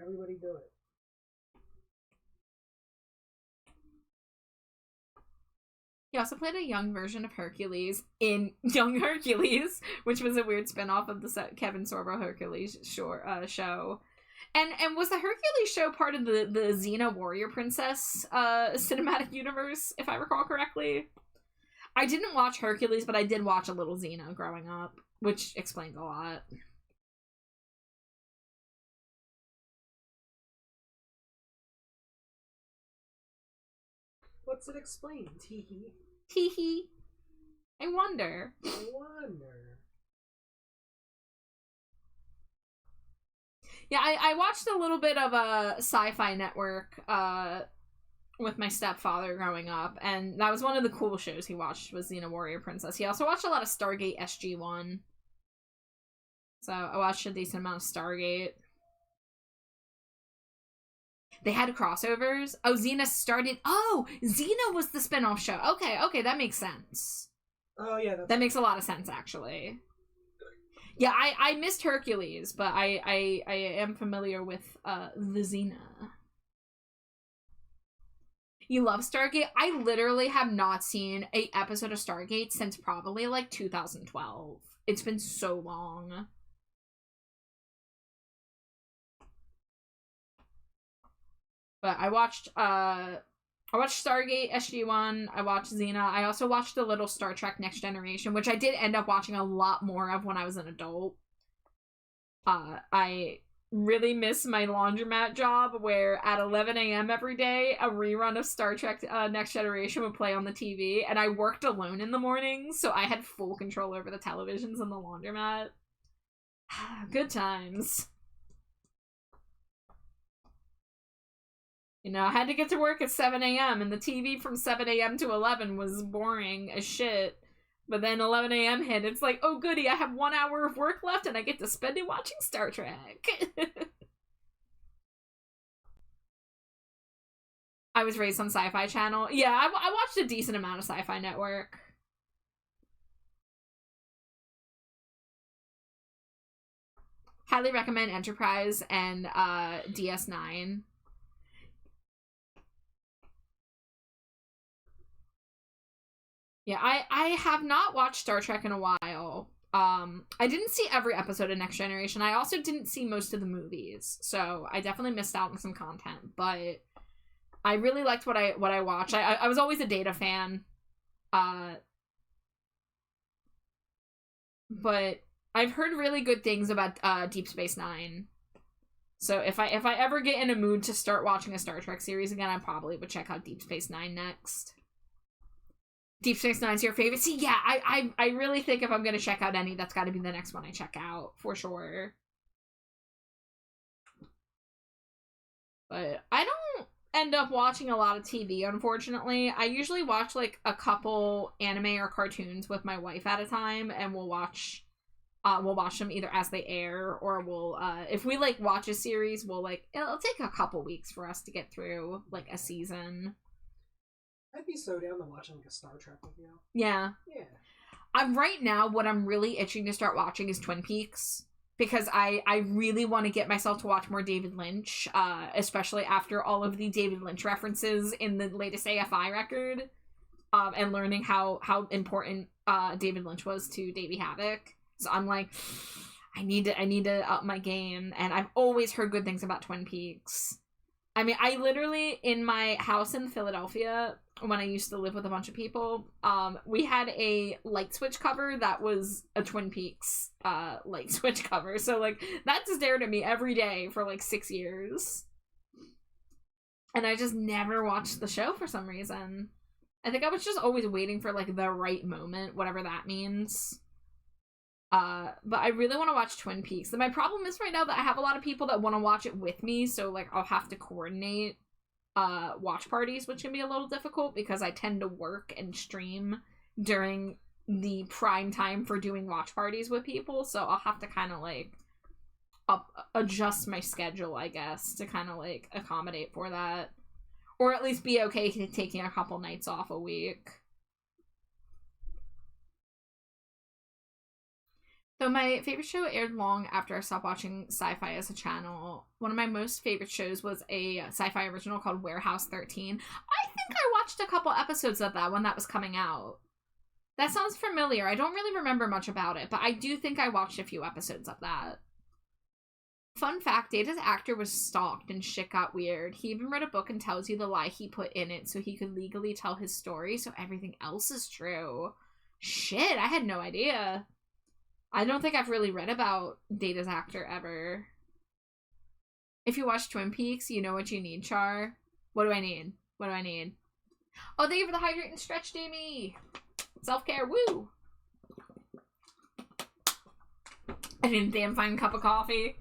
Speaker 4: Everybody do it.
Speaker 2: He also played a young version of Hercules in Young Hercules, which was a weird spinoff of the Kevin Sorbo Hercules show. And was the Hercules show part of the Xena Warrior Princess cinematic universe, if I recall correctly? I didn't watch Hercules, but I did watch a little Xena growing up, which explains a lot.
Speaker 4: What's it explained? Tee hee.
Speaker 2: Tee hee. I wonder. Yeah, I watched a little bit of a Sci-Fi Network with my stepfather growing up, and that was one of the cool shows he watched, was Xena Warrior Princess. He also watched a lot of Stargate SG-1. So I watched a decent amount of Stargate. They had crossovers. Oh, Xena started... Oh! Xena was the spinoff show. Okay, that makes sense.
Speaker 4: Oh, yeah.
Speaker 2: That makes a lot of sense, actually. Yeah, I missed Hercules, but I am familiar with the Xena. You love Stargate? I literally have not seen an episode of Stargate since probably, like, 2012. It's been so long. But I watched Stargate SG-1, I watched Xena, I also watched a little Star Trek Next Generation, which I did end up watching a lot more of when I was an adult. I really miss my laundromat job, where at 11 a.m. every day, a rerun of Star Trek Next Generation would play on the TV, and I worked alone in the mornings, so I had full control over the televisions in the laundromat. Good times. You know, I had to get to work at 7 a.m. and the TV from 7 a.m. to 11 was boring as shit. But then 11 a.m. hit, it's like, oh goody, I have 1 hour of work left and I get to spend it watching Star Trek. I was raised on Sci-Fi Channel. Yeah, I watched a decent amount of Sci-Fi Network. Highly recommend Enterprise and DS9. Yeah, I have not watched Star Trek in a while. I didn't see every episode of Next Generation. I also didn't see most of the movies, so I definitely missed out on some content. But I really liked what I watched. I was always a Data fan, but I've heard really good things about Deep Space Nine. So if I ever get in a mood to start watching a Star Trek series again, I probably would check out Deep Space Nine next. Deep Space Nine's your favorite? See, yeah, I really think if I'm gonna check out any, that's gotta be the next one I check out, for sure. But I don't end up watching a lot of TV, unfortunately. I usually watch, like, a couple anime or cartoons with my wife at a time, and we'll watch them either as they air, or we'll, if we, like, watch a series, we'll, like, it'll take a couple weeks for us to get through, like, a season.
Speaker 4: I'd be so down to watching like a Star Trek with you.
Speaker 2: Yeah. Right now, what I'm really itching to start watching is Twin Peaks. Because I really want to get myself to watch more David Lynch. Especially after all of the David Lynch references in the latest AFI record. And learning how important David Lynch was to Davey Havok. So I'm like, I need to up my game. And I've always heard good things about Twin Peaks. I mean, I literally, in my house in Philadelphia, when I used to live with a bunch of people, we had a light switch cover that was a Twin Peaks light switch cover. So, like, that stared at me every day for, like, 6 years. And I just never watched the show for some reason. I think I was just always waiting for, like, the right moment, whatever that means. But I really want to watch Twin Peaks. And my problem is right now that I have a lot of people that want to watch it with me, so, like, I'll have to coordinate watch parties, which can be a little difficult because I tend to work and stream during the prime time for doing watch parties with people, so I'll have to kind of, like, adjust my schedule, I guess, to kind of, like, accommodate for that. Or at least be okay taking a couple nights off a week. So my favorite show aired long after I stopped watching sci-fi as a channel. One of my most favorite shows was a sci-fi original called Warehouse 13. I think I watched a couple episodes of that when that was coming out. That sounds familiar. I don't really remember much about it, but I do think I watched a few episodes of that. Fun fact, Data's actor was stalked and shit got weird. He even read a book and tells you the lie he put in it so he could legally tell his story so everything else is true. Shit, I had no idea. I don't think I've really read about Data's actor ever. If you watch Twin Peaks, you know what you need, Char. What do I need? What do I need? Oh, thank you for the hydrate and stretch, Jamie. Self-care, woo. I need a damn fine cup of coffee.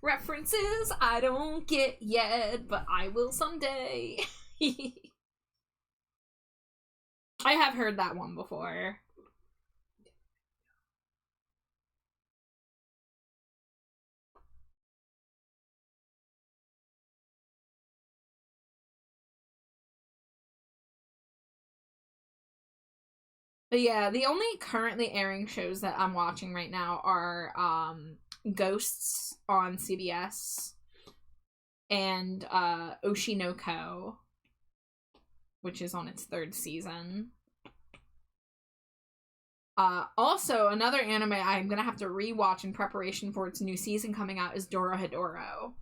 Speaker 2: References I don't get yet, but I will someday. I have heard that one before. But yeah, the only currently airing shows that I'm watching right now are Ghosts on CBS and Oshinoko, which is on its 3rd season. Also, another anime I'm gonna have to rewatch in preparation for its new season coming out is Dorohedoro.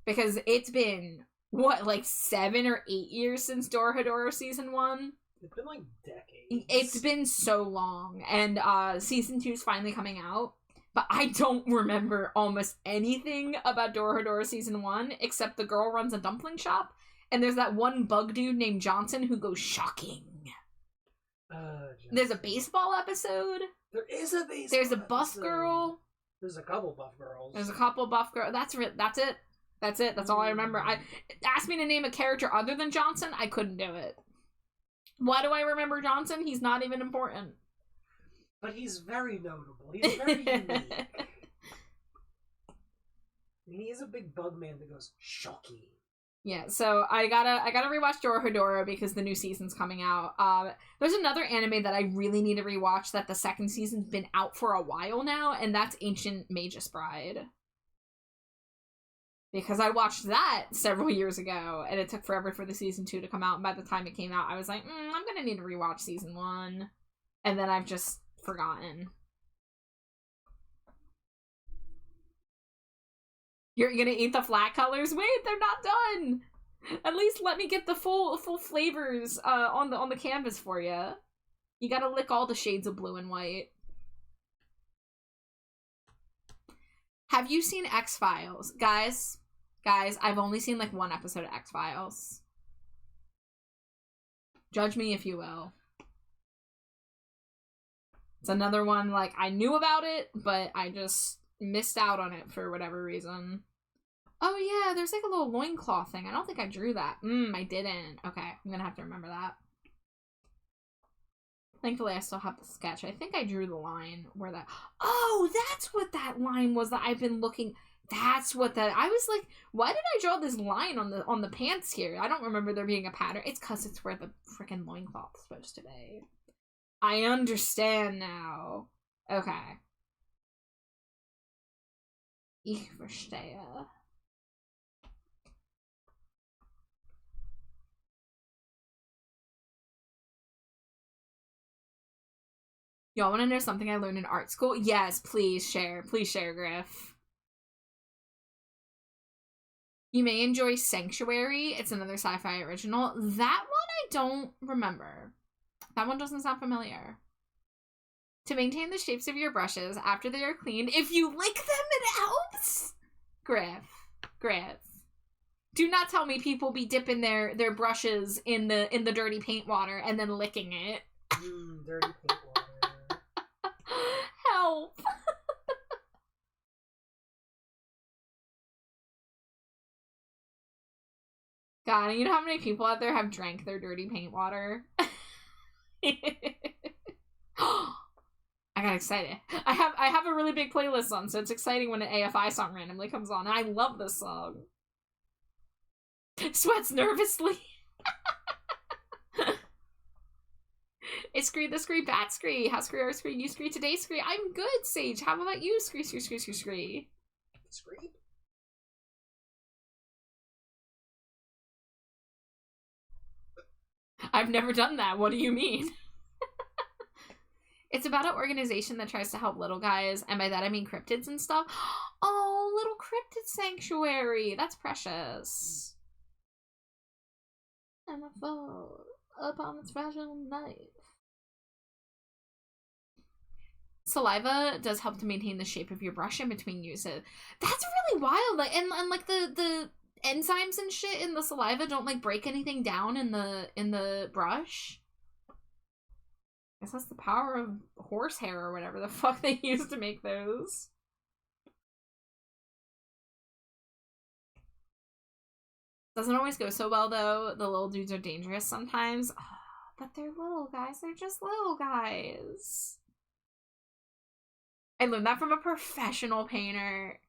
Speaker 2: Because it's been, what, like 7 or 8 years since Dorohedoro season 1?
Speaker 4: It's been like decades.
Speaker 2: It's been so long, and season 2 is finally coming out, but I don't remember almost anything about Dorohedoro season 1, except the girl runs a dumpling shop, and there's that one bug dude named Johnson who goes shocking. There's a baseball episode.
Speaker 4: There is a baseball
Speaker 2: There's a buff girl.
Speaker 4: There's a couple buff girls.
Speaker 2: There's a couple buff girls. That's it. That's it. That's all I remember. Asked me to name a character other than Johnson, I couldn't do it. Why do I remember Johnson? He's not even important.
Speaker 4: But he's very notable. He's very unique. I mean, he is a big bug man that goes shocking.
Speaker 2: Yeah, so I gotta rewatch Dorohedoro because the new season's coming out. There's another anime that I really need to rewatch that the 2nd season's been out for a while now, and that's Ancient Magus Bride. Because I watched that several years ago, and it took forever for the season 2 to come out, and by the time it came out, I was like, I'm gonna need to rewatch season 1. And then I've just forgotten. You're gonna eat the flat colors? Wait, they're not done! At least let me get the full flavors on the canvas for you. You gotta lick all the shades of blue and white. Have you seen X-Files? Guys, I've only seen like 1 episode of X-Files. Judge me if you will. It's another one, like, I knew about it, but I just missed out on it for whatever reason. Oh yeah, there's like a little loincloth thing. I don't think I drew that. I didn't. Okay, I'm gonna have to remember that. Thankfully, I still have the sketch. I think I drew the line where that... Oh, that's what that line was that I've been looking... That's what that... I was like, why did I draw this line on the pants here? I don't remember there being a pattern. It's because it's where the freaking loincloth's supposed to be. I understand now. Okay. Ich verstehe. Y'all want to know something I learned in art school? Yes, please share. Please share, Griff. You may enjoy Sanctuary. It's another sci-fi original. That one I don't remember. That one doesn't sound familiar. To maintain the shapes of your brushes after they are cleaned, if you lick them, it helps? Griff. Do not tell me people be dipping their brushes in the dirty paint water and then licking it.
Speaker 4: Dirty paint water.
Speaker 2: Help. God, you know how many people out there have drank their dirty paint water? I got excited. I have a really big playlist on, so it's exciting when an AFI song randomly comes on. I love this song. Sweats nervously. It's Scree the Scree, Bat Scree, How Scree, Our Scree, You Scree, Today Scree. I'm good, Sage. How about you, Scree?
Speaker 4: Scree?
Speaker 2: I've never done that. What do you mean? It's about an organization that tries to help little guys, and by that I mean cryptids and stuff. Oh, little cryptid sanctuary. That's precious. And I fall upon its fragile knife. Saliva does help to maintain the shape of your brush in between uses. That's really wild. Like, and like the enzymes and shit in the saliva don't like break anything down in the brush. I guess that's the power of horsehair or whatever the fuck they use to make those. Doesn't always go so well though. The little dudes are dangerous sometimes. Oh, but they're little guys. They're just little guys. I learned that from a professional painter.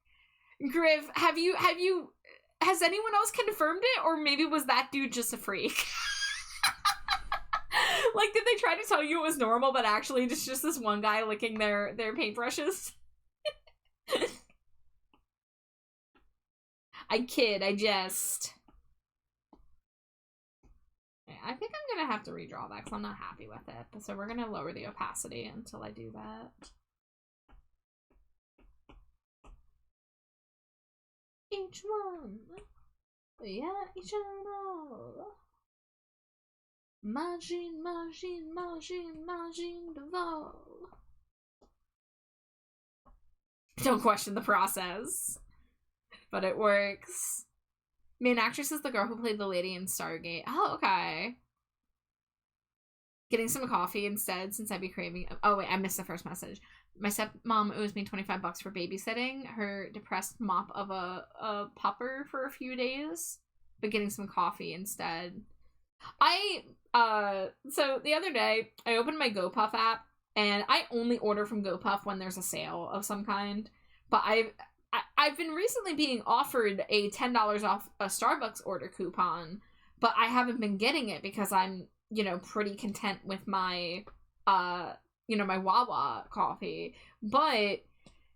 Speaker 2: Griff, has anyone else confirmed it, or maybe was that dude just a freak? Like, did they try to tell you it was normal, but actually it's just this one guy licking their paintbrushes? I kid, I jest. Yeah, I think I'm gonna have to redraw that because I'm not happy with it. So we're gonna lower the opacity until I do that. Each one. Yeah, each and all. Imagine the vol. Don't question the process. But it works. Main actress is the girl who played the lady in Stargate. Oh, okay. Getting some coffee instead since I'd be craving. Oh, wait, I missed the first message. My stepmom owes me $25 for babysitting her depressed mop of a pupper for a few days, but getting some coffee instead. So the other day, I opened my GoPuff app, and I only order from GoPuff when there's a sale of some kind, but I've been recently being offered a $10 off a Starbucks order coupon, but I haven't been getting it because I'm, pretty content with my, my Wawa coffee. But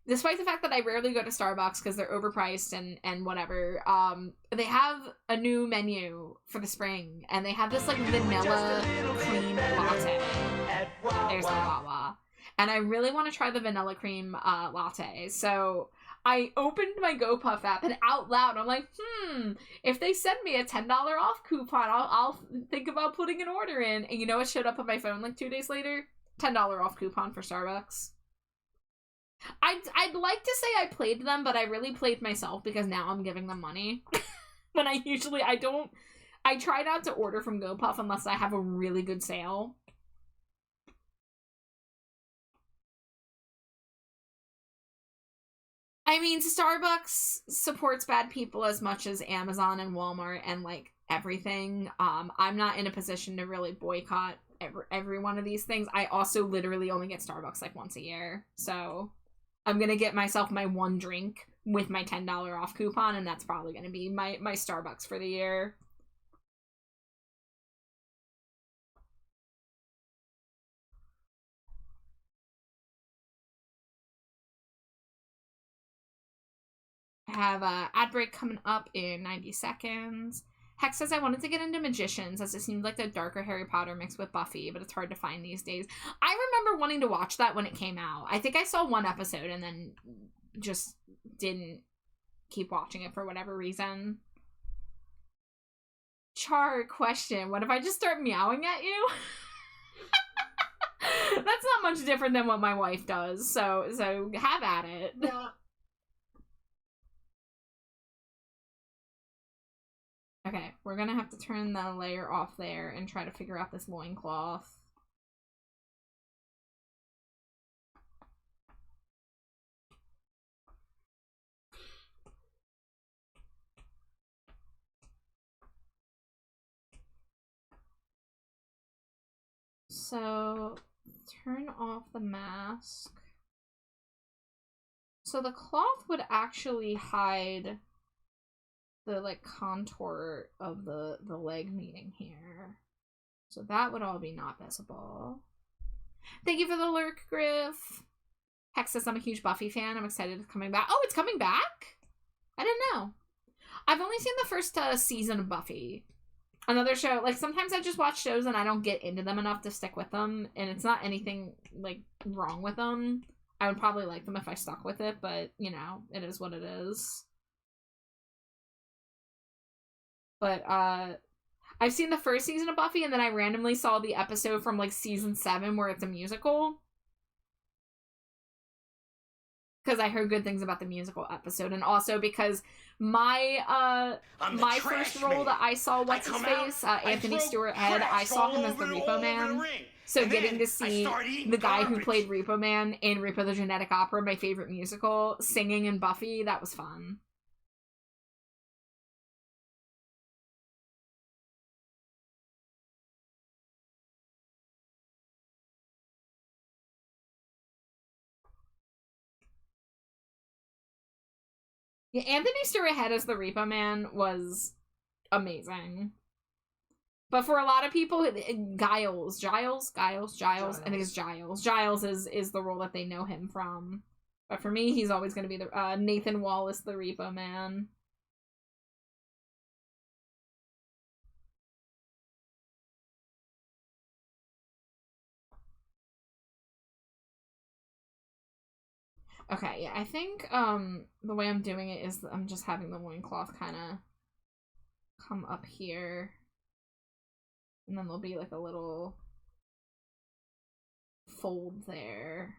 Speaker 2: despite the fact that I rarely go to Starbucks because they're overpriced and whatever, they have a new menu for the spring, and they have this, like, vanilla cream latte. There's the Wawa. And I really want to try the vanilla cream latte, so I opened my GoPuff app, and out loud, I'm like, if they send me a $10 off coupon, I'll think about putting an order in. And you know what showed up on my phone like 2 days later? $10 off coupon for Starbucks. I'd like to say I played them, but I really played myself because now I'm giving them money. When I try not to order from GoPuff unless I have a really good sale. I mean, Starbucks supports bad people as much as Amazon and Walmart and, like, everything. I'm not in a position to really boycott every one of these things. I also literally only get Starbucks, like, once a year. So I'm gonna get myself my one drink with my $10 off coupon, and that's probably gonna be my Starbucks for the year. I have a ad break coming up in 90 seconds. Hex says, I wanted to get into Magicians as it seemed like the darker Harry Potter mixed with Buffy, but it's hard to find these days. I remember wanting to watch that when it came out. I think I saw one episode and then just didn't keep watching it for whatever reason. Char, question. What if I just start meowing at you? That's not much different than what my wife does, so have at it.
Speaker 4: Yeah.
Speaker 2: Okay, we're gonna have to turn the layer off there and try to figure out this loincloth. So, turn off the mask. So the cloth would actually hide the, like, contour of the leg meeting here. So that would all be not visible. Thank you for the lurk, Griff. Hex says, I'm a huge Buffy fan. I'm excited it's coming back. Oh, it's coming back? I didn't know. I've only seen the first season of Buffy. Another show, like, sometimes I just watch shows and I don't get into them enough to stick with them. And it's not anything, like, wrong with them. I would probably like them if I stuck with it, but, it is what it is. But, I've seen the first season of Buffy, and then I randomly saw the episode from, like, season 7 where it's a musical. because I heard good things about the musical episode, and also because my my first role that I saw what's his face, Anthony Stewart Head, I saw him as the Repo Man. So getting to see the guy who played Repo Man in Repo the Genetic Opera, my favorite musical, singing in Buffy, that was fun. Yeah, Anthony Stewart Head as the Repo Man was amazing. But for a lot of people, Giles, I think it's Giles. Giles is the role that they know him from. But for me, he's always going to be the Nathan Wallace, the Repo Man. Okay, yeah, I think the way I'm doing it is I'm just having the loincloth kind of come up here. And then there'll be like a little fold there.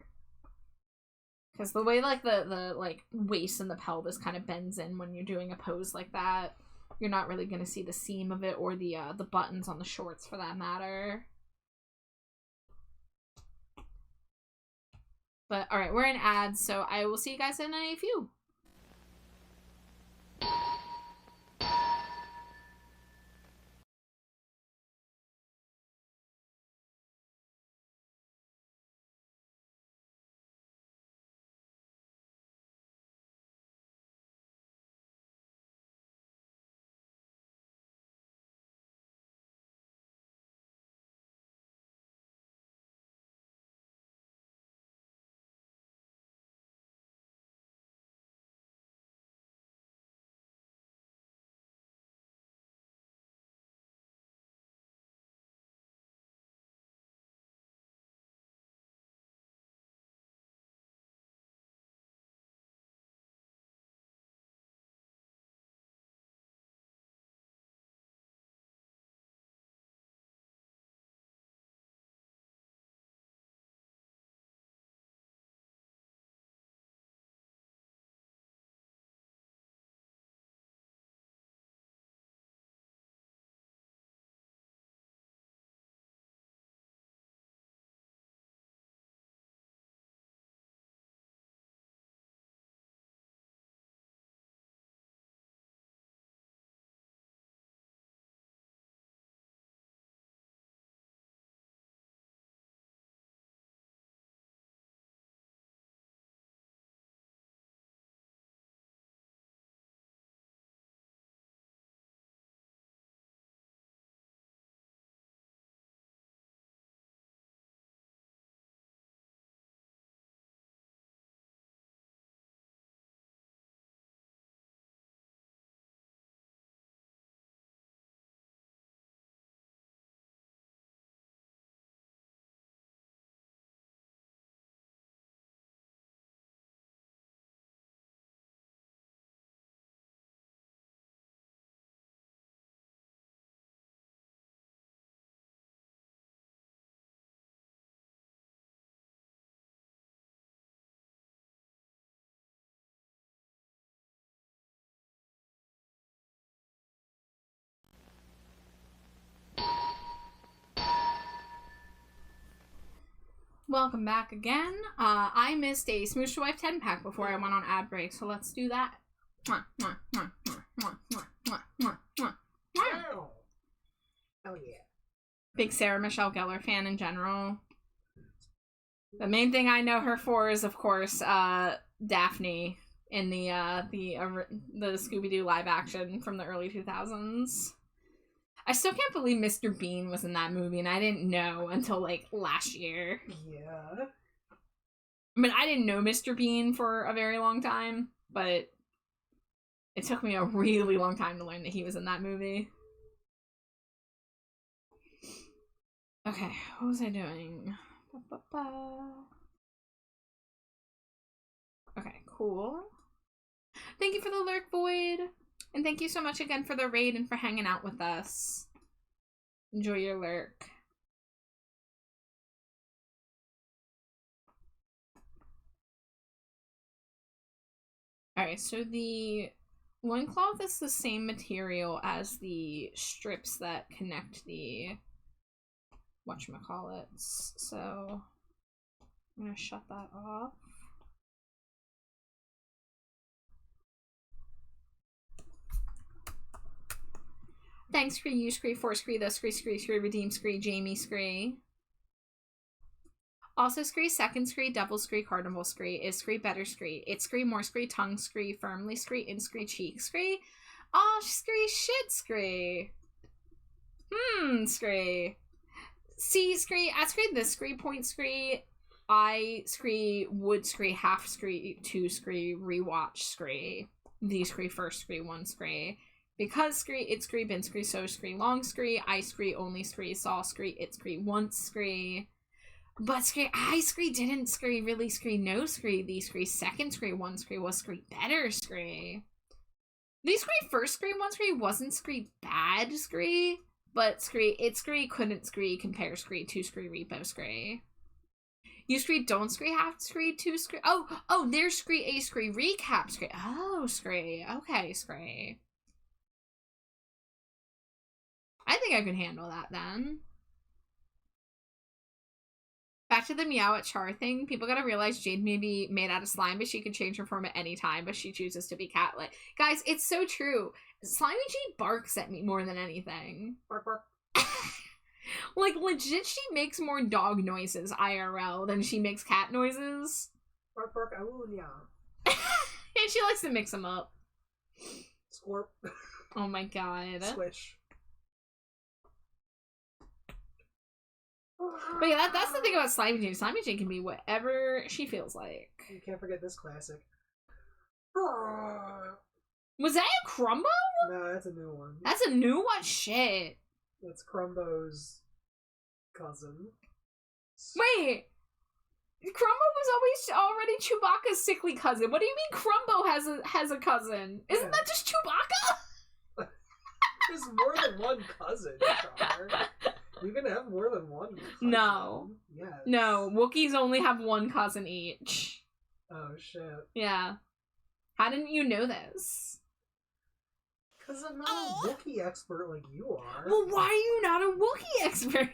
Speaker 2: Because the way like the like waist and the pelvis kind of bends in when you're doing a pose like that, you're not really gonna see the seam of it or the buttons on the shorts for that matter. But alright, we're in ads, so I will see you guys in a few. Welcome back again. I missed a Smoosh to Wife 10-pack before I went on ad break, so let's do that.
Speaker 4: Oh yeah.
Speaker 2: Big Sarah Michelle Gellar fan in general. The main thing I know her for is, of course, Daphne in the Scooby-Doo live action from the early 2000s. I still can't believe Mr. Bean was in that movie, and I didn't know until, like, last year.
Speaker 4: Yeah.
Speaker 2: I mean, I didn't know Mr. Bean for a very long time, but it took me a really long time to learn that he was in that movie. Okay, what was I doing? Okay, cool. Thank you for the lurk, Void. And thank you so much again for the raid and for hanging out with us. Enjoy your lurk. Alright, so the loincloth is the same material as the strips that connect the whatchamacallits, so I'm gonna shut that off. Thanks, Scree, you Scree, for Scree, the Scree, Redeem Scree, Jamie Scree. Also Scree, second Scree, double Scree, cardinal Scree, is Scree, better Scree, it's Scree, more Scree, tongue Scree, firmly Scree, in Scree, cheek Scree. Aw, Scree, shit Scree. Scree. See Scree, at Scree, this Scree, point Scree, I Scree, would Scree, half Scree, two Scree, rewatch Scree, the Scree, first Scree, one Scree. Because Scree, it's Scree, bin Scree, so Scree, long Scree, I Scree, only Scree, saw Scree, it's Scree, once Scree. But Scree, I Scree, didn't Scree, really Scree, no Scree, the Scree, second Scree, one Scree, was Scree, better Scree. The Scree, first Scree, one Scree, wasn't Scree, bad Scree, but Scree, it's Scree, couldn't Scree, compare Scree, two Scree, repo Scree. You Scree, don't Scree, half Scree, two Scree, oh, there's Scree, a Scree, recap Scree, oh, Scree, okay, Scree. I think I could handle that then. Back to the meow at Char thing, people gotta realize Jade may be made out of slime, but she can change her form at any time, but she chooses to be catlit. Guys, it's so true. Slimy Jade barks at me more than anything.
Speaker 4: Bark, bark.
Speaker 2: Like, legit, she makes more dog noises IRL than she makes cat noises.
Speaker 4: Bark, bark, oh, yeah.
Speaker 2: And she likes to mix them up.
Speaker 4: Scorp.
Speaker 2: Oh my god.
Speaker 4: Swish.
Speaker 2: But yeah, that's the thing about Slimy Jade. Slimy Jade can be whatever she feels like.
Speaker 4: You can't forget this classic.
Speaker 2: Was that a Crumbo?
Speaker 4: No, that's a new one.
Speaker 2: That's a new one? Shit.
Speaker 4: It's Crumbo's cousin.
Speaker 2: Wait. Crumbo was already Chewbacca's sickly cousin. What do you mean Crumbo has a cousin? Isn't that just Chewbacca?
Speaker 4: There's more than one cousin, Char. You can have more than one cousin.
Speaker 2: No.
Speaker 4: Yes.
Speaker 2: No, Wookiees only have one cousin each.
Speaker 4: Oh, shit.
Speaker 2: Yeah. How didn't you know this?
Speaker 4: Because I'm not a Wookiee expert like you are.
Speaker 2: Well, why are you not a Wookiee expert?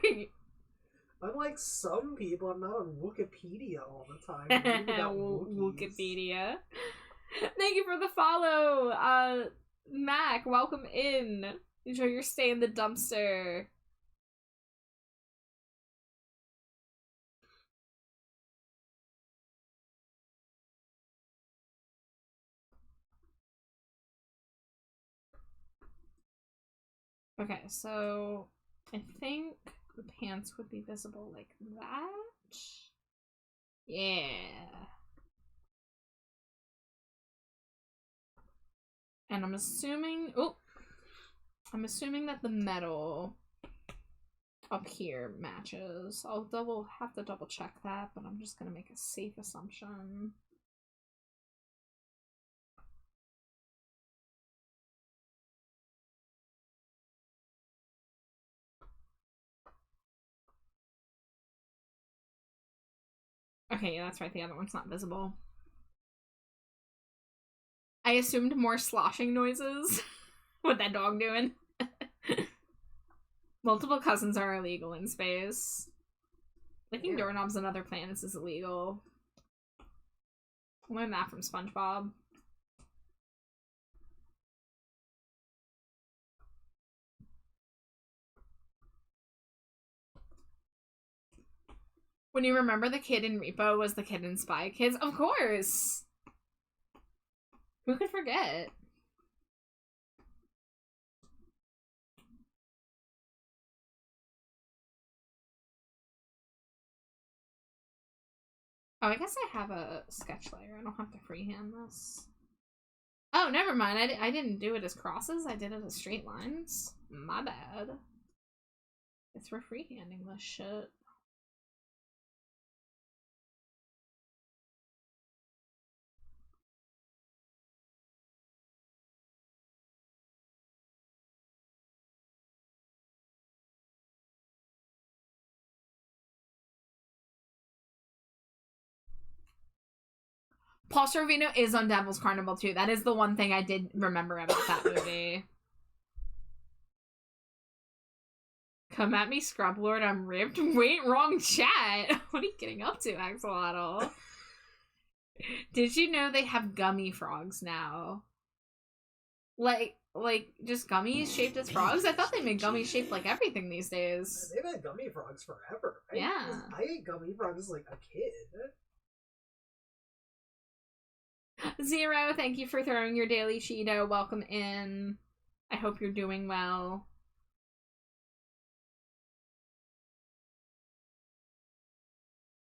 Speaker 4: Unlike some people, I'm not on Wikipedia all the time. reading about Wookiees.
Speaker 2: Wikipedia. Thank you for the follow. Mac, welcome in. Enjoy your stay in the dumpster. Okay, so I think the pants would be visible like that. Yeah. And I'm assuming that the metal up here matches. I'll have to double check that, but I'm just gonna make a safe assumption. Okay, yeah, that's right. The other one's not visible. I assumed more sloshing noises. What that dog doing? Multiple cousins are illegal in space. Licking doorknobs on other planets is illegal. Learned that from SpongeBob. When you remember the kid in Repo was the kid in Spy Kids? Of course! Who could forget? Oh, I guess I have a sketch layer. I don't have to freehand this. Oh, never mind. I didn't do it as crosses. I did it as straight lines. My bad. It's for freehanding this shit. Paul Sorvino is on Devil's Carnival too. That is the one thing I did remember about that movie. Come at me, Scrub Lord, I'm ripped. Wait, wrong chat. What are you getting up to, Axolotl? Did you know they have gummy frogs now? Like just gummies shaped as frogs? I thought they made gummies shaped like everything these days.
Speaker 4: They've had gummy frogs forever.
Speaker 2: Yeah.
Speaker 4: I ate gummy frogs like a kid.
Speaker 2: Zero, thank you for throwing your daily Cheeto. Welcome in. I hope you're doing well.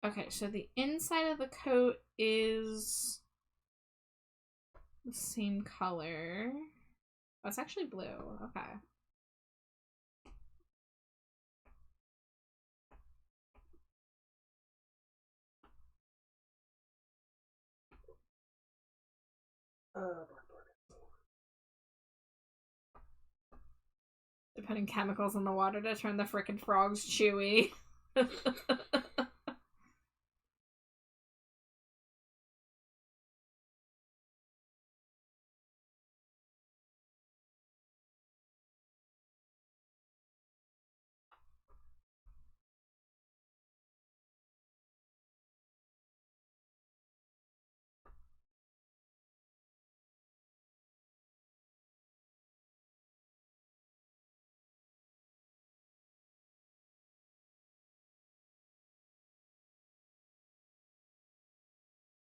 Speaker 2: Okay, so the inside of the coat is the same color. Oh, it's actually blue. Okay. They're putting chemicals in the water to turn the frickin' frogs chewy.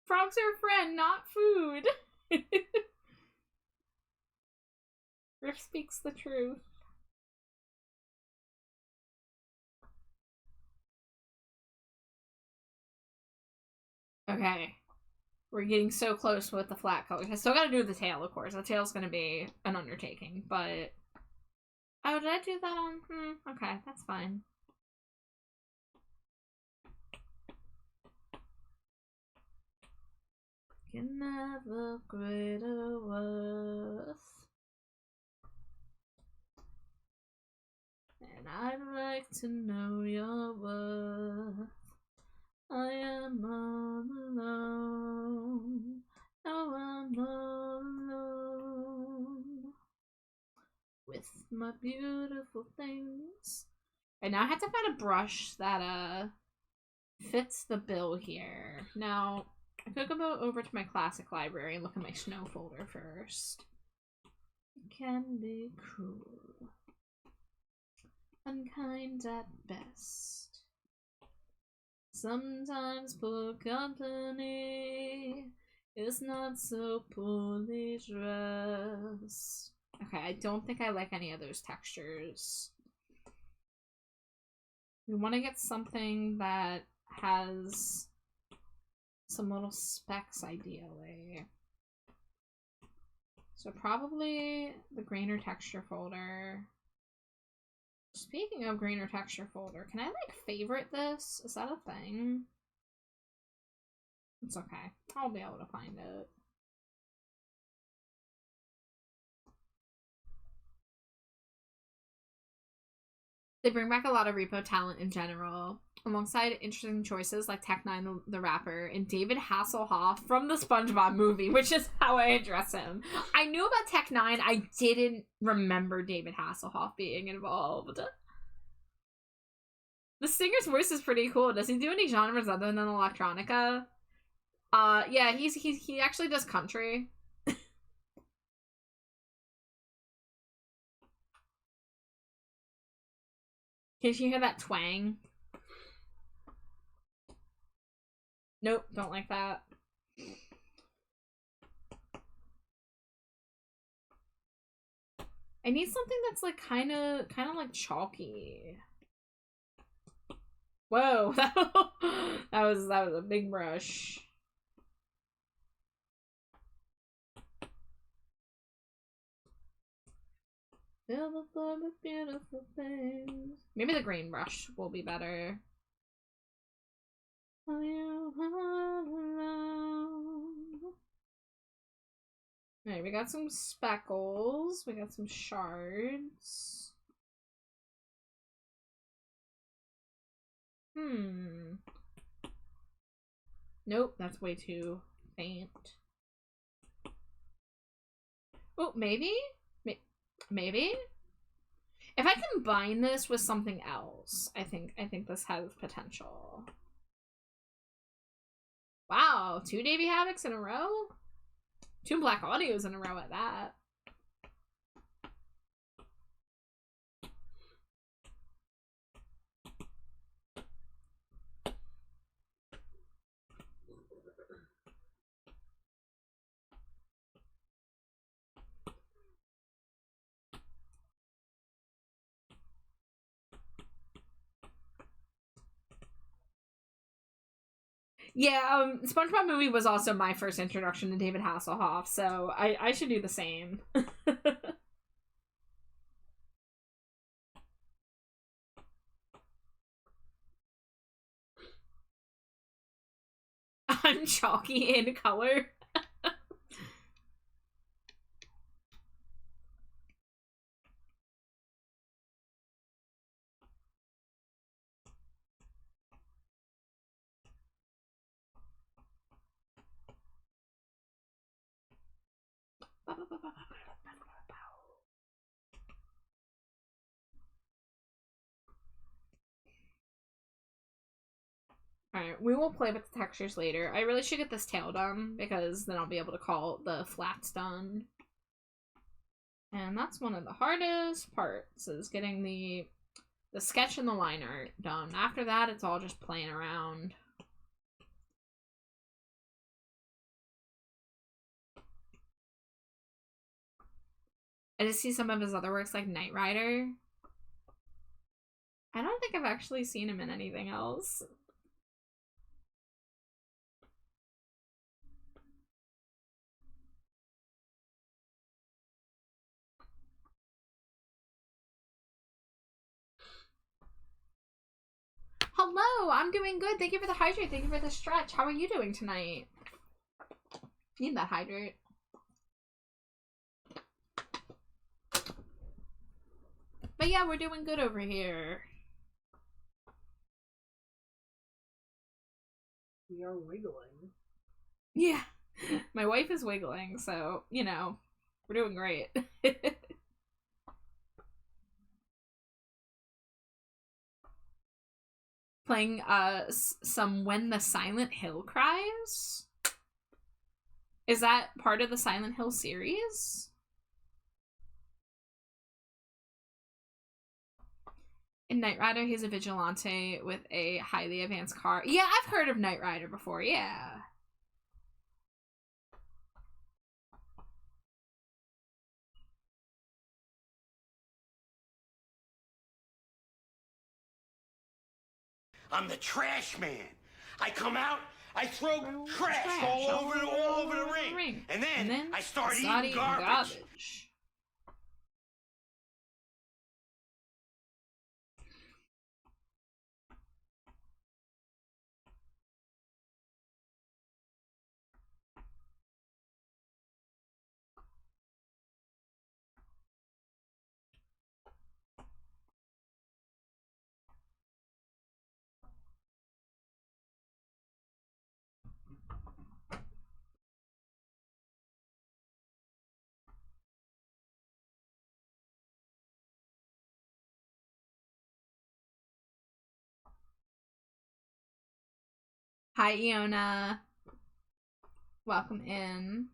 Speaker 2: Frogs are a friend, not food. Riff speaks the truth. Okay. We're getting so close with the flat colors. I still gotta do the tail, of course. The tail's gonna be an undertaking, but... Oh, did I do that on? Okay, that's fine. Can never greater worth. And I'd like to know your worth. I am all alone. No, I'm all alone. With my beautiful things. And now I have to find a brush that fits the bill here. Now, I could go over to my classic library and look at my snow folder first. It can be cruel. Unkind at best. Sometimes poor company is not so poorly dressed. Okay, I don't think I like any of those textures. We want to get something that has some little specks, ideally. So probably the grainer texture folder. Speaking of grainer texture folder, can I like favorite this? Is that a thing? It's okay. I'll be able to find it. They bring back a lot of repo talent in general, alongside interesting choices like Tech9 the Rapper and David Hasselhoff from the SpongeBob movie, which is how I address him. I knew about Tech9, I didn't remember David Hasselhoff being involved. The singer's voice is pretty cool. Does he do any genres other than electronica? Yeah, he actually does country. Can you hear that twang? Nope, don't like that. I need something that's like kind of like chalky. Whoa, that was a big brush. Fill the floor with beautiful things. Maybe the green brush will be better. Are you alone? Alright, we got some speckles. We got some shards. Nope, that's way too faint. Oh, maybe? Maybe? If I combine this with something else, I think this has potential. Wow, 2 Davy Havocs in a row? 2 Black Audios in a row at that. Yeah, SpongeBob movie was also my first introduction to David Hasselhoff, so I should do the same. I'm chalky in color. Alright, we will play with the textures later. I really should get this tail done, because then I'll be able to call the flats done. And that's one of the hardest parts, is getting the sketch and the line art done. After that, it's all just playing around. I just see some of his other works, like Knight Rider. I don't think I've actually seen him in anything else. Hello, I'm doing good. Thank you for the hydrate. Thank you for the stretch. How are you doing tonight? Need that hydrate. But yeah, we're doing good over here.
Speaker 4: We are wiggling.
Speaker 2: Yeah, my wife is wiggling, so, you know, we're doing great. Playing some When the Silent Hill Cries. Is that part of the Silent Hill series? In Knight Rider, he's a vigilante with a highly advanced car. Yeah, I've heard of Knight Rider before, yeah.
Speaker 3: I'm the trash man. I come out, I throw trash all over the ring. And then I start eating garbage.
Speaker 2: Hi, Iona. Welcome in.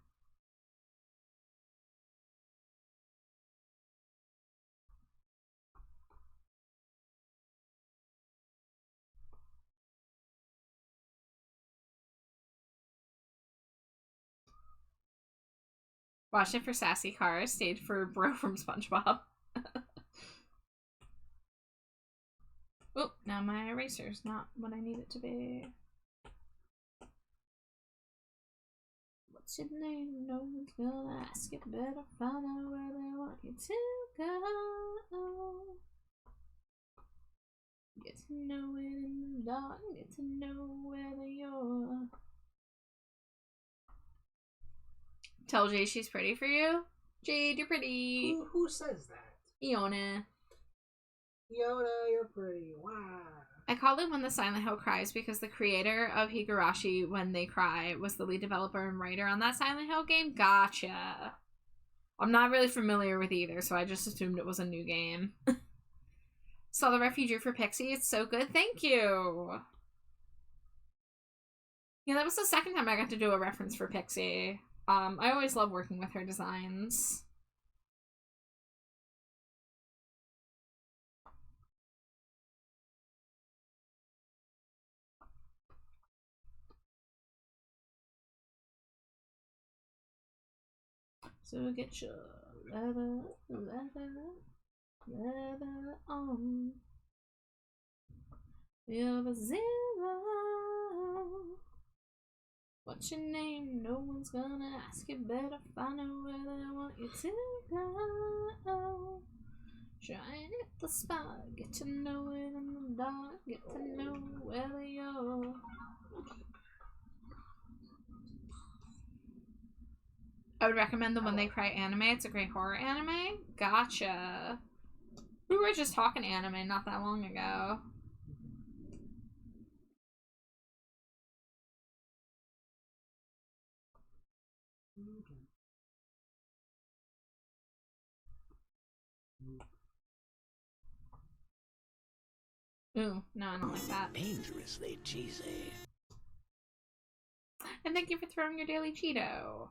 Speaker 2: Watched it for Sassy Car, stayed for Bro from SpongeBob. Oh, now my eraser's not what I need it to be. What's your name? No one's gonna ask. You better find out where they want you to go. Get to know it in the dark. Get to know whether you're. Tell Jade she's pretty for you. Jade, you're pretty.
Speaker 4: Who says that?
Speaker 2: Iona.
Speaker 4: Iona, you're pretty. Wow.
Speaker 2: I called it When the Silent Hill Cries because the creator of Higurashi When They Cry was the lead developer and writer on that Silent Hill game. Gotcha. I'm not really familiar with either, so I just assumed it was a new game. Saw the Refugee for Pixie. It's so good. Thank you. Yeah, that was the second time I got to do a reference for Pixie. I always love working with her designs. So get your leather on. You're a zero. What's your name? No one's gonna ask you. Better find out where they want you to go. Try and hit the spot. Get to know it in the dark. Get to know where they are. I would recommend the When They Cry anime. It's a great horror anime. Gotcha. We were just talking anime not that long ago. Ooh, no, I don't like that.
Speaker 3: Dangerously cheesy.
Speaker 2: And thank you for throwing your daily Cheeto.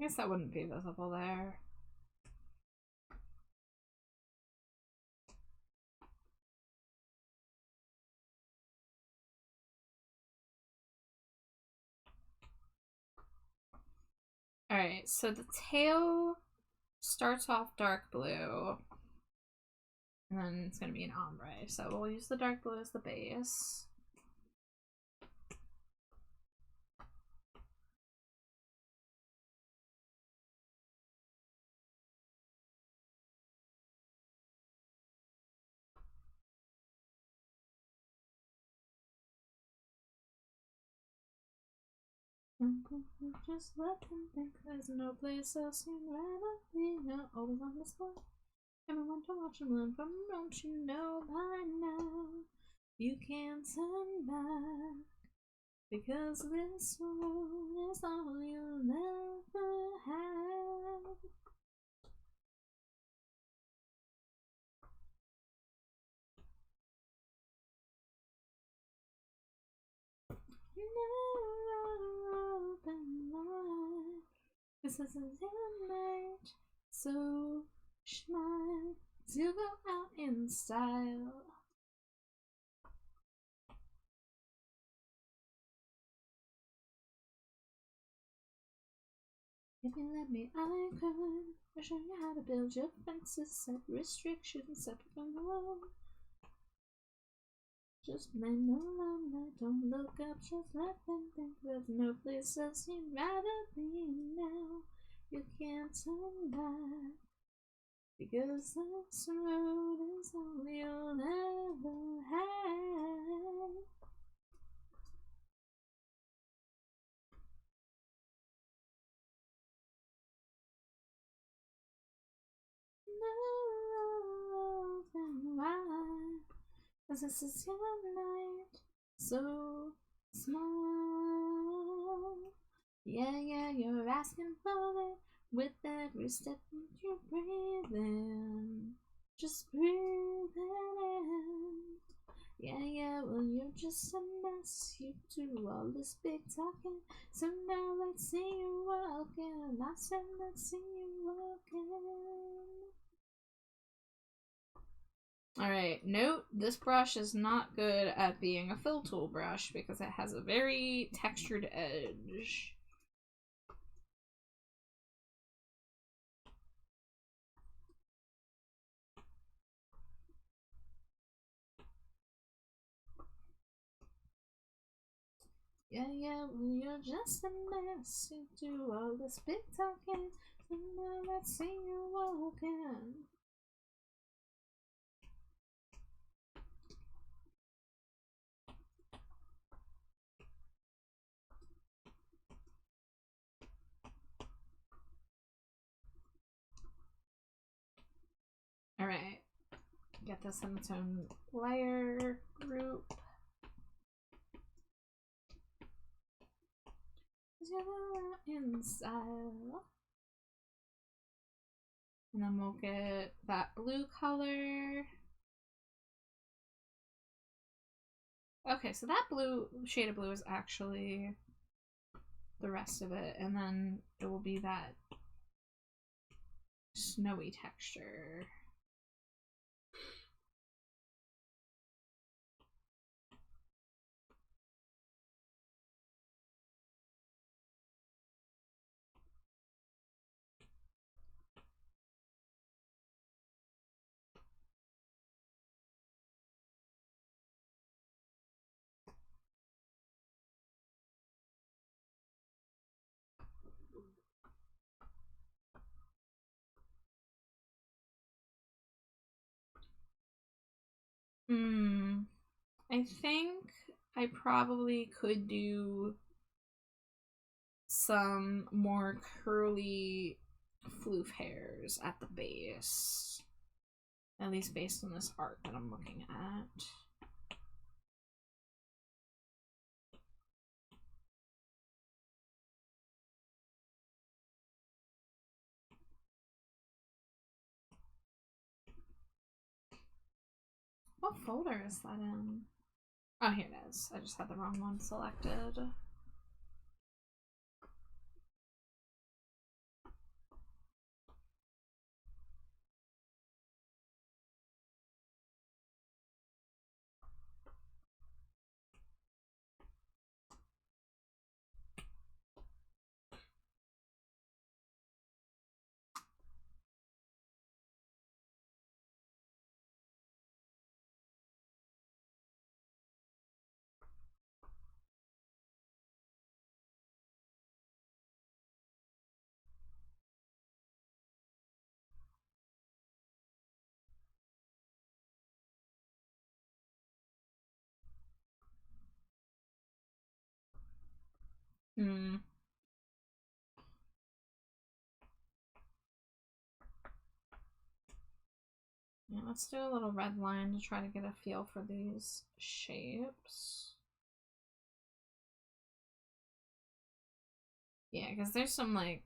Speaker 2: I guess that wouldn't be visible there. Alright, so the tail starts off dark blue. And then it's going to be an ombre. So we'll use the dark blue as the base. Just let them think there's no place else you'd rather be. You're always on the spot. Everyone to watch and learn from. Don't you know by now you can't turn back, because this road is all you'll ever have. Never open light. This is a young night, so smile to go out in style. If you let me, I could. I'll show you how to build your fences, set restrictions, separate from the world. Just blame the limelight, don't look up, just let them think there's no place else you'd rather be now. You can't turn back, because this road is all you'll ever have. 'Cause this is your night, so small. Yeah, yeah, you're asking for it with every step that you breathe in. Just breathe in. Yeah, yeah, well, you're just a mess. You do all this big talking. So now let's see you walking. I said, let's see you walking. Alright, note this brush is not good at being a fill tool brush because it has a very textured edge. Yeah, yeah, well, you're just a mess. You do all this big talking. So now let's see you walking. Alright, get this in its own layer group. Inside. And then we'll get that blue color. Okay, so that blue, shade of blue is actually the rest of it, and then it will be that snowy texture. I think I probably could do some more curly floof hairs at the base. At least based on this art that I'm looking at. What folder is that in? Oh, here it is. I just had the wrong one selected. Yeah, let's do a little red line to try to get a feel for these shapes. Yeah, because there's some like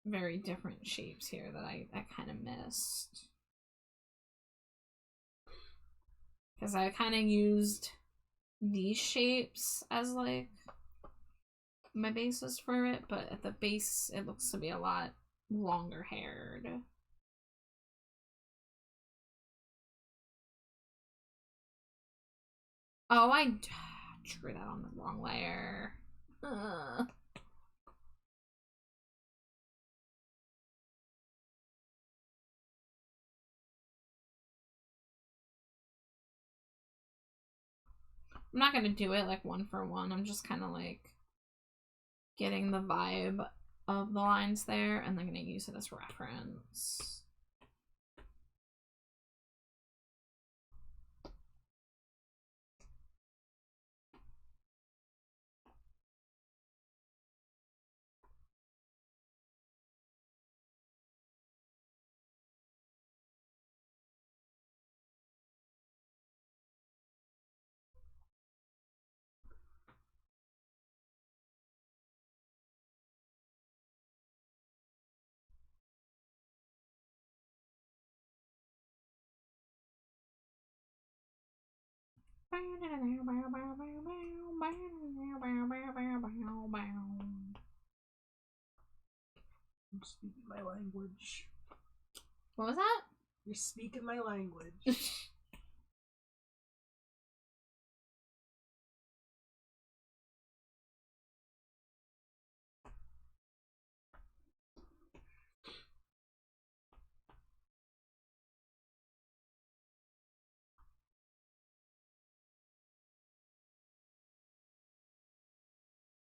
Speaker 2: very different shapes here that I kind of missed. Because I kind of used these shapes as like my basis for it, but at the base it looks to be a lot longer haired. Oh, I drew that on the wrong layer. I'm not gonna do it like one for one. I'm just kind of like getting the vibe of the lines there, and I'm gonna use it as reference.
Speaker 4: I'm speaking my language.
Speaker 2: What was that?
Speaker 4: You're speaking my language.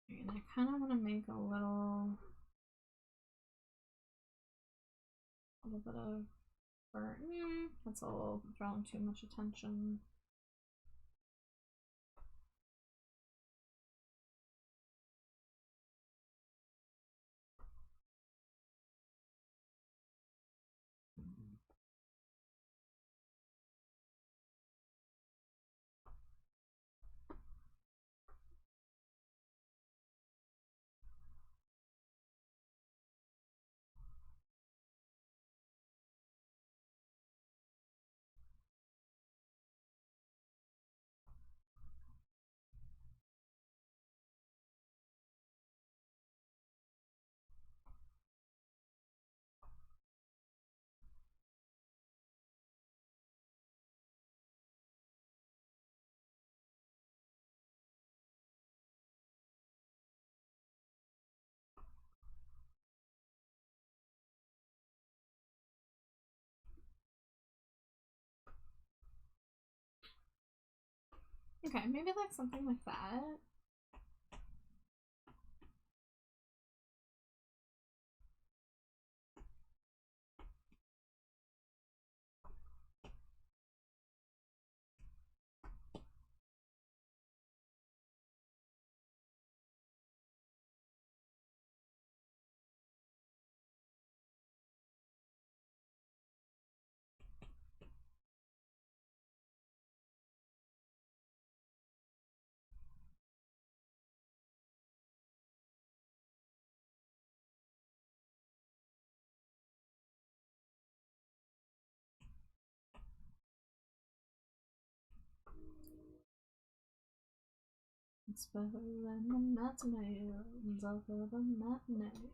Speaker 2: And I kind of want to make a little bit of burn. That's a little drawing too much attention. Okay, maybe like something like that. It's better than the matinee. It's all for the matinee.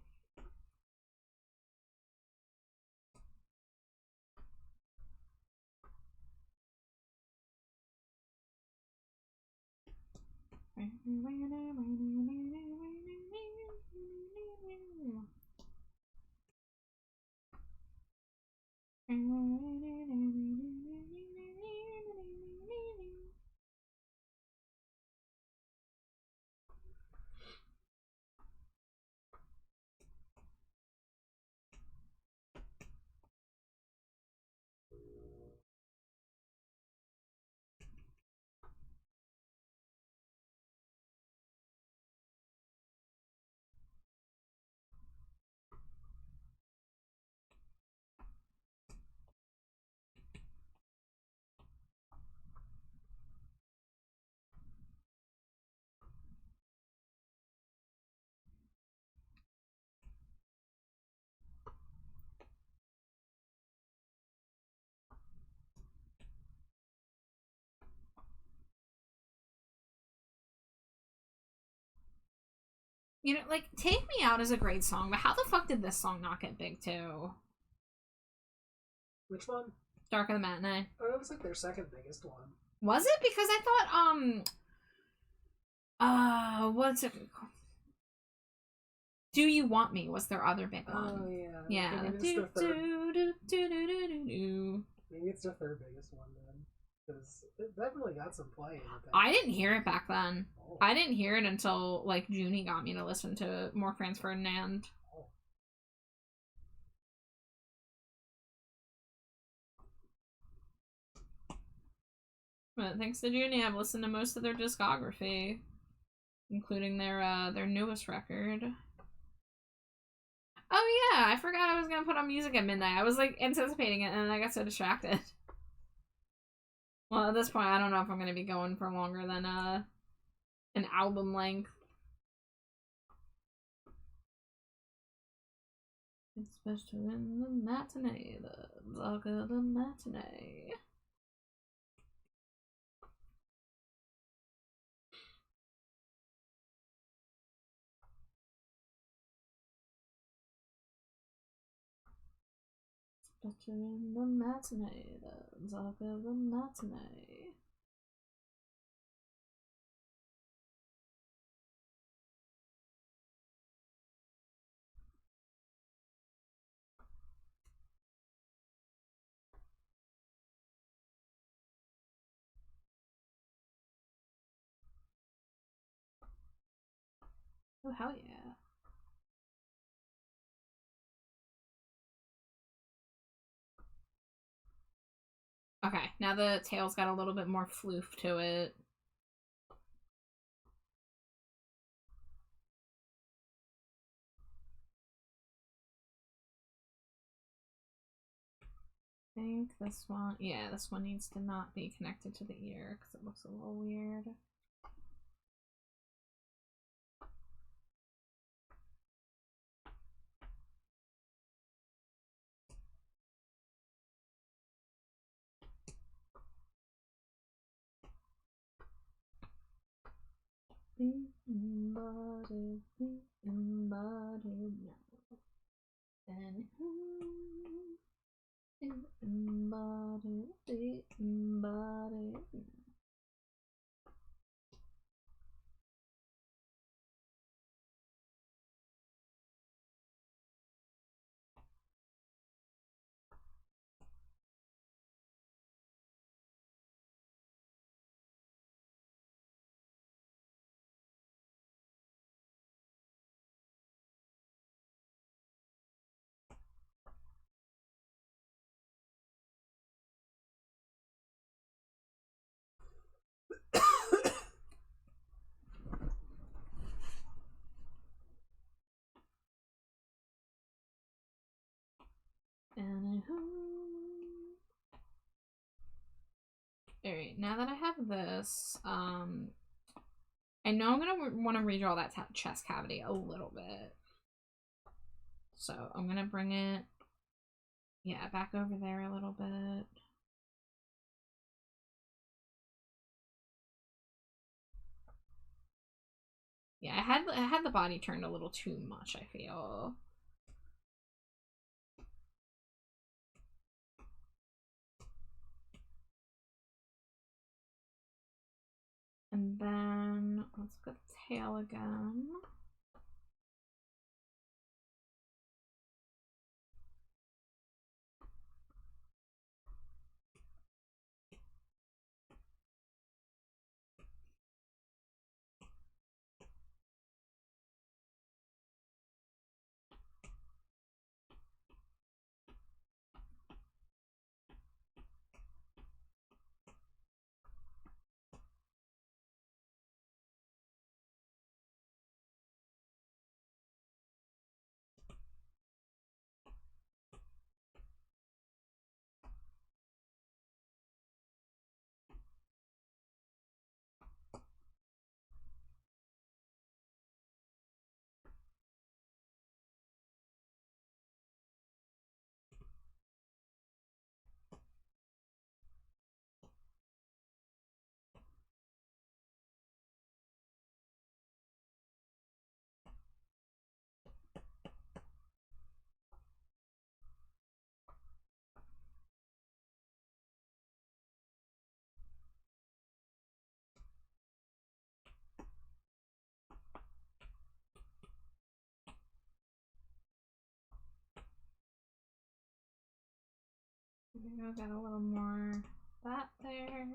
Speaker 2: You know, like, Take Me Out is a great song, but how the fuck did this song not get big too?
Speaker 4: Which one?
Speaker 2: Dark of the Matinee.
Speaker 4: Oh, it was like their second biggest one.
Speaker 2: Was it? Because I thought, what's it called? Do You Want Me was their other big one.
Speaker 4: Oh, yeah.
Speaker 2: Yeah.
Speaker 4: Maybe it's their third. Maybe it's their third biggest one then. Because it definitely got some play.
Speaker 2: I didn't hear it back then.
Speaker 4: Oh.
Speaker 2: I didn't hear it until, like, Junie got me to listen to more Franz Ferdinand.
Speaker 4: Oh.
Speaker 2: But thanks to Junie, I've listened to most of their discography, including their newest record. Oh yeah, I forgot I was gonna put on music at midnight. I was like anticipating it, and then I got so distracted. Well, at this point, I don't know if I'm gonna be going for longer than an album length. Especially in the matinee, the vlog of the matinee. Picture in the matinee, the talk of the matinee. Oh, hell yeah. Okay, now the tail's got a little bit more floof to it. I think this one, yeah, this one needs to not be connected to the ear because it looks a little weird. Be embodied now. And embodied, be embodied now. Alright, now that I have this, I know I'm gonna want to redraw that chest cavity a little bit. So I'm gonna bring it, yeah, back over there a little bit. Yeah, I had the body turned a little too much, I feel. And then let's look at the tail again. Maybe I've got a little more that there.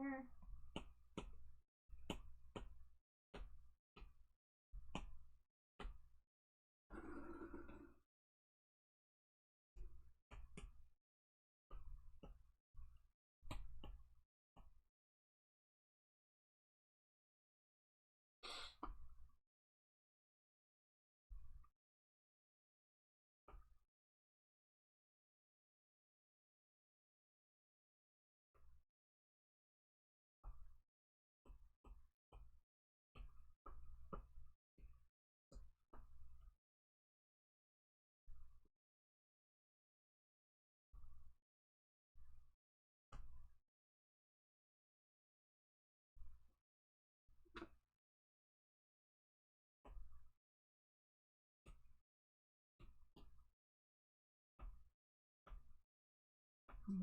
Speaker 2: I'm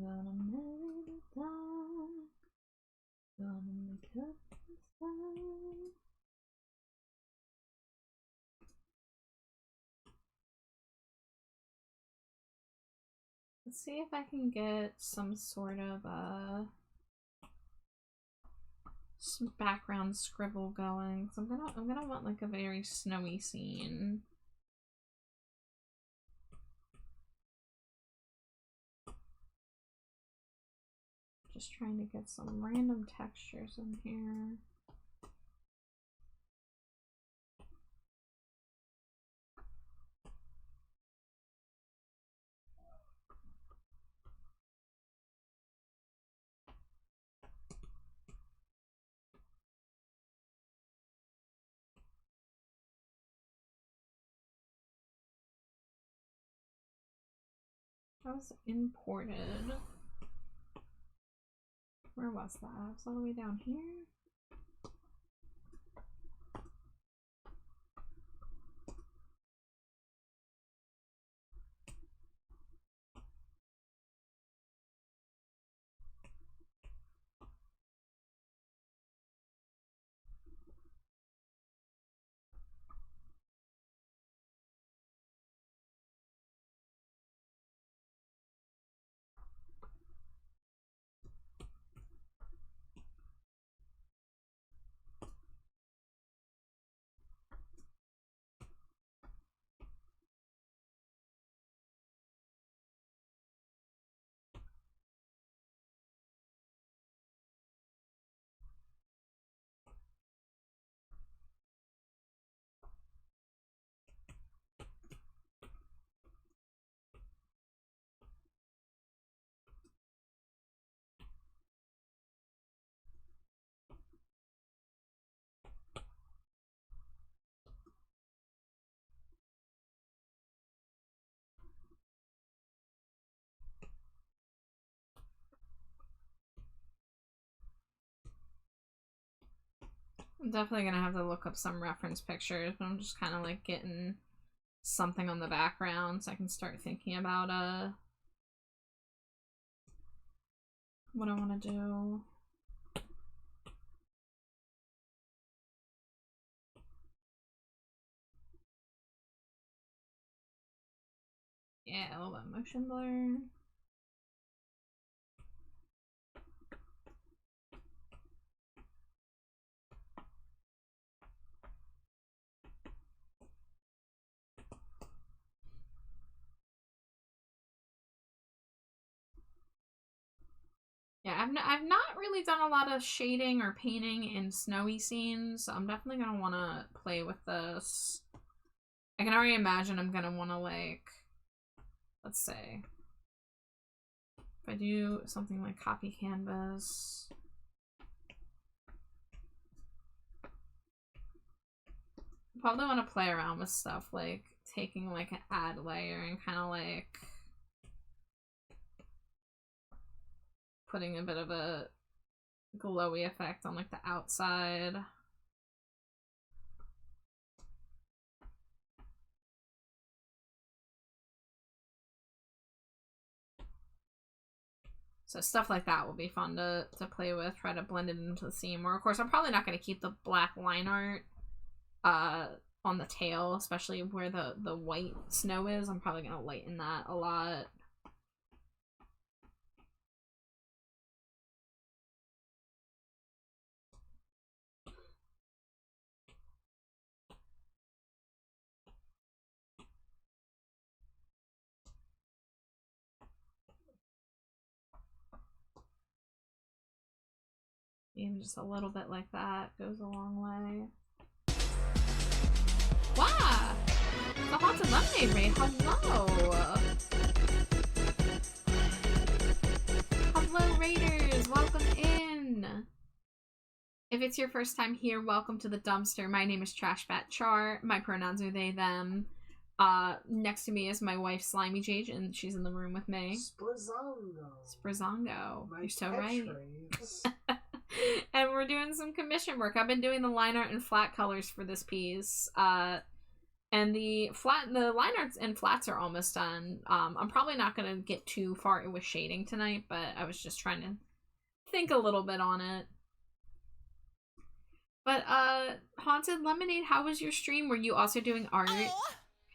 Speaker 2: gonna melt it down. Gonna make up inside. Let's see if I can get some sort of some background scribble going. So I'm gonna want like a very snowy scene. Just trying to get some random textures in here. That was imported. Where was that? It was all the way down here? I'm definitely gonna have to look up some reference pictures, but I'm just kind of like getting something on the background so I can start thinking about what I want to do. Yeah, a little bit of motion blur. Yeah, I've not really done a lot of shading or painting in snowy scenes, so I'm definitely gonna want to play with this. I can already imagine I'm gonna want to, like, let's say, if I do something like copy canvas. I probably want to play around with stuff like taking like an add layer and kind of like putting a bit of a glowy effect on like the outside. So stuff like that will be fun to play with, try to blend it into the scene. Or of course I'm probably not going to keep the black line art on the tail, especially where the white snow is. I'm probably going to lighten that a lot. Even just a little bit like that goes a long way. Wow! The Haunted Lemonade raid, hello! Hello, Raiders! Welcome in! If it's your first time here, welcome to the dumpster. My name is Trashbat Char. My pronouns are they, them. Next to me is my wife, Slimy Jade, and she's in the room with me.
Speaker 4: Sprazongo.
Speaker 2: Sprazongo. You're so right. And we're doing some commission work. I've been doing the line art and flat colors for this piece. And the line arts and flats are almost done. I'm probably not going to get too far with shading tonight, but I was just trying to think a little bit on it. But, Haunted Lemonade, how was your stream? Were you also doing art?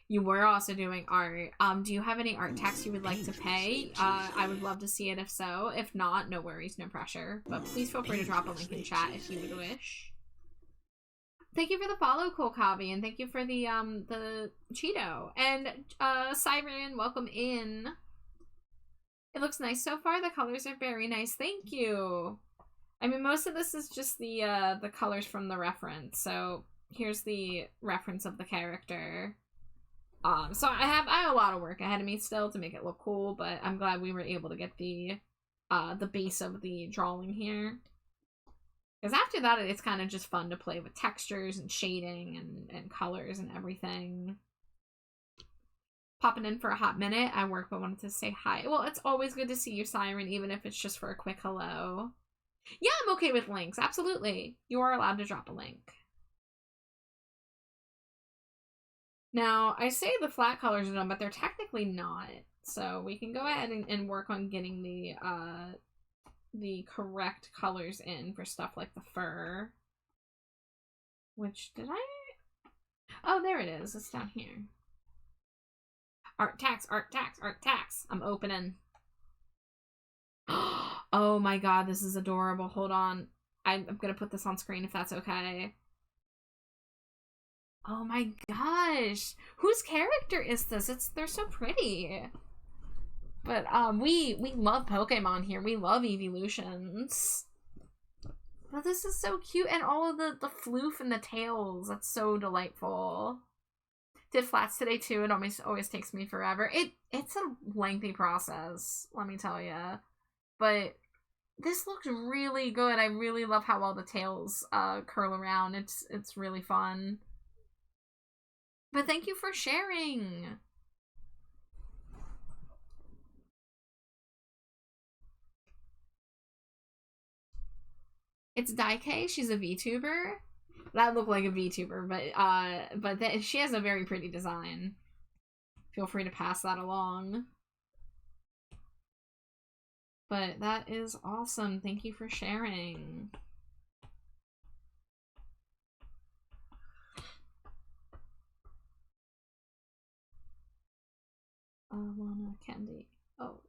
Speaker 2: You were also doing art. Do you have any art tax you would like to pay? I would love to see it if so. If not, no worries, no pressure. But please feel free to drop a link in chat if you would wish. Thank you for the follow, Cole Kavi, and thank you for the Cheeto. And, Siren, welcome in. It looks nice so far. The colors are very nice. Thank you. I mean, most of this is just the colors from the reference. So, here's the reference of the character. So I have a lot of work ahead of me still to make it look cool, but I'm glad we were able to get the base of the drawing here. Because after that, it's kind of just fun to play with textures and shading and colors and everything. Popping in for a hot minute. I work but wanted to say hi. Well, it's always good to see you, Siren, even if it's just for a quick hello. Yeah, I'm okay with links. Absolutely. You are allowed to drop a link. Now, I say the flat colors are done, but they're technically not. So we can go ahead and work on getting the correct colors in for stuff like the fur. Which, did I? Oh, there it is. It's down here. Art tax, art tax, art tax. I'm opening. Oh my god, this is adorable. Hold on. I'm gonna put this on screen if that's okay. Oh my gosh. Whose character is this? They're so pretty. But we love Pokemon here. We love evolutions. But this is so cute, and all of the floof and the tails. That's so delightful. Did flats today too. It always takes me forever. It's a lengthy process, let me tell you. But this looks really good. I really love how all the tails curl around. It's really fun. But thank you for sharing. It's Daike. She's a VTuber. That looked like a VTuber, but she has a very pretty design. Feel free to pass that along. But that is awesome. Thank you for sharing. Lana Candy. Oh.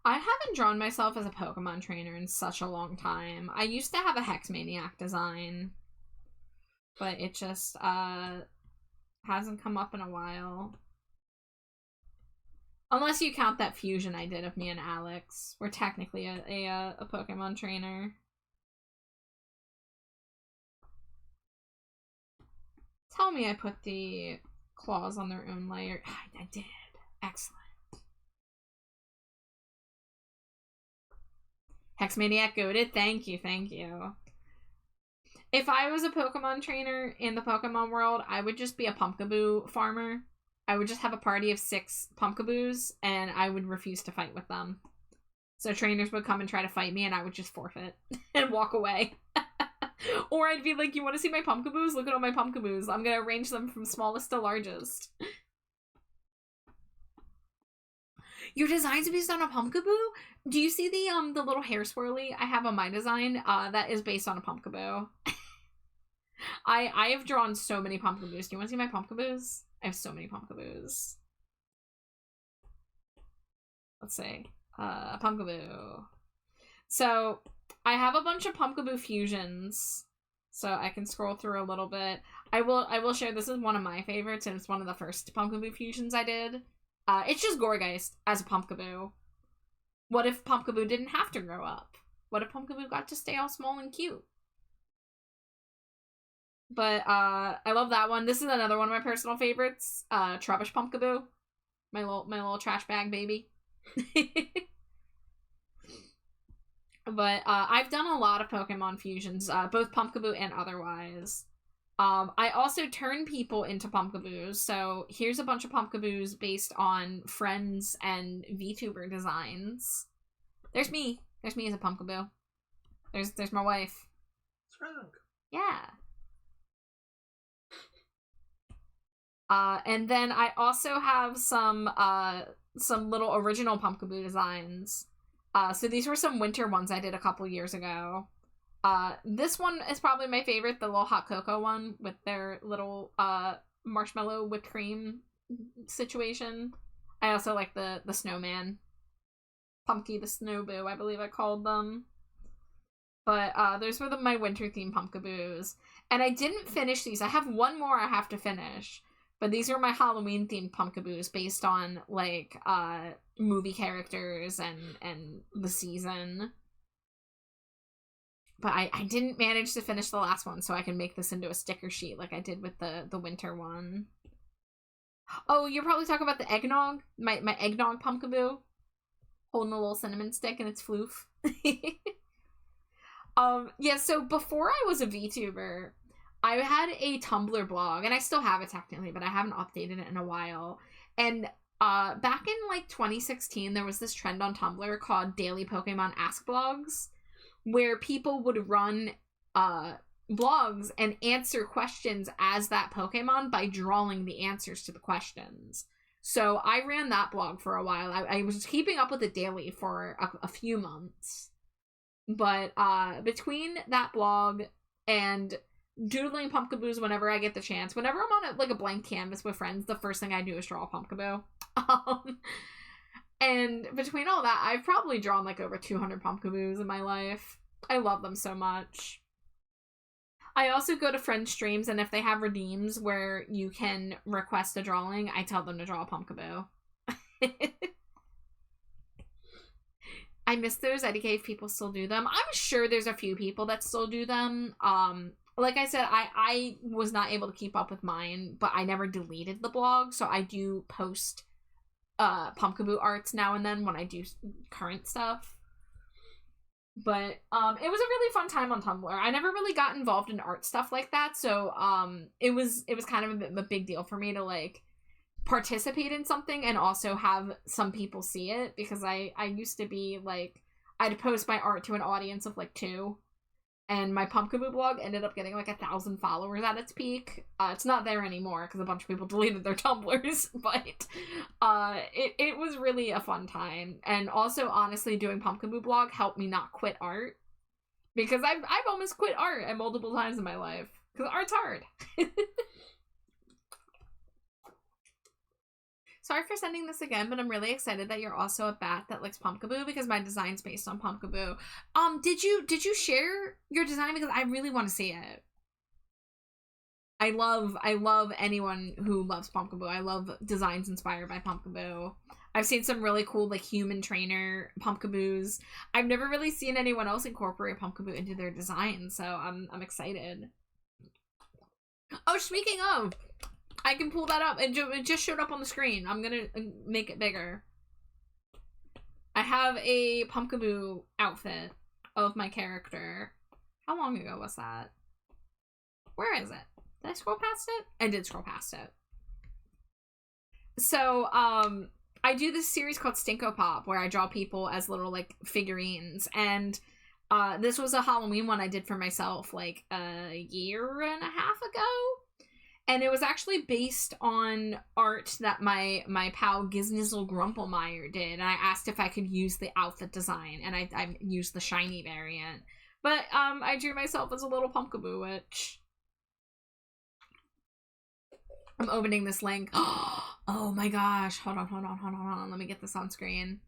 Speaker 2: I haven't drawn myself as a Pokemon trainer in such a long time. I used to have a Hex Maniac design, but it just hasn't come up in a while. Unless you count that fusion I did of me and Alex. We're technically a Pokemon trainer. Tell me I put the claws on their own layer. I did. Excellent. Hexmaniac goated. Thank you, thank you. If I was a Pokemon trainer in the Pokemon world, I would just be a Pumpkaboo farmer. I would just have a party of 6 Pumpkaboos, and I would refuse to fight with them. So trainers would come and try to fight me, and I would just forfeit and walk away. Or I'd be like, you want to see my Pumpkaboos? Look at all my Pumpkaboos. I'm going to arrange them from smallest to largest. Your design's based on a Pumpkaboo? Do you see the little hair swirly I have on my design? That is based on a Pumpkaboo. I have drawn so many Pumpkaboos. Do you want to see my Pumpkaboos? I have so many Pumpkaboos. Let's see. Pumpkaboo. So, I have a bunch of Pumpkaboo fusions. So I can scroll through a little bit. I will share, this is one of my favorites, and it's one of the first Pumpkaboo fusions I did. It's just Gourgeist as a Pumpkaboo. What if Pumpkaboo didn't have to grow up? What if Pumpkaboo got to stay all small and cute? But, I love that one. This is another one of my personal favorites. Trubbish Pumpkaboo. My little trash bag baby. But, I've done a lot of Pokemon fusions, both Pumpkaboo and otherwise. I also turn people into Pumpkaboos, so here's a bunch of Pumpkaboos based on friends and VTuber designs. There's me. There's me as a Pumpkaboo. There's my wife.
Speaker 4: What's
Speaker 2: Yeah. And then I also have some little original Pumpkaboo designs. So these were some winter ones I did a couple years ago. This one is probably my favorite, the little hot cocoa one with their little marshmallow whipped cream situation. I also like the snowman. Pumpky the Snowboo, I believe I called them. But those were my winter themed Pumpkaboos. And I didn't finish these. I have one more I have to finish. But these are my Halloween themed Pumpkaboos based on like movie characters and the season. But I didn't manage to finish the last one, so I can make this into a sticker sheet like I did with the winter one. Oh, you're probably talking about the eggnog? My eggnog Pumpkaboo? Holding a little cinnamon stick in its floof. Yeah, so before I was a VTuber, I had a Tumblr blog, and I still have it technically, but I haven't updated it in a while. And back in like 2016, there was this trend on Tumblr called Daily Pokemon Ask Blogs, where people would run blogs and answer questions as that Pokemon by drawing the answers to the questions. So I ran that blog for a while. I was keeping up with it daily for a few months. But between that blog and doodling Pumpkaboos whenever I get the chance, whenever I'm on a blank canvas with friends, the first thing I do is draw a Pumpkaboo. And between all that, I've probably drawn like over 200 Pumpkaboos in my life. I love them so much. I also go to friends' streams, and if they have redeems where you can request a drawing, I tell them to draw a Pumpkaboo. I miss those. IDK if people still do them. I'm sure there's a few people that still do them. Like I said, I was not able to keep up with mine, but I never deleted the blog, so I do post Pumpkaboo arts now and then when I do current stuff. But it was a really fun time on Tumblr. I never really got involved in art stuff like that, so it was kind of a big deal for me to like participate in something and also have some people see it, because I used to be like, I'd post my art to an audience of like 2, and my Pumpkaboo blog ended up getting like 1,000 followers at its peak. It's not there anymore because a bunch of people deleted their Tumblrs, but it was really a fun time. And also, honestly, doing Pumpkaboo blog helped me not quit art, because I've almost quit art at multiple times in my life because art's hard. Sorry for sending this again, but I'm really excited that you're also a bat that likes Pumpkaboo, because my design's based on Pumpkaboo. Did you share your design? Because I really want to see it. I love anyone who loves Pumpkaboo. I love designs inspired by Pumpkaboo. I've seen some really cool like human trainer Pumpkaboos. I've never really seen anyone else incorporate Pumpkaboo into their design, so I'm excited. Oh, speaking of, I can pull that up. It just showed up on the screen. I'm gonna make it bigger. I have a Pumpkaboo outfit of my character. How long ago was that? Where is it? Did I scroll past it? I did scroll past it. So, I do this series called Stinko Pop, where I draw people as little, like, figurines. And this was a Halloween one I did for myself, like, a year and a half ago. And it was actually based on art that my pal Giznizzle Grumpelmeyer did. And I asked if I could use the outfit design, and I used the shiny variant. But I drew myself as a little Pumpkaboo witch. I'm opening this link. Oh my gosh. Hold on. Let me get this on screen.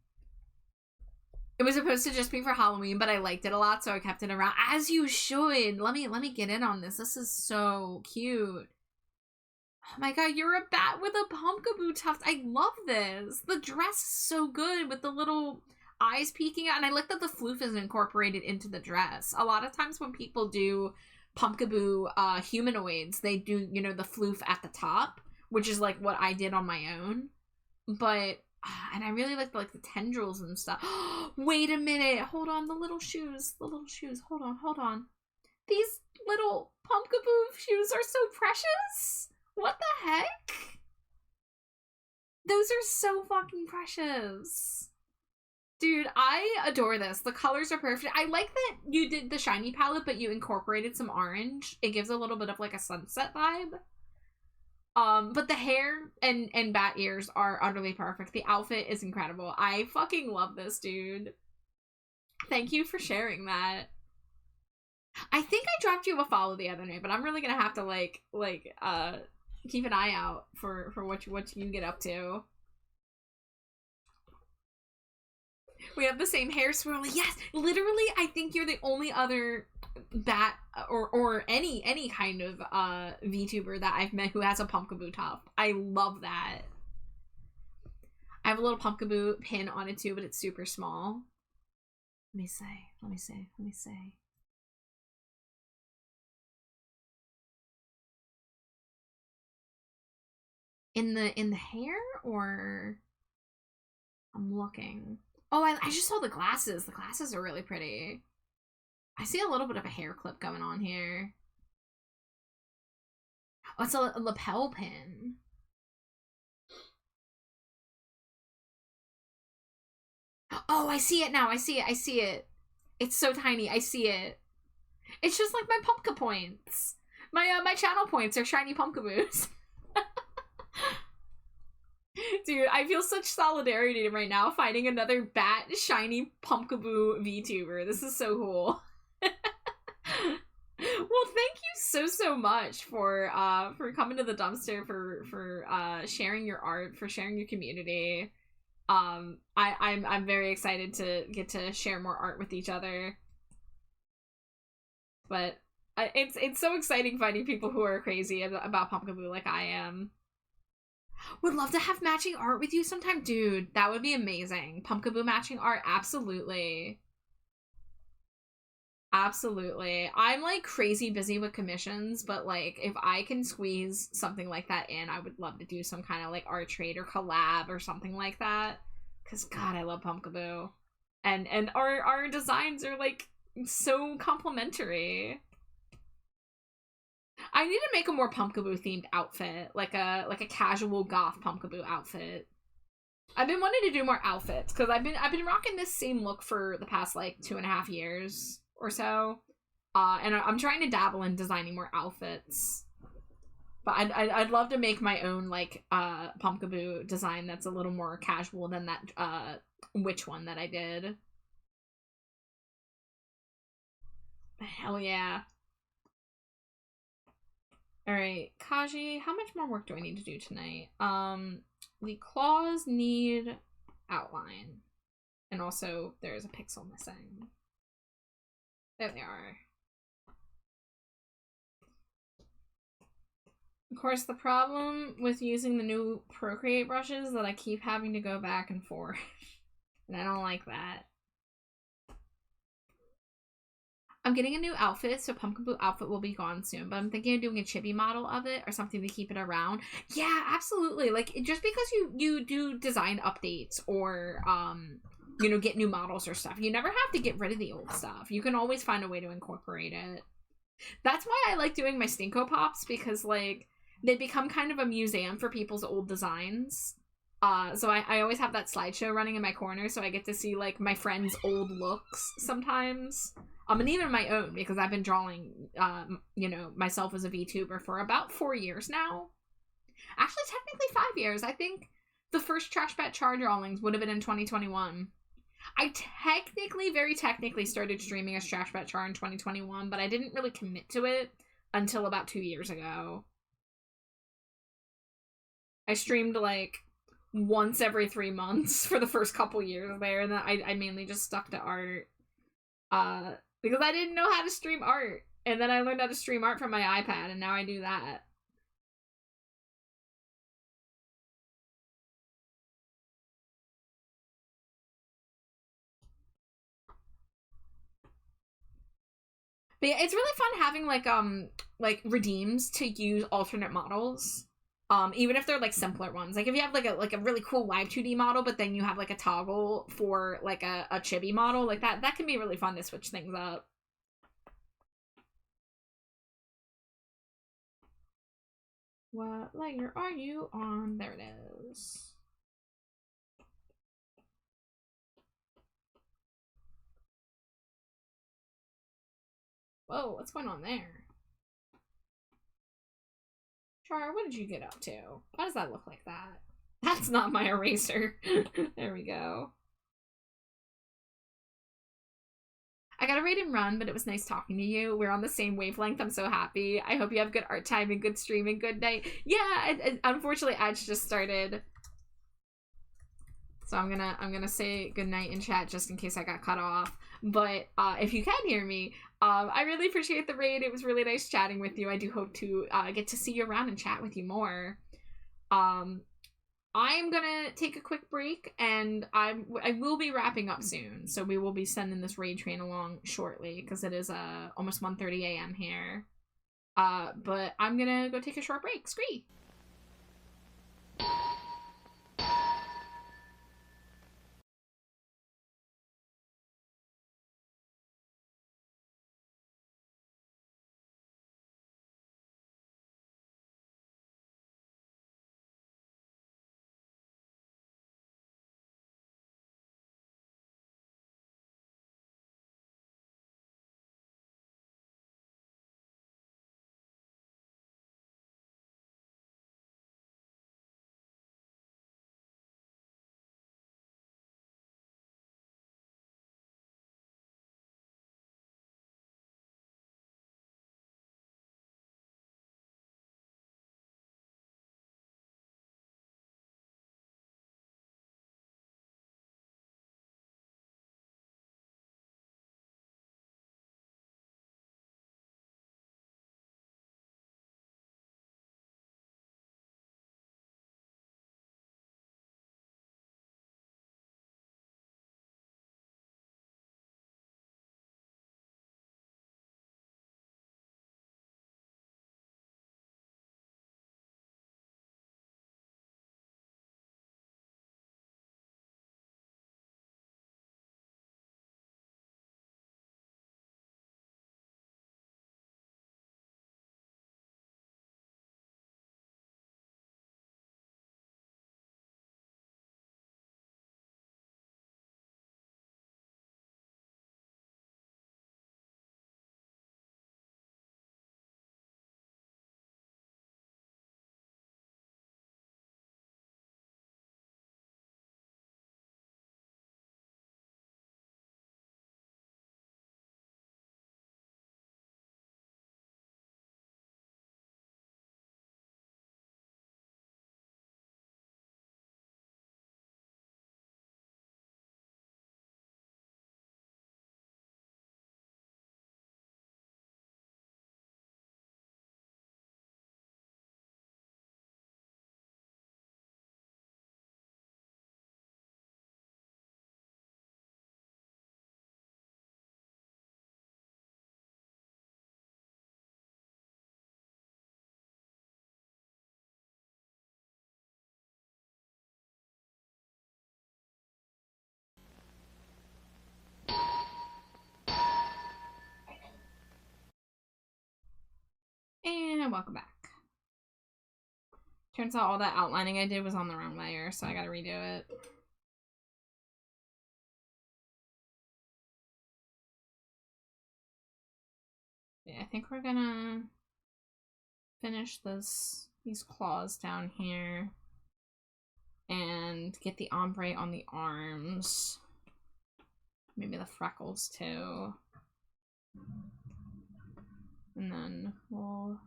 Speaker 2: It was supposed to just be for Halloween, but I liked it a lot, so I kept it around. As you should. Let me get in on this. This is so cute. Oh my god, you're a bat with a Pumpkaboo tuft. I love this. The dress is so good with the little eyes peeking out, and I like that the floof is incorporated into the dress. A lot of times when people do Pumpkaboo humanoids, they do, you know, the floof at the top, which is like what I did on my own. But and I really like the tendrils and stuff. Wait a minute. Hold on, the little shoes. Hold on. These little Pumpkaboo Pumpkaboo shoes are so precious? What the heck? Those are so fucking precious. Dude, I adore this. The colors are perfect. I like that you did the shiny palette, but you incorporated some orange. It gives a little bit of like a sunset vibe. But the hair and bat ears are utterly perfect. The outfit is incredible. I fucking love this, dude. Thank you for sharing that. I think I dropped you a follow the other night, but I'm really gonna have to keep an eye out for what you get up to. We have the same hair swirl. Yes, literally, I think you're the only other bat or any kind of VTuber that I've met who has a Pumpkaboo top. I love that. I have a little Pumpkaboo pin on it too, but it's super small. Let me see. In the hair, or I'm looking. Oh, I just saw the glasses. The glasses are really pretty. I see a little bit of a hair clip going on here. Oh, it's a lapel pin. Oh, I see it now. I see it. It's so tiny. I see it. It's just like my Pumpka points. My channel points are shiny Pumpkaboos. Dude, I feel such solidarity right now finding another bat shiny Pumpkaboo VTuber. This is so cool. Well, thank you so much for coming to the dumpster, for sharing your art, for sharing your community. I'm very excited to get to share more art with each other. But it's so exciting finding people who are crazy about Pumpkaboo like I am. Would love to have matching art with you sometime. Dude, that would be amazing. Pumpkaboo matching art, absolutely. Absolutely. I'm like crazy busy with commissions, but like if I can squeeze something like that in, I would love to do some kind of like art trade or collab or something like that. Cause God, I love Pumpkaboo. And our designs are like so complimentary. I need to make a more Pumpkaboo themed outfit, like a casual goth Pumpkaboo outfit. I've been wanting to do more outfits because I've been rocking this same look for the past like 2.5 years or so, and I'm trying to dabble in designing more outfits. But I'd love to make my own like Pumpkaboo design that's a little more casual than that witch one that I did. Hell yeah. Alright, Kaji, how much more work do I need to do tonight? The claws need outline. And also, there's a pixel missing. There they are. Of course, the problem with using the new Procreate brushes is that I keep having to go back and forth. And I don't like that. I'm getting a new outfit, so Pumpkaboo outfit will be gone soon, but I'm thinking of doing a chibi model of it or something to keep it around. Yeah, absolutely. Like, just because you do design updates or, you know, get new models or stuff, you never have to get rid of the old stuff. You can always find a way to incorporate it. That's why I like doing my Stinko Pops, because, like, they become kind of a museum for people's old designs. So I always have that slideshow running in my corner, so I get to see, like, my friends' old looks sometimes. And even my own, because I've been drawing, you know, myself as a VTuber for about 4 years now. Actually, technically 5 years. I think the first Trash Bat Char drawings would have been in 2021. I very technically started streaming as Trash Bat Char in 2021, but I didn't really commit to it until about 2 years ago. I streamed, like, once every 3 months for the first couple years there, and then I mainly just stuck to art. Because I didn't know how to stream art. And then I learned how to stream art from my iPad, and now I do that. But yeah, it's really fun having, like redeems to use alternate models. Even if they're, like, simpler ones. Like, if you have, like a really cool live 2D model, but then you have, like, a toggle for, like, a chibi model, like, that can be really fun to switch things up. What layer are you on? There it is. Whoa, what's going on there? Char, what did you get up to? Why does that look like that? That's not my eraser. There we go. I gotta read and run, but it was nice talking to you. We're on the same wavelength. I'm so happy. I hope you have good art time and good stream and good night. Yeah, unfortunately, Edge just started. So I'm gonna say good night in chat just in case I got cut off. But if you can hear me, I really appreciate the raid. It was really nice chatting with you. I do hope to get to see you around and chat with you more. I'm gonna take a quick break, and I will be wrapping up soon. So we will be sending this raid train along shortly because it is almost 1:30 a.m. here. But I'm gonna go take a short break. Scree. And welcome back. Turns out all that outlining I did was on the wrong layer, so I gotta redo it. Yeah, I think we're gonna finish these claws down here and get the ombre on the arms. Maybe the freckles too. And then we'll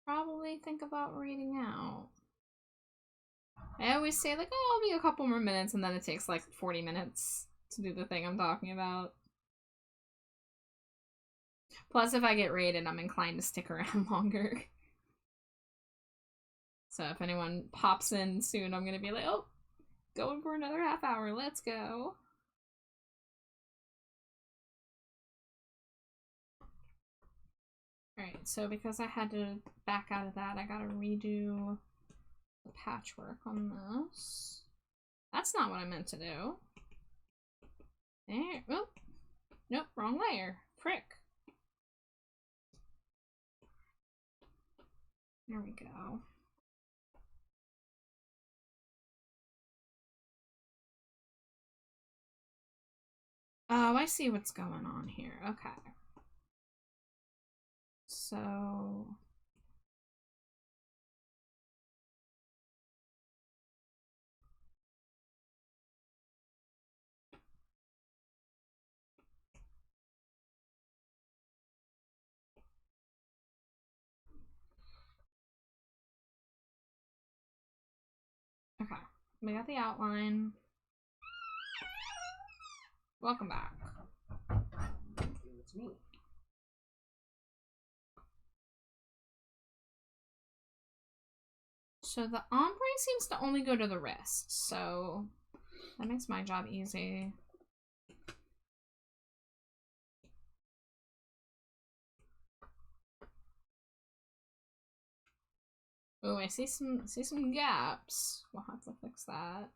Speaker 2: probably think about reading out. I always say like, oh, I'll be a couple more minutes, and then it takes like 40 minutes to do the thing I'm talking about. Plus, if I get raided, I'm inclined to stick around longer. So if anyone pops in soon, I'm gonna be like, oh, going for another half hour, let's go. Alright, so because I had to back out of that, I gotta redo the patchwork on this. That's not what I meant to do. There, oh, nope, wrong layer. Frick. There we go. Oh, I see what's going on here. Okay. So... Okay, we got the outline. Welcome back.
Speaker 4: It's me.
Speaker 2: So the ombre seems to only go to the wrist, so that makes my job easy. Oh, I see some gaps. We'll have to fix that.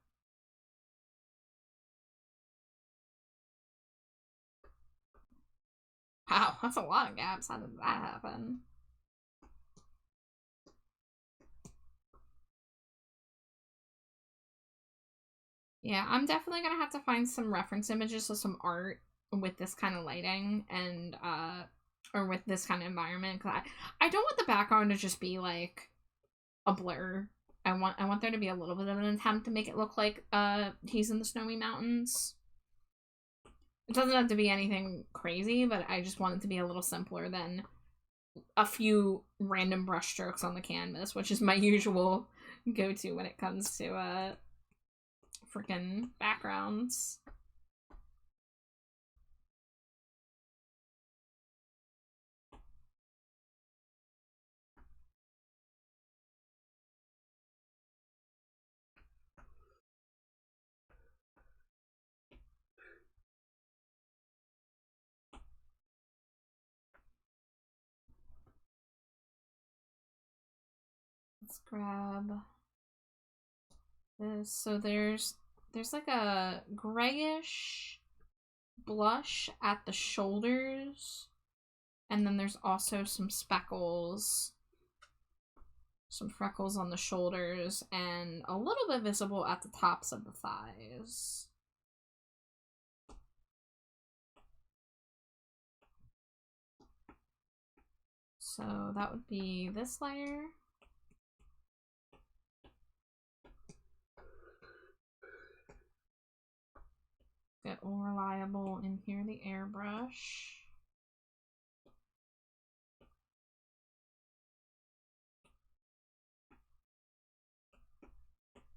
Speaker 2: Wow, that's a lot of gaps. How did that happen? Yeah, I'm definitely gonna have to find some reference images of some art with this kind of lighting and or with this kind of environment, because I don't want the background to just be like a blur. I want there to be a little bit of an attempt to make it look like he's in the snowy mountains. It doesn't have to be anything crazy, but I just want it to be a little simpler than a few random brush strokes on the canvas, which is my usual go-to when it comes to freaking backgrounds. Let's grab this. So there's like a grayish blush at the shoulders, and then there's also some speckles, some freckles on the shoulders, and a little bit visible at the tops of the thighs. So that would be this layer. Get all reliable in here, the airbrush.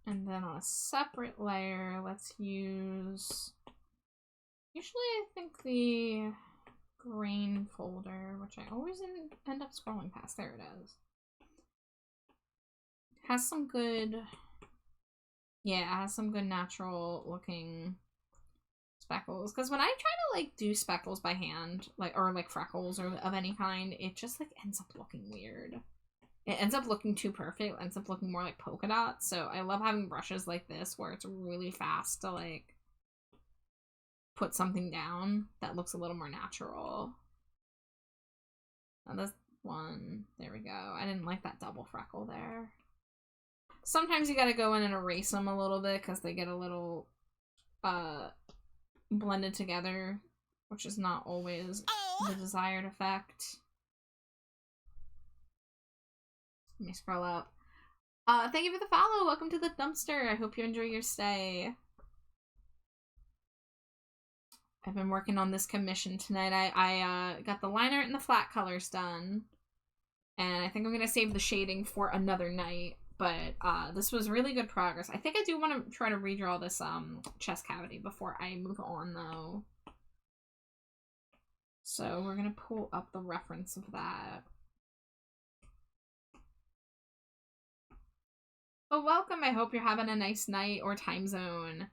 Speaker 2: And then on a separate layer, let's use, usually I think the grain folder, which I always end up scrolling past. There it is. Has some good, yeah, it has some good natural looking speckles, because when I try to like do speckles by hand, like, or like freckles or of any kind, it just like ends up looking weird. It ends up looking too perfect. It ends up looking more like polka dots. So I love having brushes like this where it's really fast to like put something down that looks a little more natural. Now this one, there we go. I didn't like that double freckle there. Sometimes you gotta go in and erase them a little bit because they get a little blended together, which is not always the desired effect. Let me scroll up. Thank you for the follow. Welcome to the dumpster. I hope you enjoy your stay. I've been working on this commission tonight. I got the liner and the flat colors done. And I think I'm going to save the shading for another night. But this was really good progress. I think I do want to try to redraw this chest cavity before I move on, though. So we're going to pull up the reference of that. Oh, welcome. I hope you're having a nice night or time zone.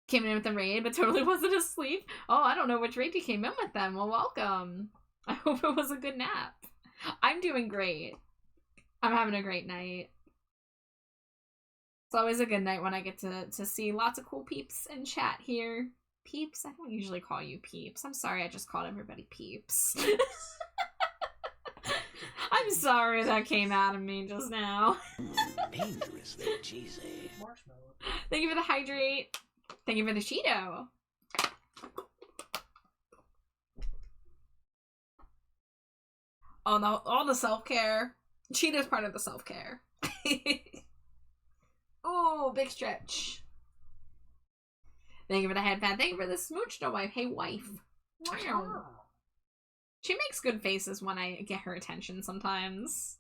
Speaker 2: Came in with a raid, but totally wasn't asleep. Oh, I don't know which raid you came in with then. Well, welcome. I hope it was a good nap. I'm doing great. I'm having a great night. It's always a good night when I get to see lots of cool peeps in chat here. Peeps? I don't usually call you peeps. I'm sorry, I just called everybody peeps. I'm I'm sorry that came out of me just now.
Speaker 3: Dangerously cheesy.
Speaker 4: Marshmallow.
Speaker 2: Thank you for the hydrate. Thank you for the Cheeto. Oh no, all the self-care. Cheeto's part of the self-care. Oh, big stretch. Thank you for the headband. Thank you for the smooch to wife. Hey, wife. Wow. She makes good faces when I get her attention sometimes.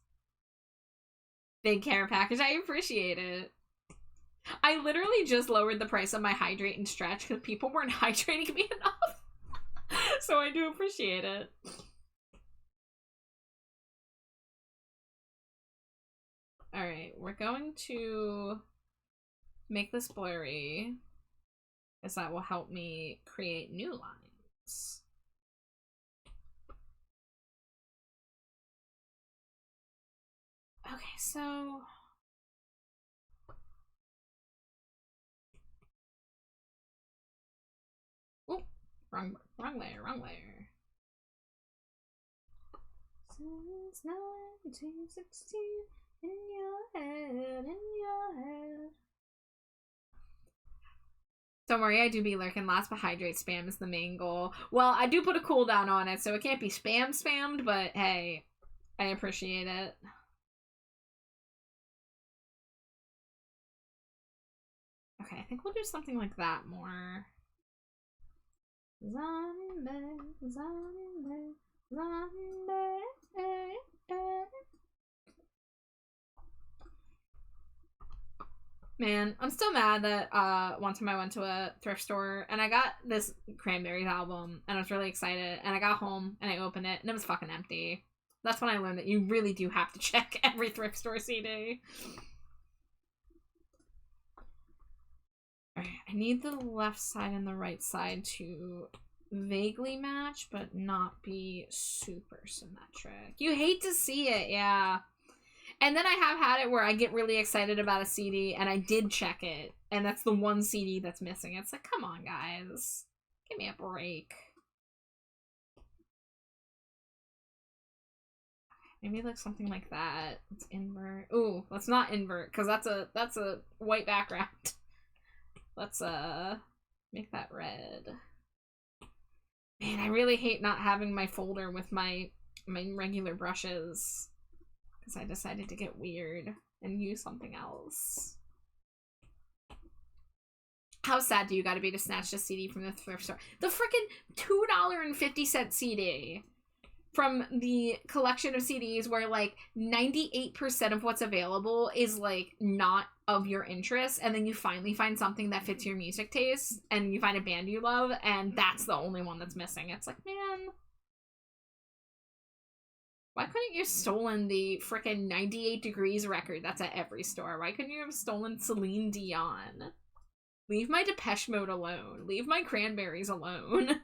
Speaker 2: Big care package. I appreciate it. I literally just lowered the price of my hydrate and stretch because people weren't hydrating me enough. So I do appreciate it. Alright, we're going to make this blurry, as that will help me create new lines. Okay, so... Oop, wrong layer, wrong layer. Since 1916, in your head, in your head. Don't worry, I do be lurking last, but hydrate spam is the main goal. Well, I do put a cooldown on it, so it can't be spammed, but hey, I appreciate it. Okay, I think we'll do something like that more. Zombie, zombie, zombie. Man, I'm still mad that one time I went to a thrift store and I got this Cranberries album and I was really excited, and I got home and I opened it and it was fucking empty. That's when I learned that you really do have to check every thrift store CD. Alright, I need the left side and the right side to vaguely match, but not be super symmetric. You hate to see it, yeah. And then I have had it where I get really excited about a CD and I did check it, and that's the one CD that's missing. It's like, come on, guys. Give me a break. Maybe like something like that. Let's invert. Ooh, let's not invert, because that's a white background. Let's make that red. Man, I really hate not having my folder with my regular brushes, because I decided to get weird and use something else. How sad do you gotta be to snatch the CD from the thrift store? The freaking $2.50 CD from the collection of CDs where like 98% of what's available is like not of your interest, and then you finally find something that fits your music taste and you find a band you love and that's the only one that's missing. It's like, man, why couldn't you have stolen the frickin' 98 Degrees record that's at every store? Why couldn't you have stolen Celine Dion? Leave my Depeche Mode alone. Leave my Cranberries alone.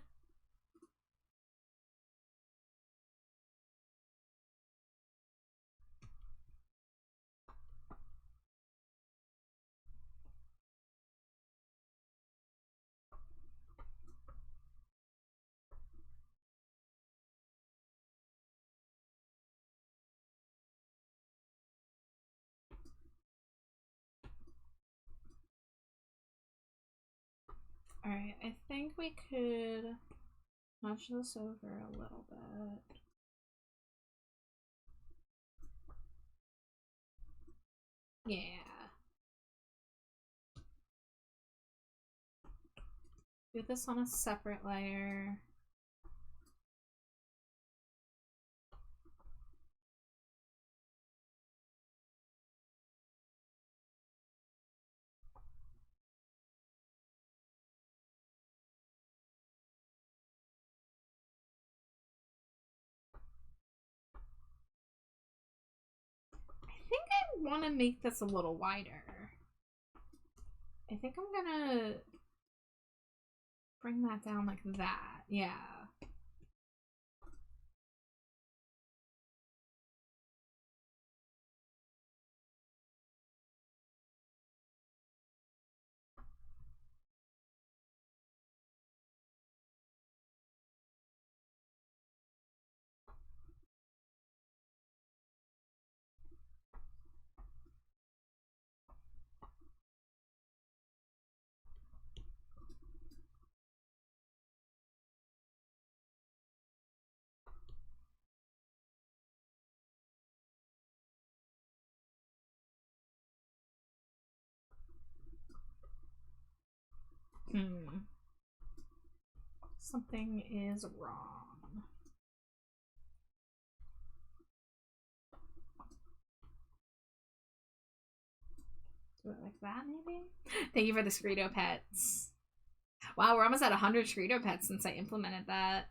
Speaker 2: Alright, I think we could nudge this over a little bit. Yeah. Do this on a separate layer. I think I want to make this a little wider. I think I'm gonna bring that down like that. Yeah. Something is wrong. Do it like that, maybe? Thank you for the Screedo pets. Wow, we're almost at 100 Screedo pets since I implemented that.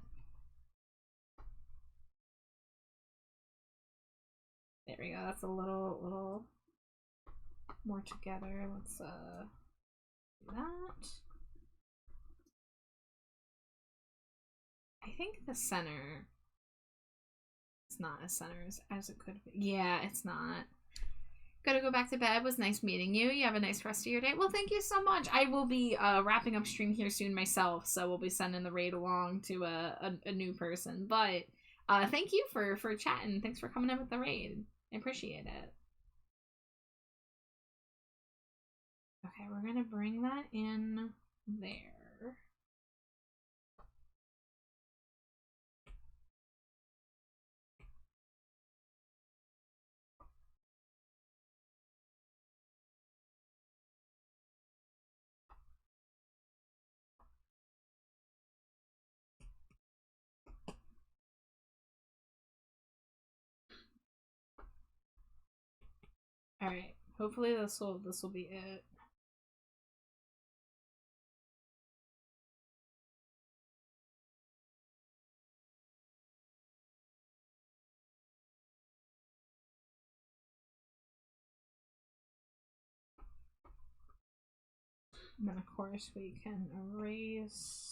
Speaker 2: There we go. That's a little more together. Let's do that. I think the center is not as center as it could be. Yeah, it's not. Gotta go back to bed. It was nice meeting you. You have a nice rest of your day. Well, thank you so much. I will be wrapping up stream here soon myself, so we'll be sending the raid along to a new person. But thank you for chatting. Thanks for coming in with the raid. I appreciate it. Okay, we're gonna bring that in there. All right. Hopefully this will be it. And then of course we can erase.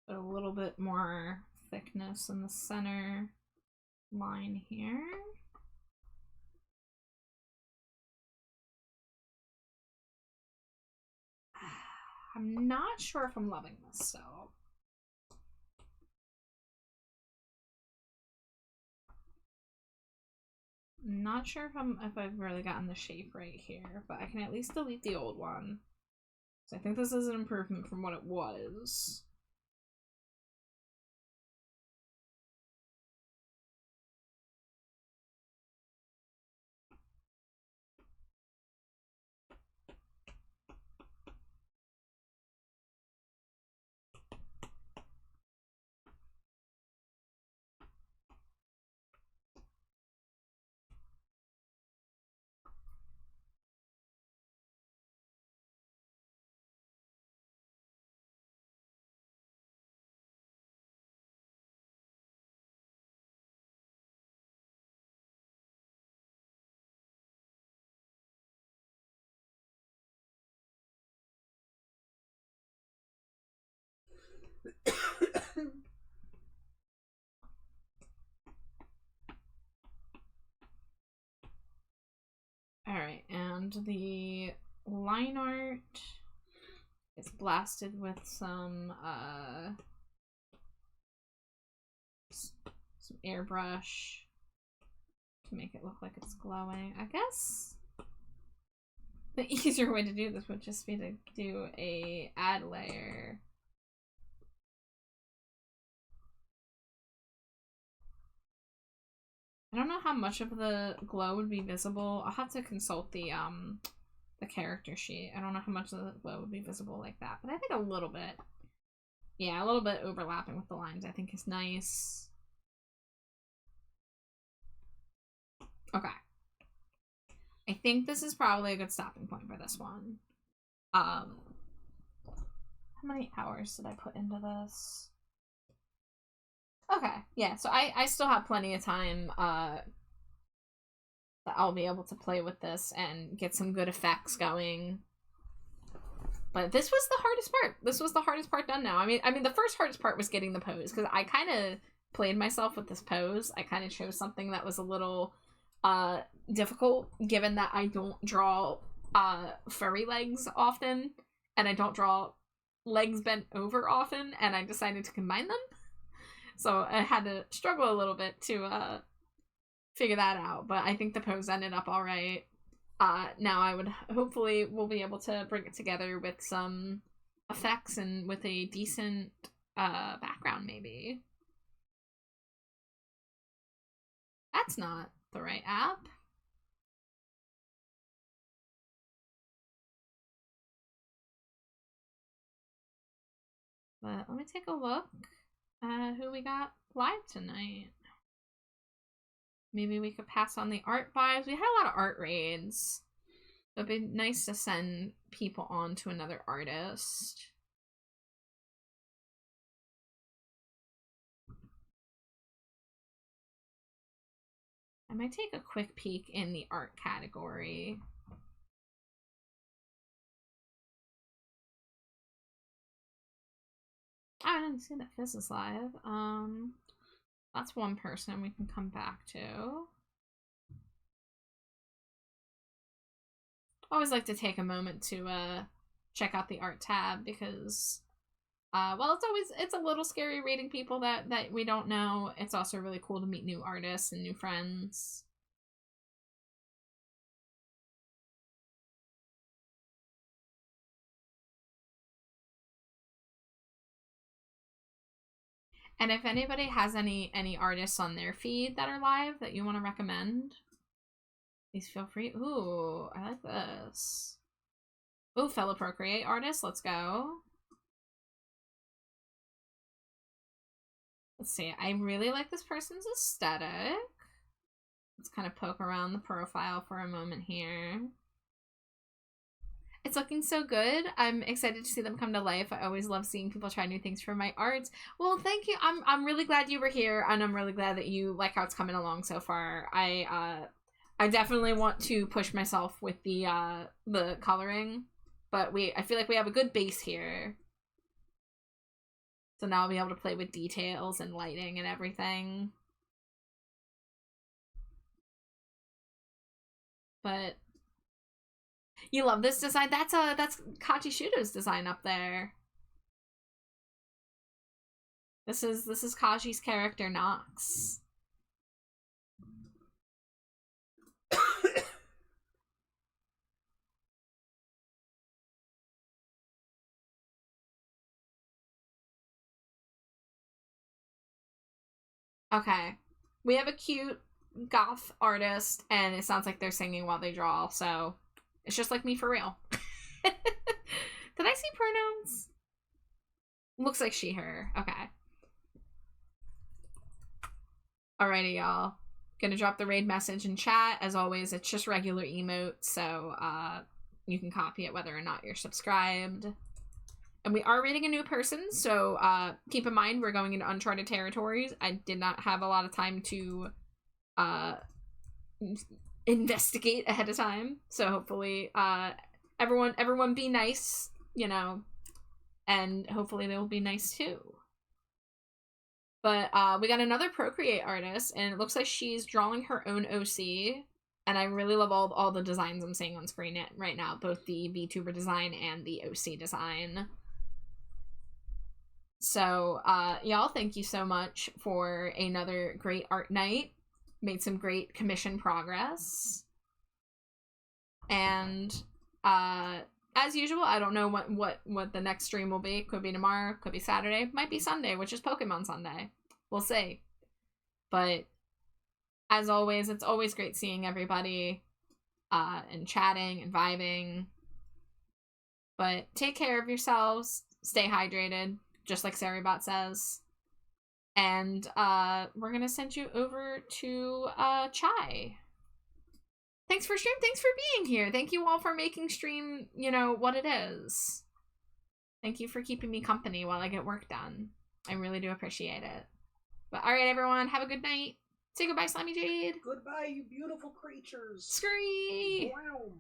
Speaker 2: Put a little bit more thickness in the center line here. I'm not sure if I'm loving this, so. I'm not sure if I've really gotten the shape right here, but I can at least delete the old one. So I think this is an improvement from what it was. Alright, and the line art is blasted with some airbrush to make it look like it's glowing. I guess the easier way to do this would just be to do a add layer. I don't know how much of the glow would be visible. I'll have to consult the character sheet. I don't know how much of the glow would be visible like that, but I think a little bit. Yeah, a little bit overlapping with the lines I think is nice. Okay. I think this is probably a good stopping point for this one. How many hours did I put into this? Okay, yeah, so I still have plenty of time that I'll be able to play with this and get some good effects going. But this was the hardest part. This was the hardest part done now. I mean the first hardest part was getting the pose, because I kind of played myself with this pose. I kind of chose something that was a little difficult, given that I don't draw furry legs often, and I don't draw legs bent over often, and I decided to combine them. So I had to struggle a little bit to figure that out. But I think the pose ended up all right. Now I would hopefully we'll be able to bring it together with some effects and with a decent background maybe. That's not the right app. But let me take a look at who we got live tonight. Maybe we could pass on the art vibes. We had a lot of art raids. It'd be nice to send people on to another artist. I might take a quick peek in the art category. I didn't see that Fizz is live. That's one person we can come back to. I always like to take a moment to check out the art tab because well, it's a little scary reading people that we don't know. It's also really cool to meet new artists and new friends. And if anybody has any artists on their feed that are live that you want to recommend, please feel free. Ooh, I like this. Ooh, fellow Procreate artist, let's go. Let's see, I really like this person's aesthetic. Let's kind of poke around the profile for a moment here. It's looking so good. I'm excited to see them come to life. I always love seeing people try new things for my arts. Well, thank you. I'm really glad you were here, and I'm really glad that you like how it's coming along so far. I definitely want to push myself with the coloring, but I feel like we have a good base here. So now I'll be able to play with details and lighting and everything. But you love this design. That's Kachi Shudo's design up there. This is Kachi's character Nox. Okay. We have a cute goth artist, and it sounds like they're singing while they draw, so it's just like me for real. Did I see pronouns? Looks like she, her. Okay. Alrighty, y'all. Gonna drop the raid message in chat. As always, it's just regular emotes, so you can copy it whether or not you're subscribed. And we are raiding a new person, so keep in mind we're going into uncharted territories. I did not have a lot of time to investigate ahead of time, so hopefully everyone be nice, you know, and hopefully they will be nice too. But we got another Procreate artist, and it looks like she's drawing her own OC, and I really love all the designs I'm seeing on screen right now, both the VTuber design and the OC design. So, y'all, thank you so much for another great art night. Made some great commission progress. And, as usual, I don't know what the next stream will be. Could be tomorrow, could be Saturday, might be Sunday, which is Pokemon Sunday. We'll see. But, as always, it's always great seeing everybody, and chatting and vibing. But take care of yourselves, stay hydrated, just like Saribot says. And we're gonna send you over to Chai. Thanks for stream, thanks for being here. Thank you all for making stream, you know, what it is. Thank you for keeping me company while I get work done. I really do appreciate it. But alright everyone, have a good night. Say goodbye, Slimy Jade.
Speaker 4: Goodbye, you beautiful creatures.
Speaker 2: Scree!
Speaker 4: Wow.